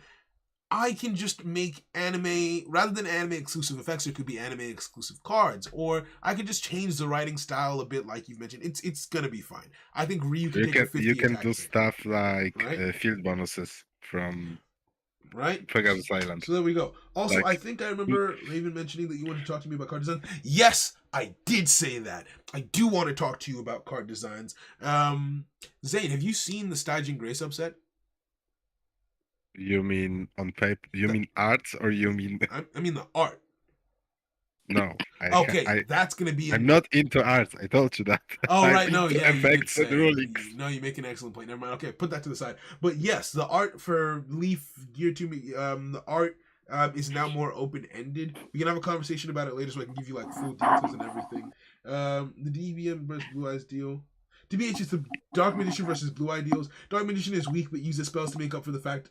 Speaker 1: I can just make anime, rather than anime exclusive effects, it could be anime exclusive cards, or I could just change the writing style a bit, like you've mentioned. It's gonna be fine. I think Ryu can take a 50
Speaker 3: You can
Speaker 1: attack
Speaker 3: do
Speaker 1: hit,
Speaker 3: stuff like
Speaker 1: Right?
Speaker 3: field bonuses from
Speaker 1: right?
Speaker 3: Pegasus Island.
Speaker 1: So there we go. Also,
Speaker 3: Like-
Speaker 1: I think I remember Raven mentioning that you wanted to talk to me about card design. Yes, I did say that. I do want to talk to you about card designs. Zane, have you seen the Stygian Grey subset?
Speaker 3: You mean on paper? You mean arts, or you mean
Speaker 1: I mean the art.
Speaker 3: no?
Speaker 1: Okay, that's gonna be.
Speaker 3: I'm not into arts. I told you that.
Speaker 1: Oh
Speaker 3: I'm
Speaker 1: right, no,
Speaker 3: into
Speaker 1: yeah, you did
Speaker 3: effects and
Speaker 1: say.
Speaker 3: rulings.
Speaker 1: No, you make an excellent point. Never mind. Okay, put that to the side. But yes, the art for Leaf Gear 2, the art is now more open ended. We can have a conversation about it later, so I can give you like full details and everything. The DVM versus Blue Eyes deal. TBH is the Dark Magician versus Blue Eye deals. Dark Magician is weak, but uses spells to make up for the fact.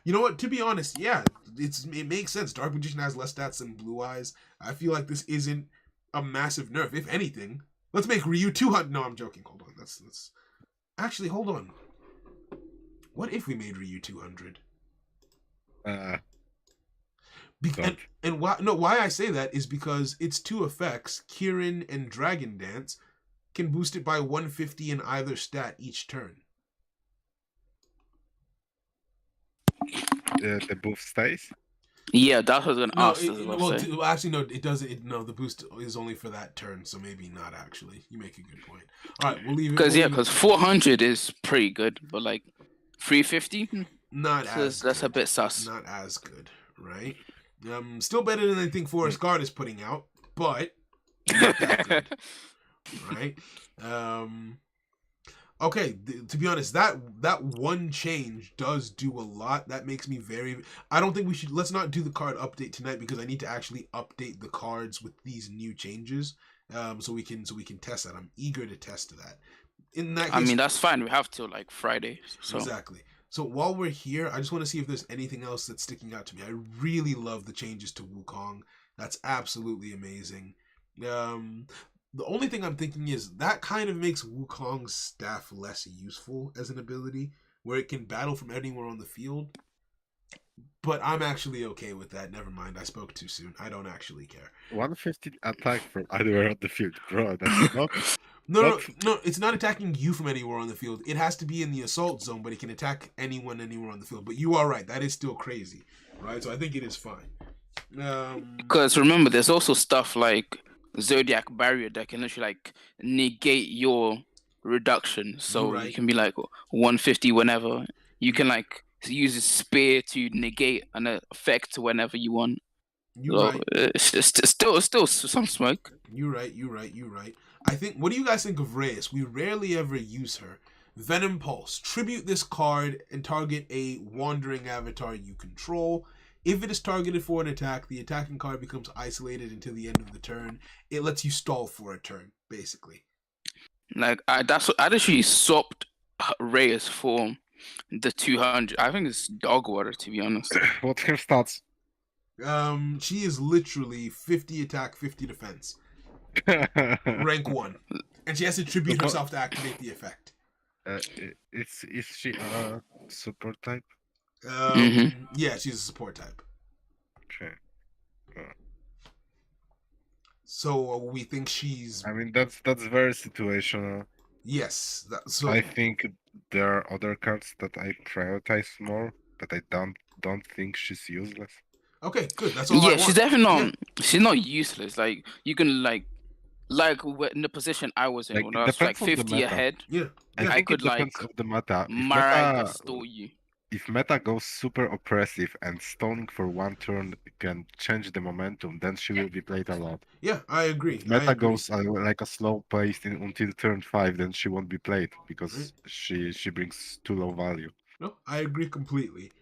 Speaker 1: You know what? To be honest, yeah, it makes sense. Dark Magician has less stats than Blue Eyes. I feel like this isn't a massive nerf. If anything, let's make Ryu 200. No, I'm joking. Hold on. That's actually, hold on. What if we made Ryu 200?
Speaker 3: Don't.
Speaker 1: And why I say that is because its two effects, Kirin and Dragon Dance, can boost it by 150 in either stat each turn.
Speaker 3: The boost stays.
Speaker 2: Yeah, that was gonna
Speaker 1: No,
Speaker 2: ask. as well,
Speaker 1: actually, no, it doesn't. No, the boost is only for that turn, so maybe not actually. You make a good point. All right, we'll leave it.
Speaker 2: Because 400 is pretty good, but like 350,
Speaker 1: not as
Speaker 2: that's a
Speaker 1: good.
Speaker 2: bit sus.
Speaker 1: Not as good, right? Still better than I think Forest Guard is putting out. but not that good, right? Okay, to be honest, that one change does do a lot. That makes me very. I don't think we should. Let's not do the card update tonight because I need to actually update the cards with these new changes. So we can test that. I'm eager to test that. In that case,
Speaker 2: I mean, that's fine. We have till like Friday. So
Speaker 1: exactly. So while we're here, I just want to see if there's anything else that's sticking out to me. I really love the changes to Wukong. That's absolutely amazing. The only thing I'm thinking is that kind of makes Wukong's staff less useful as an ability, where it can battle from anywhere on the field. But I'm actually okay with that. Never mind, I spoke too soon. I don't actually care.
Speaker 3: 150 attack from anywhere on the field, bro. That's not.
Speaker 1: No, it's not attacking you from anywhere on the field. It has to be in the assault zone, but it can attack anyone anywhere on the field. But you are right. That is still crazy, right? So I think it is fine.
Speaker 2: Because remember, there's also stuff like Zodiac Barrier that can literally like negate your reduction. So
Speaker 1: Right.
Speaker 2: you can be like 150 whenever. You can like use a spear to negate an effect whenever you want.
Speaker 1: You're
Speaker 2: So
Speaker 1: right.
Speaker 2: it's still some smoke.
Speaker 1: You're right. I think. What do you guys think of Reyes? We rarely ever use her. Venom Pulse. Tribute this card and target a wandering avatar you control. If it is targeted for an attack, the attacking card becomes isolated until the end of the turn. It lets you stall for a turn, basically.
Speaker 2: Like I actually swapped Reyes for the 200. I think it's dog water, to be honest.
Speaker 3: What's her stats?
Speaker 1: She is literally 50 attack, 50 defense. Rank 1. And she has to tribute herself to activate the effect.
Speaker 3: Is she a support type?
Speaker 1: Yeah, she's a support type.
Speaker 3: Okay.
Speaker 1: So we think she's.
Speaker 3: I mean, that's very situational.
Speaker 1: Yes.
Speaker 3: I think there are other cards that I prioritize more, but I don't think she's useless.
Speaker 1: Okay, good. That's all I want.
Speaker 2: She's definitely not. She's not useless. Like you can like in the position I was in
Speaker 3: Like,
Speaker 2: when
Speaker 3: it
Speaker 2: I was like
Speaker 3: depends on the
Speaker 2: 50
Speaker 3: meta.
Speaker 2: ahead.
Speaker 1: Yeah.
Speaker 3: I think
Speaker 2: could,
Speaker 3: it depends
Speaker 2: like,
Speaker 3: on the meta.
Speaker 2: Maraga stole you.
Speaker 3: If meta goes super oppressive and stoning for one turn can change the momentum, then she will be played a lot.
Speaker 1: Yeah, I agree.
Speaker 3: If meta goes like a slow pace until turn 5, then she won't be played because she brings too low value.
Speaker 1: No, I agree completely.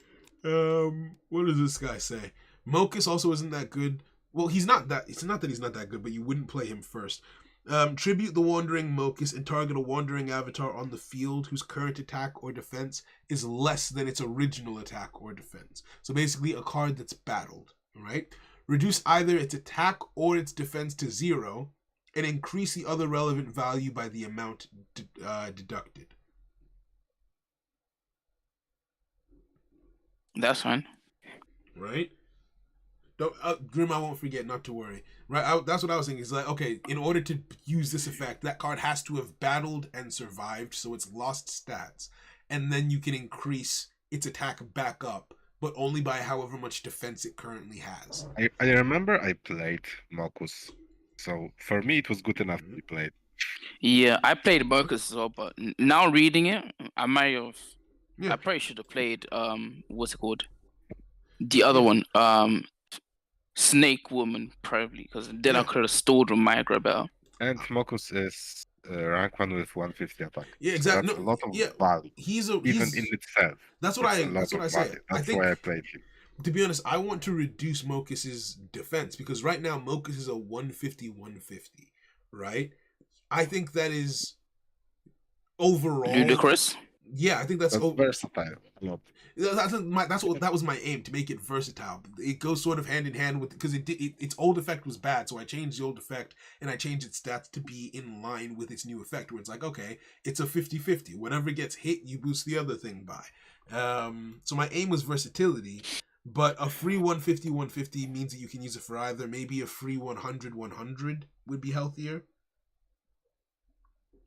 Speaker 1: What does this guy say? Mokus also isn't that good. Well, he's not that. It's not that he's not that good, but you wouldn't play him first. Tribute the Wandering Mokus and target a wandering avatar on the field whose current attack or defense is less than its original attack or defense. So basically a card that's battled, right? Reduce either its attack or its defense to 0 and increase the other relevant value by the amount deducted.
Speaker 2: That's fine.
Speaker 1: Right? Don't Grim, I won't forget, not to worry. Right? That's what I was thinking. It's like, okay, in order to use this effect, that card has to have battled and survived, so it's lost stats. And then you can increase its attack back up, but only by however much defense it currently has.
Speaker 3: I remember I played Mokus, so for me it was good enough to be played.
Speaker 2: Yeah, I played Mokus as well, but now reading it, I might have.
Speaker 1: Yeah.
Speaker 2: I probably should have played what's it called? The other one, Snake Woman, probably, because then I could have stored on Migra better.
Speaker 3: And Mokus is rank 1 with 150 attack.
Speaker 1: Yeah, exactly.
Speaker 3: So that's a lot of value. Even in itself.
Speaker 1: That's what I say.
Speaker 3: That's why I played him.
Speaker 1: To be honest, I want to reduce Mokus's defense because right now Mokus is a 150-150, right? I think that is overall
Speaker 3: ludicrous.
Speaker 1: Yeah, I think that's
Speaker 3: versatile.
Speaker 1: That was my aim, to make it versatile. It goes sort of hand in hand with, because its old effect was bad, so I changed the old effect and I changed its stats to be in line with its new effect, where it's like, okay, it's a 50-50. Whatever gets hit, you boost the other thing by. So my aim was versatility, but a free 150-150 means that you can use it for either. Maybe a free 100-100 would be healthier.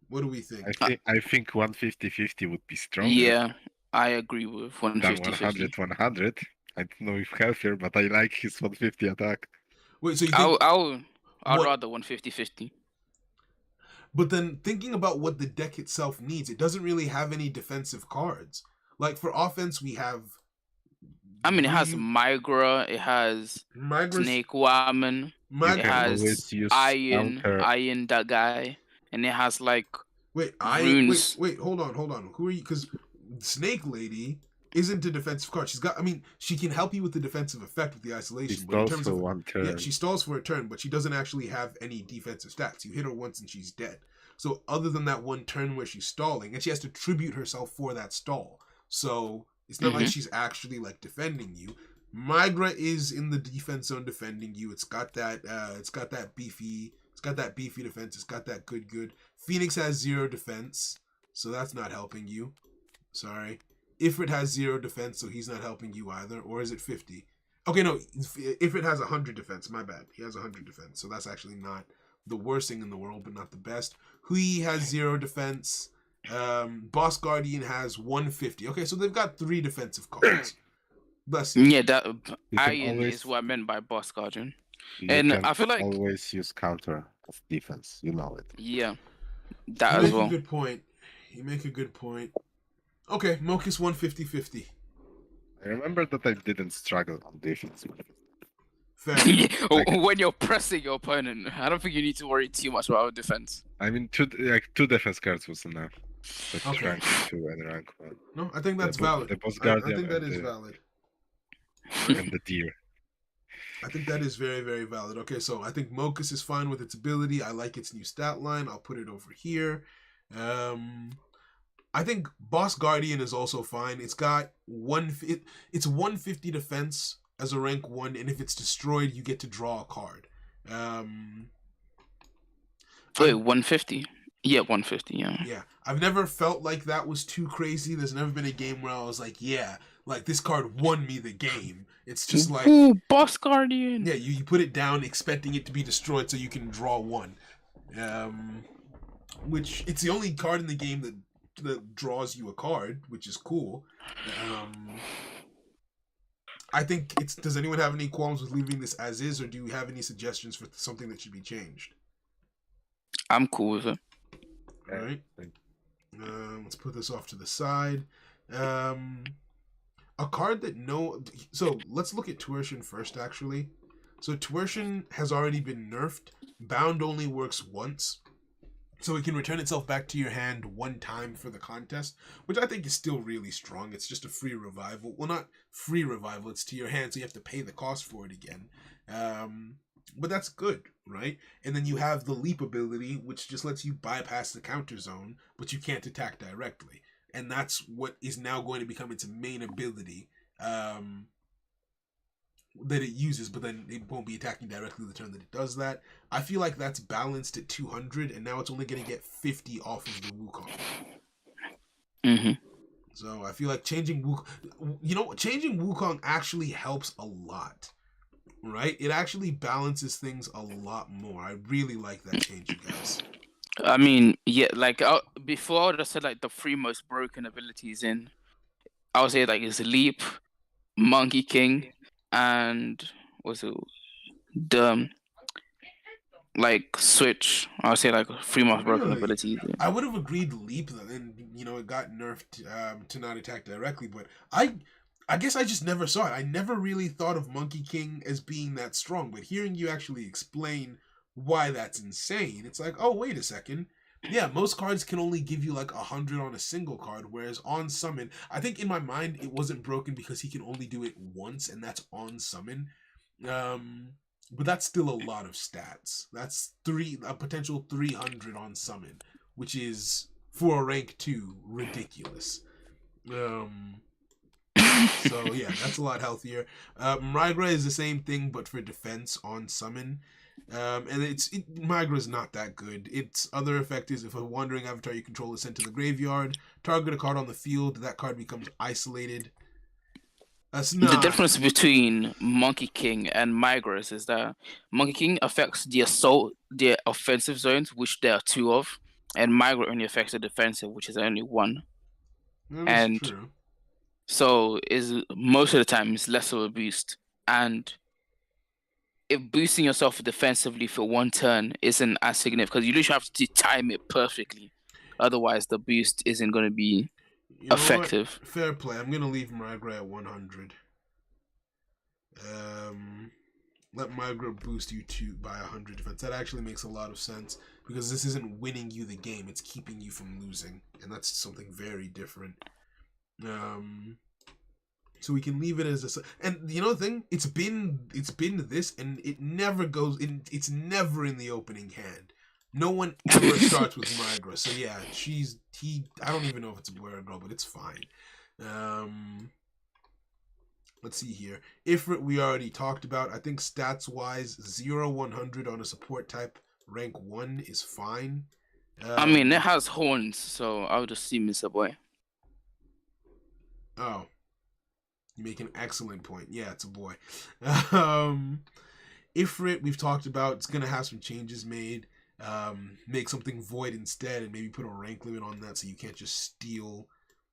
Speaker 1: What do we think?
Speaker 3: I think 150-50 would be stronger.
Speaker 2: Yeah, I agree with
Speaker 3: 150-100. I don't know if healthier, but I like his 150 attack.
Speaker 1: Wait, so you think...
Speaker 2: I'd rather 150-50.
Speaker 1: But then thinking about what the deck itself needs, it doesn't really have any defensive cards. Like for offense, we have...
Speaker 2: I mean, it has Migra, it has Snake Woman.
Speaker 3: You
Speaker 1: My
Speaker 2: It
Speaker 3: can
Speaker 2: has
Speaker 3: always use
Speaker 2: iron,
Speaker 3: counter.
Speaker 2: iron that guy, and it has like
Speaker 1: wait,
Speaker 2: runes.
Speaker 1: wait, hold on. Who are you? Because Snake Lady isn't a defensive card. I mean, she can help you with the defensive effect with the
Speaker 3: He
Speaker 1: isolation, but in
Speaker 3: stalls
Speaker 1: terms
Speaker 3: for
Speaker 1: of
Speaker 3: one turn.
Speaker 1: yeah, she stalls for a turn, but she doesn't actually have any defensive stats. You hit her once and she's dead. So other than that one turn where she's stalling, and she has to tribute herself for that stall. So it's not like she's actually like defending you. Migra is in the defense zone defending you. It's got that beefy defense. It's got that good. Phoenix has 0 defense, so that's not helping you. Sorry. Ifrit has 0 defense, so he's not helping you either. Or is it 50? Okay, no. Ifrit has 100 defense. My bad. He has 100 defense, so that's actually not the worst thing in the world, but not the best. Hui has 0 defense. Boss Guardian has 150. Okay, so they've got 3 defensive cards. Bless you.
Speaker 2: Yeah, that
Speaker 3: You can
Speaker 2: iron
Speaker 3: always-
Speaker 2: is what I meant by Boss Guardian.
Speaker 3: You
Speaker 2: And
Speaker 3: can
Speaker 2: I feel like
Speaker 3: always use counter as defense. You know it.
Speaker 2: yeah,
Speaker 1: You
Speaker 2: that as
Speaker 1: make
Speaker 2: well.
Speaker 1: a good point. You make a good point. Okay, Mokus 150-50.
Speaker 3: I remember that I didn't struggle on defense.
Speaker 1: Fair.
Speaker 2: When you're pressing your opponent, I don't think you need to worry too much about defense.
Speaker 3: I mean, two defense cards was enough. But
Speaker 1: Okay.
Speaker 3: rank 2 and rank 1.
Speaker 1: No, I think that's
Speaker 3: The bo-
Speaker 1: valid.
Speaker 3: the Boss
Speaker 1: I
Speaker 3: Guardian
Speaker 1: think that
Speaker 3: and
Speaker 1: is
Speaker 3: the-
Speaker 1: valid.
Speaker 3: And the deer.
Speaker 1: I think that is very, very valid. Okay, so I think Mokus is fine with its ability. I like its new stat line. I'll put it over here. I think Boss Guardian is also fine. It's got it's 150 defense as a rank 1, and if it's destroyed, you get to draw a card.
Speaker 2: Wait, 150? Yeah, 150. Yeah.
Speaker 1: Yeah, I've never felt like that was too crazy. There's never been a game where I was like, yeah, like this card won me the game. It's just like,
Speaker 2: Ooh, Boss Guardian.
Speaker 1: yeah, you put it down expecting it to be destroyed so you can draw 1. Which it's the only card in the game that draws you a card, which is cool. I think it's. Does anyone have any qualms with leaving this as is, or do you have any suggestions for something that should be changed?
Speaker 2: I'm cool with it.
Speaker 1: All right. Let's put this off to the side. A card that so let's look at Tuition first, actually. So Tuition has already been nerfed. Bound only works once. So it can return itself back to your hand 1 time for the contest, which I think is still really strong. It's just a free revival. Well, not free revival, it's to your hand, so you have to pay the cost for it again. But that's good, right? And then you have the leap ability, which just lets you bypass the counter zone, but you can't attack directly. And that's what is now going to become its main ability that it uses, but then it won't be attacking directly the turn that it does that. I feel like that's balanced at 200, and now it's only going to get 50 off of the Wukong.
Speaker 2: Mm-hmm.
Speaker 1: So I feel like changing Wukong actually helps a lot, right? It actually balances things a lot more. I really like that change, you guys.
Speaker 2: I mean, yeah, like before I would have said like the 3 most broken abilities in, I would say like it's Leap, Monkey King, and what's it? The like Switch. I would say like 3 most broken
Speaker 1: Really?
Speaker 2: abilities. Yeah.
Speaker 1: I would have agreed Leap, and it got nerfed to not attack directly, but I guess I just never saw it. I never really thought of Monkey King as being that strong, but hearing you actually explain why that's insane, it's like, oh, wait a second. Yeah, most cards can only give you like 100 on a single card, whereas on summon, I think in my mind it wasn't broken because he can only do it once, and that's on summon. But that's still a lot of stats. That's a potential 300 on summon, which is for a rank 2 ridiculous. So yeah, that's a lot healthier. Migra is the same thing, but for defense on summon. And Migra is not that good. Its other effect is if a wandering avatar you control is sent to the graveyard, target a card on the field, that card becomes isolated. That's not...
Speaker 2: The difference between Monkey King and Migras is that Monkey King affects the offensive zones, which there are 2 of, and Migra only affects the defensive, which is only 1.
Speaker 1: That's
Speaker 2: and
Speaker 1: true.
Speaker 2: So is most of the time it's less of a boost, and if boosting yourself defensively for 1 turn isn't as significant, because you literally have to time it perfectly, otherwise the boost isn't going to be
Speaker 1: You know what?
Speaker 2: effective.
Speaker 1: Fair play. I'm gonna leave Migra at 100. let Migra boost you by 100 defense. That actually makes a lot of sense because this isn't winning you the game; it's keeping you from losing, and that's something very different. So we can leave it as a. And you know the thing, it's been this, and it never goes in. It's never in the opening hand. No one ever starts with Migra. So yeah, I don't even know if it's a boy or a girl, but it's fine. Let's see here. Ifrit we already talked about. I think stats wise, 0-100 on a support type, rank 1 is fine.
Speaker 2: I mean, it has horns, so I would assume it's a boy.
Speaker 1: Oh, you make an excellent point. Yeah, it's a boy. Ifrit we've talked about. It's gonna have some changes made. Make something void instead, and maybe put a rank limit on that, so you can't just steal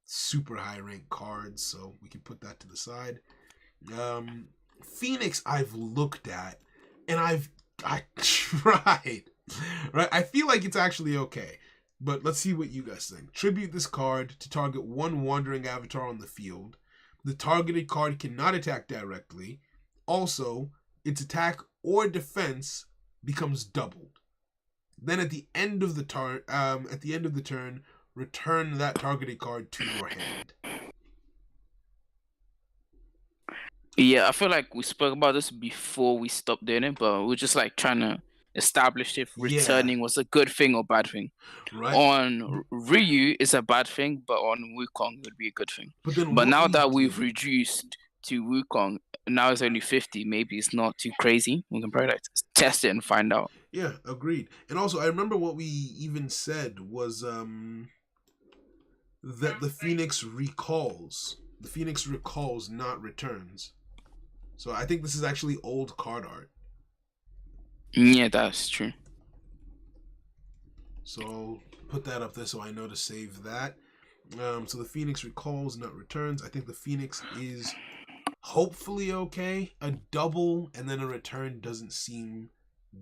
Speaker 1: super high rank cards. So we can put that to the side. Phoenix I've looked at, and I tried. Right, I feel like it's actually okay, but let's see what you guys think. Tribute this card to target one wandering avatar on the field. The targeted card cannot attack directly. Also, its attack or defense becomes doubled. Then at the end of the turn, return that targeted card to your hand.
Speaker 2: Yeah, I feel like we spoke about this before we stopped doing it, but we're just like trying to establish if returning was a good thing or bad thing.
Speaker 1: Right.
Speaker 2: On Ryu, it's a bad thing, but on Wukong, it would be a good thing. But now that we've reduced to Wukong, now it's only 50. Maybe it's not too crazy. We can probably like test it and find out.
Speaker 1: Yeah, agreed. And also, I remember what we even said was that the Phoenix recalls. The Phoenix recalls, not returns. So I think this is actually old card art.
Speaker 2: Yeah, that's true.
Speaker 1: So put that up there so I know to save that. So the Phoenix recalls, not returns. I think the Phoenix is hopefully okay. A double and then a return doesn't seem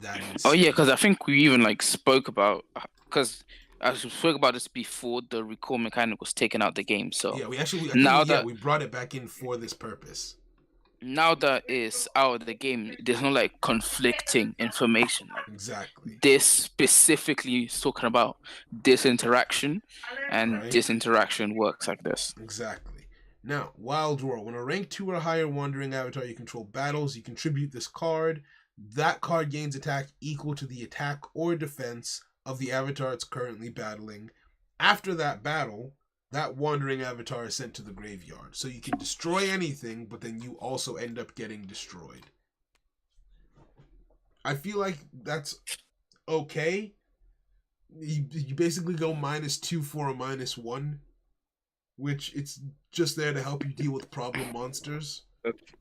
Speaker 1: that insane.
Speaker 2: Oh yeah, because I think we even like spoke about, because I spoke about this before the recall mechanic was taken out the game. So
Speaker 1: yeah, we brought it back in for this purpose.
Speaker 2: Now that it's out of the game, there's no like conflicting information. Like,
Speaker 1: exactly.
Speaker 2: This specifically is talking about this interaction, and this interaction works like this.
Speaker 1: Exactly. Now, Wild Roar. When a rank 2 or higher wandering avatar you control battles, you contribute this card. That card gains attack equal to the attack or defense of the avatar it's currently battling. After that battle, that wandering avatar is sent to the graveyard. So you can destroy anything, but then you also end up getting destroyed. I feel like that's okay. You basically go -2 for a -1, which it's just there to help you deal with problem monsters.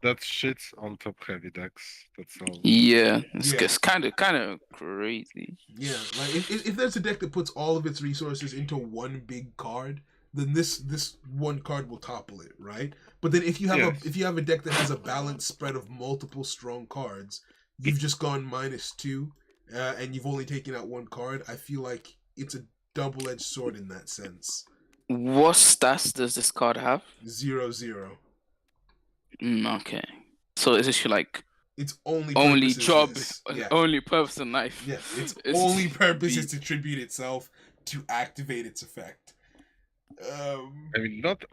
Speaker 3: That's shits on top heavy decks. That's all.
Speaker 2: Yeah, it's kind of crazy.
Speaker 1: Yeah, like if there's a deck that puts all of its resources into one big card, then this one card will topple it, right? But then if you have a deck that has a balanced spread of multiple strong cards, you've just gone -2, and you've only taken out one card. I feel like it's a double-edged sword in that sense.
Speaker 2: What stats does this card have?
Speaker 1: 0/0.
Speaker 2: Okay, so is this like
Speaker 1: its only
Speaker 2: job, only purpose in life?
Speaker 1: Yeah, its only purpose is to tribute itself to activate its effect.
Speaker 3: I mean, not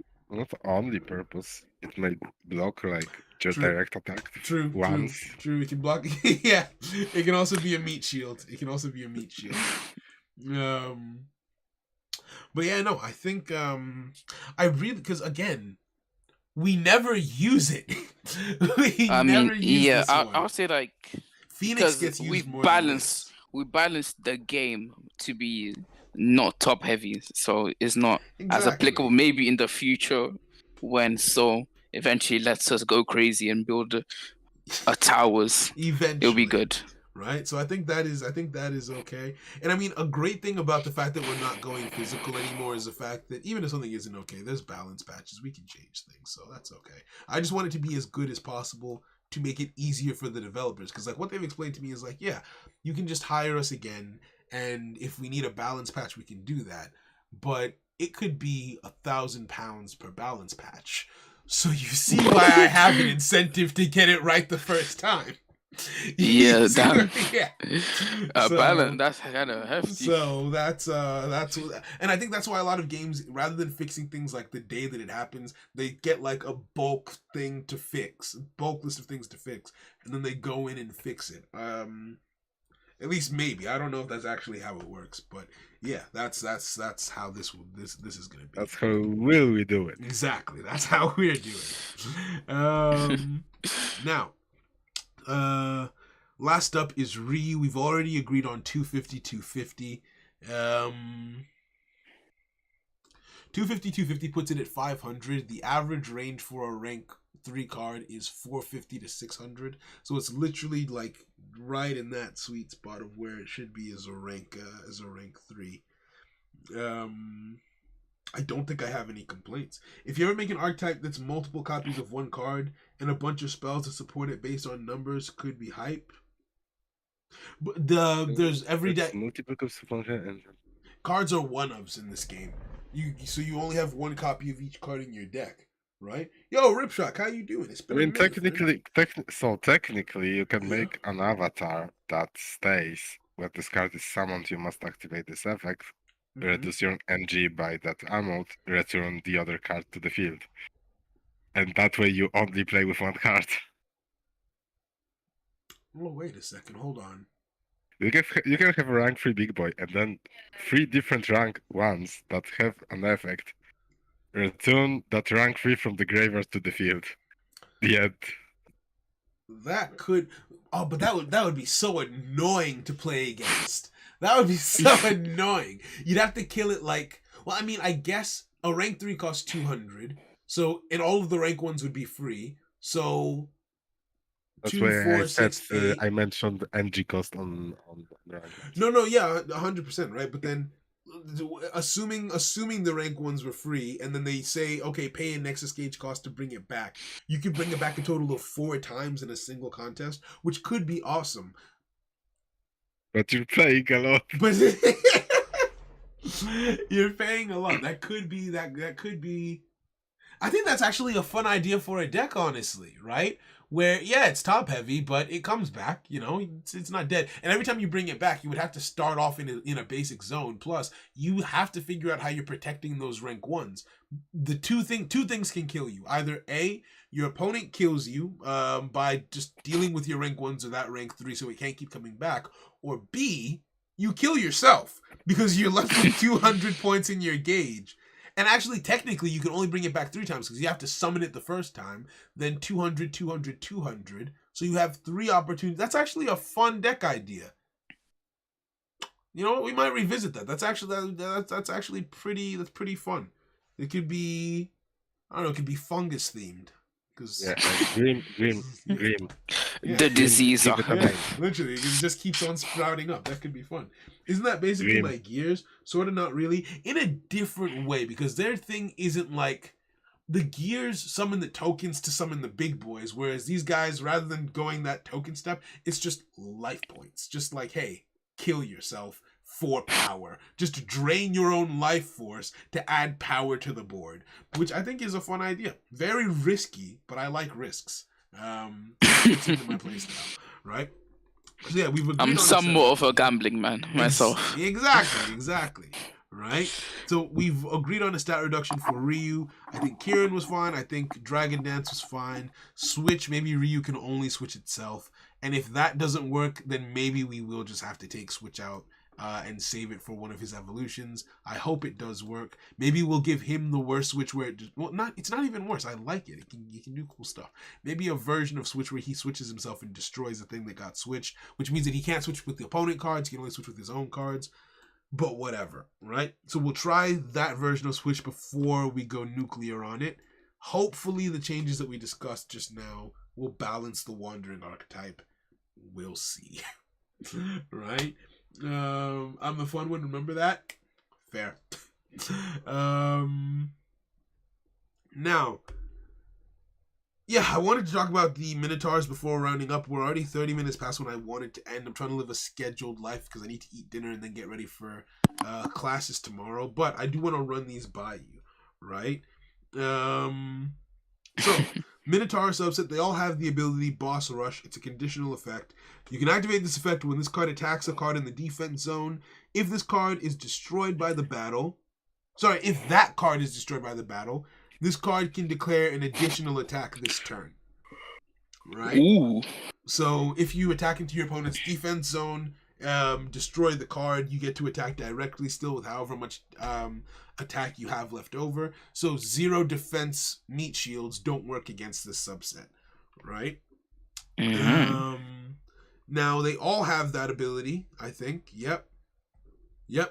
Speaker 3: only purpose. It may block like just direct attack.
Speaker 1: True. It can block. Yeah, it can also be a meat shield. But yeah, no, I think I really, because again, we never use it.
Speaker 2: I'll say like
Speaker 1: Phoenix gets used more.
Speaker 2: We balance the game to be not top heavy, so it's not as applicable. Maybe in the future, when eventually lets us go crazy and build a towers, it'll be good.
Speaker 1: Right, so I think that is okay. And I mean, a great thing about the fact that we're not going physical anymore is the fact that even if something isn't okay, there's balance patches. We can change things, so that's okay. I just want it to be as good as possible to make it easier for the developers, because like what they've explained to me is like, yeah, you can just hire us again, and if we need a balance patch, we can do that. But it could be £1,000 per balance patch. So you see why I have an incentive to get it right the first time.
Speaker 2: Yeah, damn.
Speaker 1: Yeah.
Speaker 2: Balance. That's kind of hefty.
Speaker 1: So that's and I think that's why a lot of games, rather than fixing things like the day that it happens, they get like a bulk thing to fix, bulk list of things to fix, and then they go in and fix it. At least maybe, I don't know if that's actually how it works, but yeah, that's how this is gonna be.
Speaker 3: That's how will we do it?
Speaker 1: Exactly, that's how we're doing. Now, last up is Ryu. We've already agreed on 250, 250. 250, 250 puts it at 500. The average range for a rank 3 card is 450 to 600. So it's literally like right in that sweet spot of where it should be as a rank 3. I don't think I have any complaints. If you ever make an archetype that's multiple copies of one card and a bunch of spells to support it based on numbers, could be hype. But there's every deck.
Speaker 3: Multiple and
Speaker 1: Cards are one-ofs in this game. You only have one copy of each card in your deck, right? Yo, Ripshock, how you doing? It's
Speaker 3: I
Speaker 1: been
Speaker 3: mean,
Speaker 1: a minute,
Speaker 3: technically, you can
Speaker 1: Yeah.
Speaker 3: make an avatar that stays when this card is summoned. You must activate this effect,
Speaker 1: Mhm.
Speaker 3: reduce your NG by that amount, return the other card to the field, and that way you only play with one card.
Speaker 1: Oh, wait a second. Hold on.
Speaker 3: You can have a rank 3 big boy and then 3 different rank 1s that have an effect. Return that rank 3 from the graveyard to the field. The end.
Speaker 1: That could. Oh, but that would be so annoying to play against. That would be so annoying. You'd have to kill it like. Well, I mean, I guess a rank 3 costs 200. So, and all of the rank 1s would be free. So.
Speaker 3: That's
Speaker 1: 2,
Speaker 3: why
Speaker 1: 4,
Speaker 3: I said
Speaker 1: 6, 8.
Speaker 3: I mentioned NG cost on rank.
Speaker 1: No, yeah, 100%, right? But then, assuming the rank 1s were free, and then they say, okay, pay a Nexus Gauge cost to bring it back, you could bring it back a total of 4 times in a single contest, which could be awesome.
Speaker 3: But you're playing a lot.
Speaker 1: But you're paying a lot. That could be that could be. I think that's actually a fun idea for a deck, honestly, right? Where, yeah, it's top heavy, but it comes back, you know, it's not dead. And every time you bring it back, you would have to start off in a basic zone. Plus, you have to figure out how you're protecting those rank 1s. The two things can kill you. Either A, your opponent kills you by just dealing with your rank 1s or that rank 3 so it can't keep coming back. Or B, you kill yourself because you're left with 200 points in your gauge. And actually, technically, you can only bring it back 3 times because you have to summon it the first time, then 200, 200, 200. So you have 3 opportunities. That's actually a fun deck idea. You know what? We might revisit that. That's actually pretty fun. It could be, I don't know, it could be fungus themed.
Speaker 3: Yeah, green.
Speaker 1: Yeah.
Speaker 2: The disease.
Speaker 3: Give it a name.
Speaker 1: Literally, it just keeps on sprouting up. That could be fun. Isn't that basically like Gears? Sort of, not really. In a different way, because their thing isn't like the Gears summon the tokens to summon the big boys, whereas these guys, rather than going that token step, it's just life points. Just like, hey, kill yourself for power. Just drain your own life force to add power to the board, which I think is a fun idea. Very risky, but I like risks. It's into my playstyle, right? So yeah, we've agreed
Speaker 2: I'm
Speaker 1: on
Speaker 2: somewhat of a gambling man myself.
Speaker 1: Exactly. Right? So we've agreed on a stat reduction for Ryu. I think Kieran was fine. I think Dragon Dance was fine. Switch, maybe Ryu can only switch itself. And if that doesn't work, then maybe we will just have to take Switch out and save it for one of his evolutions. I hope it does work. Maybe we'll give him the worst Switch where it's not even worse. I like it. You can do cool stuff. Maybe a version of Switch where he switches himself and destroys the thing that got switched, which means that he can't switch with the opponent cards. He can only switch with his own cards. But whatever, right? So we'll try that version of Switch before we go nuclear on it. Hopefully the changes that we discussed just now will balance the Wandering archetype. We'll see. Right? I'm the fun one, remember that? Fair. Now, yeah, I wanted to talk about the Minotaurs before rounding up. We're already 30 minutes past when I wanted to end. I'm trying to live a scheduled life because I need to eat dinner and then get ready for classes tomorrow. But I do want to run these by you, right? So Minotaur subset, they all have the ability Boss Rush. It's a conditional effect. You can activate this effect when this card attacks a card in the defense zone. If this card is destroyed by the battle, if that card is destroyed by the battle, this card can declare an additional attack this turn. Right?
Speaker 2: Ooh.
Speaker 1: So if you attack into your opponent's defense zone, destroy the card, you get to attack directly still with however much attack you have left over. So 0 defense meat shields don't work against this subset, right?
Speaker 2: Mhm.
Speaker 1: Now they all have that ability, I think. Yep,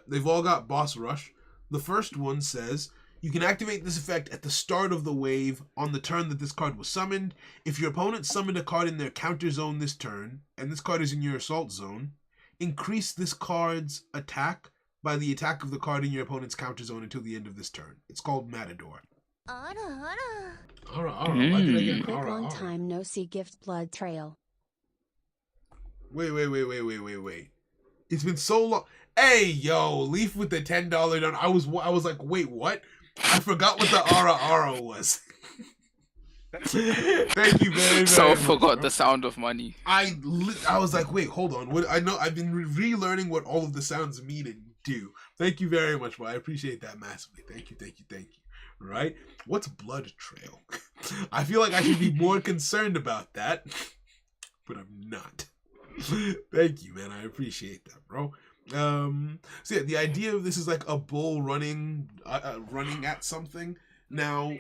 Speaker 1: they've all got Boss Rush. The first one says, you can activate this effect at the start of the wave on the turn that this card was summoned. If your opponent summoned a card in their counter zone this turn, and this card is in your assault zone, increase this card's attack by the attack of the card in your opponent's counter zone until the end of this turn. It's called Matador. Ara. Why did I get
Speaker 4: Quick
Speaker 1: ara,
Speaker 4: long
Speaker 1: ara?
Speaker 4: time no see gift blood trail.
Speaker 1: Wait. It's been so long. Hey, yo, Leaf with the $10 down. I was like, wait, what? I forgot what the ara was. Thank you very much.
Speaker 2: So forgot the sound of money.
Speaker 1: I was like, wait, hold on. What? I know I've been relearning what all of the sounds mean and do. Thank you very much, bro. I appreciate that massively. Thank you. Right? What's blood trail? I feel like I should be more concerned about that, but I'm not. Thank you, man. I appreciate that, bro. So yeah, the idea of this is like a bull running at something. Now,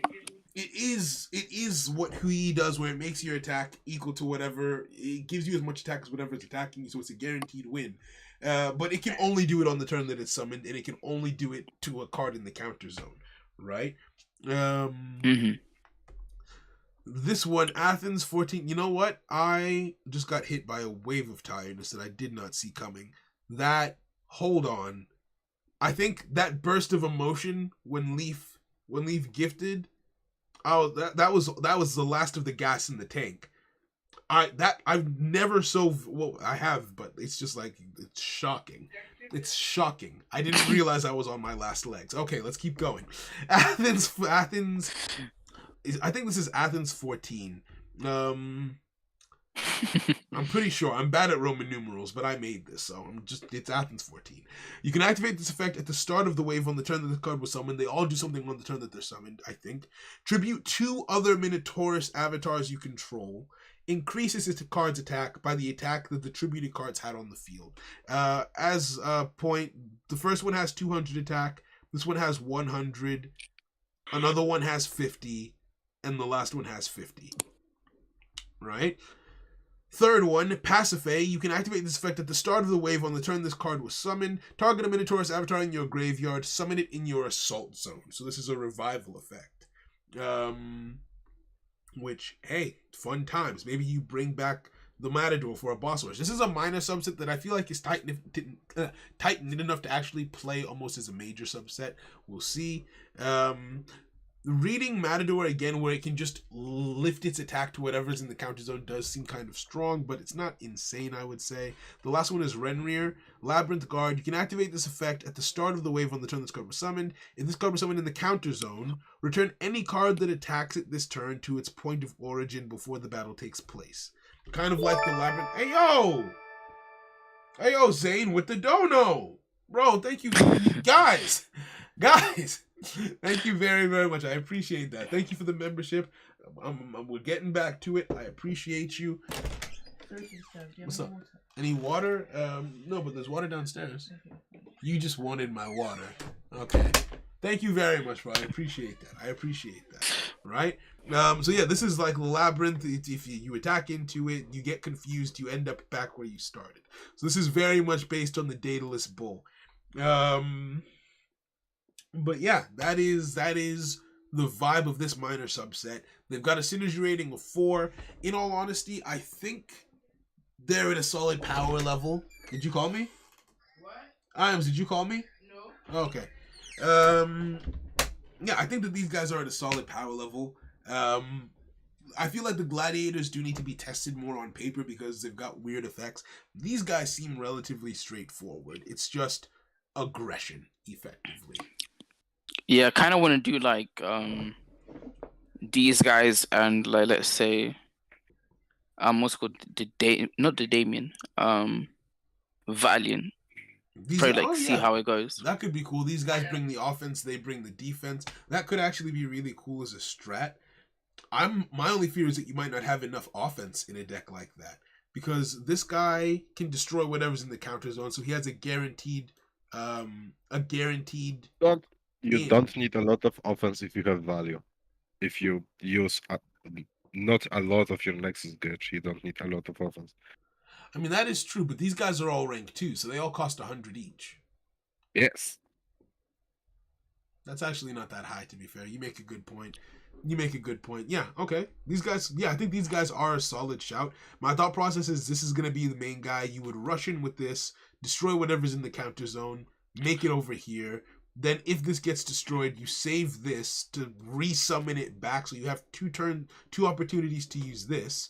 Speaker 1: it is what Hui does, where it makes your attack equal to whatever. It gives you as much attack as whatever it's attacking you, so it's a guaranteed win. But it can only do it on the turn that it's summoned, and it can only do it to a card in the counter zone, right? This one, Athens 14. You know what? I just got hit by a wave of tiredness that I did not see coming. Hold on. I think that burst of emotion when Leaf gifted. Oh, that was the last of the gas in the tank. I've never I have, but it's just like it's shocking. It's shocking. I didn't realize I was on my last legs. Okay, let's keep going. Athens. I think this is Athens 14. I'm pretty sure. I'm bad at Roman numerals, but I made this, so it's Athens 14. You can activate this effect at the start of the wave on the turn that the card was summoned. They all do something on the turn that they're summoned, I think. Tribute 2 other Minotaurus avatars you control. Increases this card's attack by the attack that the tributed cards had on the field. As a point, the first one has 200 attack. This one has 100. Another one has 50. And the last one has 50. Right? Third one, Pasiphae. You can activate this effect at the start of the wave on the turn this card was summoned. Target a Minotaurus avatar in your graveyard. Summon it in your assault zone. So this is a revival effect. Which, hey, fun times. Maybe you bring back the Matador for a boss rush. This is a minor subset that I feel like is tightened enough to actually play almost as a major subset. We'll see. Reading Matador again, where it can just lift its attack to whatever's in the counter zone, does seem kind of strong, but it's not insane, I would say. The last one is Renrir, Labyrinth Guard. You can activate this effect at the start of the wave on the turn this card was summoned. If this card was summoned in the counter zone, return any card that attacks it this turn to its point of origin before the battle takes place. Kind of like the Labyrinth. Hey yo, Zane with the dono, bro. Thank you, guys. Thank you very, very much. I appreciate that. Thank you for the membership. We're getting back to it. I appreciate you. What's up? Any water? No, but there's water downstairs. You just wanted my water. Okay. Thank you very much, bro. I appreciate that. Right? So yeah, this is like Labyrinth. If you attack into it, you get confused, you end up back where you started. So this is very much based on the Daedalus Bull. But yeah, that is the vibe of this minor subset. They've got a synergy rating of 4. In all honesty, I think they're at a solid power level. Did you call me?
Speaker 5: What?
Speaker 1: Iams, did you call me?
Speaker 5: No.
Speaker 1: Okay. Yeah, I think that these guys are at a solid power level. I feel like the gladiators do need to be tested more on paper because they've got weird effects. These guys seem relatively straightforward. It's just aggression, effectively.
Speaker 2: Yeah, I kind of want to do like these guys and like let's say what's it called not the Damien, Valiant.
Speaker 1: These
Speaker 2: Probably
Speaker 1: guys,
Speaker 2: see how it goes.
Speaker 1: that could be cool. These guys bring the offense, they bring the defense. That could actually be really cool as a strat. My only fear is that you might not have enough offense in a deck like that, because this guy can destroy whatever's in the counter zone, so he has a guaranteed
Speaker 3: You don't need a lot of offense if you have value. If you use not a lot of your Nexus Gauge, you don't need a lot of offense.
Speaker 1: I mean, that is true, but these guys are all rank 2, so they all cost 100 each.
Speaker 3: Yes.
Speaker 1: That's actually not that high, to be fair. You make a good point. Yeah, okay. These guys, I think these guys are a solid shout. My thought process is this is going to be the main guy. You would rush in with this, destroy whatever's in the counter zone, make it over here. Then if this gets destroyed, you save this to resummon it back, so you have two opportunities to use this.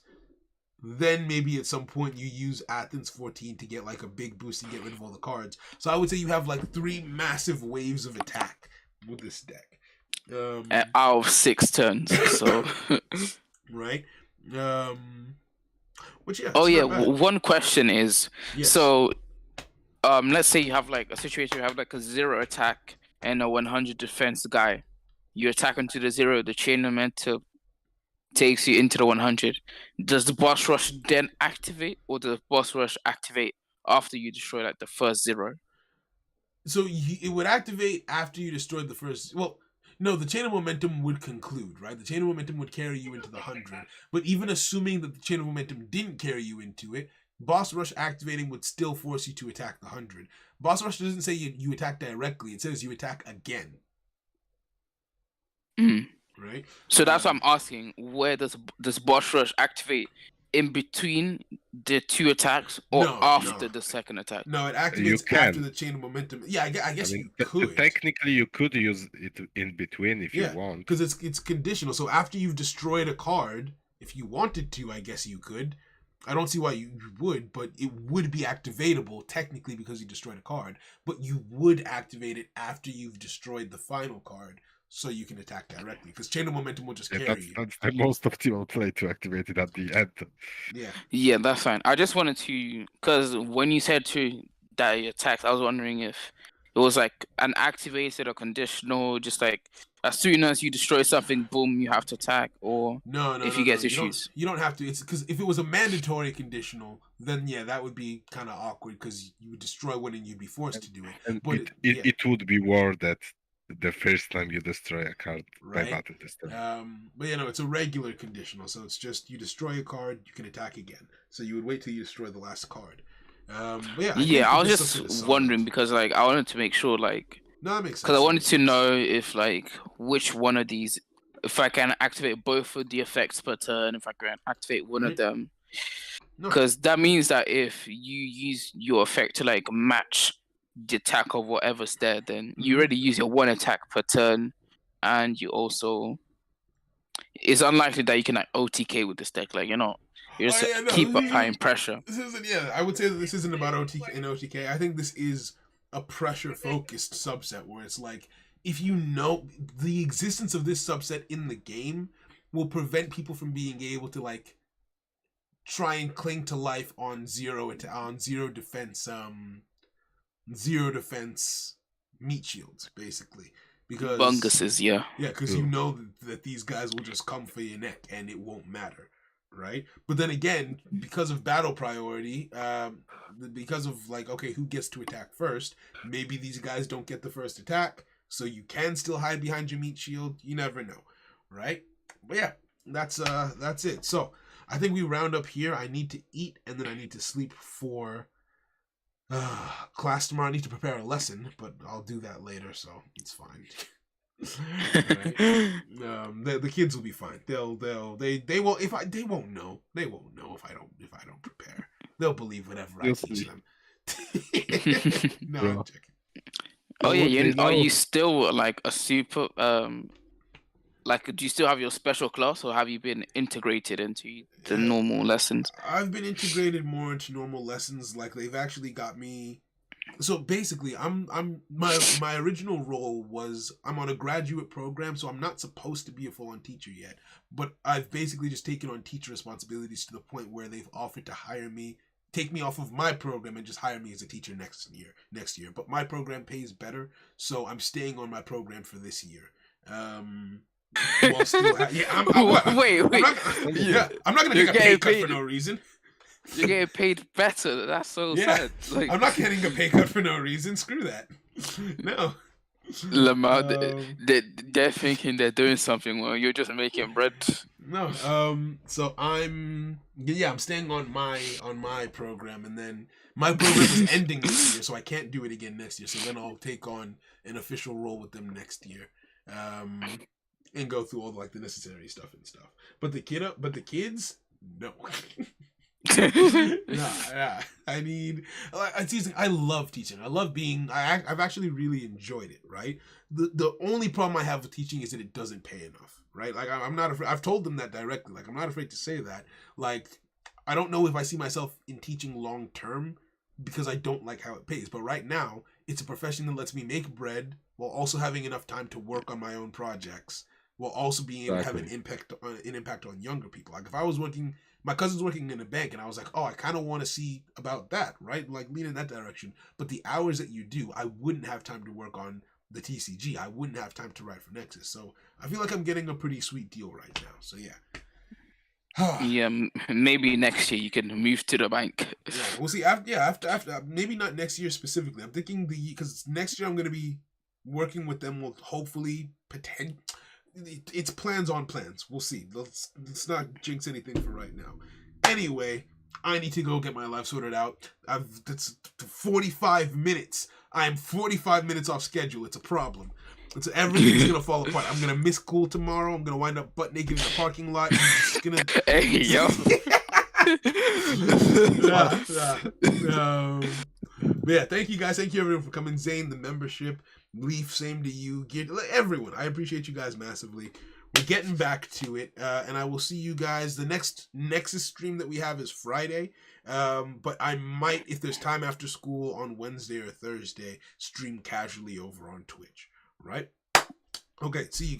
Speaker 1: Then maybe at some point you use Athens 14 to get like a big boost and get rid of all the cards. So I would say you have like 3 massive waves of attack with this deck.
Speaker 2: Out of 6 turns, so
Speaker 1: right. Which
Speaker 2: one question is,
Speaker 1: yes.
Speaker 2: So let's say you have like a situation, you have like a 0 attack and a 100 defense guy. You attack into the 0, the chain momentum takes you into the 100. Does the boss rush then activate, or does the boss rush activate after you destroy like the first 0?
Speaker 1: So it would activate after you destroyed the first. Well, no, the chain of momentum would conclude, right? The chain of momentum would carry you into the 100. But even assuming that the chain of momentum didn't carry you into it, boss rush activating would still force you to attack the 100. Boss rush doesn't say you attack directly; it says you attack again. Right.
Speaker 2: So that's what I'm asking. Where does boss rush activate? In between the 2 attacks, or after the second attack?
Speaker 1: No, it activates after the chain of momentum. Yeah, I guess you could.
Speaker 3: Technically, you could use it in between if you want.
Speaker 1: Because it's conditional. So after you've destroyed a card, if you wanted to, I guess you could. I don't see why you would, but it would be activatable technically because you destroyed a card. But you would activate it after you've destroyed the final card, so you can attack directly, because chain of momentum will just carry you.
Speaker 3: That's the most optimal play to activate it at the end.
Speaker 2: Yeah, that's fine. I just wanted to, because when you said that you attacked, I was wondering if it was like an activated or conditional, just like as soon as you destroy something, boom, you have to attack, or if you get to choose.
Speaker 1: You don't have to. It's because if it was a mandatory conditional, then yeah, that would be kind of awkward because you would destroy one and you'd be forced to do it.
Speaker 3: And it would be worded the first time you destroy a card by battle system.
Speaker 1: But it's a regular conditional, so it's just you destroy a card, you can attack again. So you would wait till you destroy the last card. I
Speaker 2: was just wondering because like I wanted to make sure like.
Speaker 1: No, that makes sense.
Speaker 2: Because I wanted to know if like which one of these, if I can activate both of the effects per turn, if I can activate one of them. Because that means that if you use your effect to like match the attack of whatever's there, then you already use your 1 attack per turn, and you also, it's unlikely that you can like OTK with this deck, like you're just keep applying pressure.
Speaker 1: This isn't, I would say that this isn't about OTK. I think this is a pressure focused subset where it's like, if you know the existence of this subset in the game will prevent people from being able to like try and cling to life on zero defense meat shields, basically, because
Speaker 2: bunguses,
Speaker 1: because you know that these guys will just come for your neck and it won't matter, right? But then again, because of battle priority, because of like, okay, who gets to attack first, maybe these guys don't get the first attack, so you can still hide behind your meat shield. You never know, right? But yeah, that's it. So I think we round up here. I need to eat and then I need to sleep for class tomorrow. I need to prepare a lesson, but I'll do that later, so it's fine. Right. The kids will be fine. They won't know if I don't prepare. They'll believe whatever I teach them. No, I'm joking.
Speaker 2: Oh yeah, are you still like a super like, do you still have your special class, or have you been integrated into the normal lessons?
Speaker 1: I've been integrated more into normal lessons. Like, they've actually got me So basically, my original role was I'm on a graduate program, so I'm not supposed to be a full-on teacher yet. But I've basically just taken on teacher responsibilities to the point where they've offered to hire me, take me off of my program, and just hire me as a teacher next year. But my program pays better, so I'm staying on my program for this year. While still,
Speaker 2: Wait.
Speaker 1: I'm not gonna
Speaker 2: You're
Speaker 1: get a pay cut
Speaker 2: getting
Speaker 1: for
Speaker 2: paid.
Speaker 1: no reason.
Speaker 2: You're getting paid better. That's so
Speaker 1: Yeah.
Speaker 2: sad. Like
Speaker 1: I'm not getting a pay cut for no reason. Screw that. No.
Speaker 2: Lamar,
Speaker 1: Um,
Speaker 2: they're thinking they're doing something well. You're just making bread.
Speaker 1: No. So I'm staying on my program, and then my program is ending this year, so I can't do it again next year. So then I'll take on an official role with them next year. And go through all like the necessary stuff and stuff. But the kids, no. Yeah. I love teaching. I love being. I've actually really enjoyed it. Right. The only problem I have with teaching is that it doesn't pay enough. Right. Like I'm not afraid. I've told them that directly. Like I'm not afraid to say that. Like I don't know if I see myself in teaching long term because I don't like how it pays. But right now, it's a profession that lets me make bread while also having enough time to work on my own projects, while also being able to have an impact on younger people. Like if I was working, my cousin's working in a bank, and I was like, oh, I kind of want to see about that, right? Like lean in that direction. But the hours that you do, I wouldn't have time to work on the TCG. I wouldn't have time to write for Nexus. So I feel like I'm getting a pretty sweet deal right now. So yeah.
Speaker 2: Yeah, maybe next year you can move to the bank.
Speaker 1: Yeah, we'll see. After maybe not next year specifically. I'm thinking because next year I'm gonna be working with them. Will hopefully it's plans on plans. We'll see. Let's not jinx anything for right now. Anyway, I need to go get my life sorted out. It's 45 minutes. I am 45 minutes off schedule. It's a problem. It's everything's gonna fall apart. I'm gonna miss school tomorrow. I'm gonna wind up butt naked in the parking lot. I'm just gonna.
Speaker 2: Hey yo.
Speaker 1: Yeah, thank you guys. Thank you everyone for coming. Zane, the membership. Leaf, same to you. Everyone, I appreciate you guys massively. We're getting back to it, and I will see you guys. The next Nexus stream that we have is Friday, but I might, if there's time after school on Wednesday or Thursday, stream casually over on Twitch. Right? Okay, see you.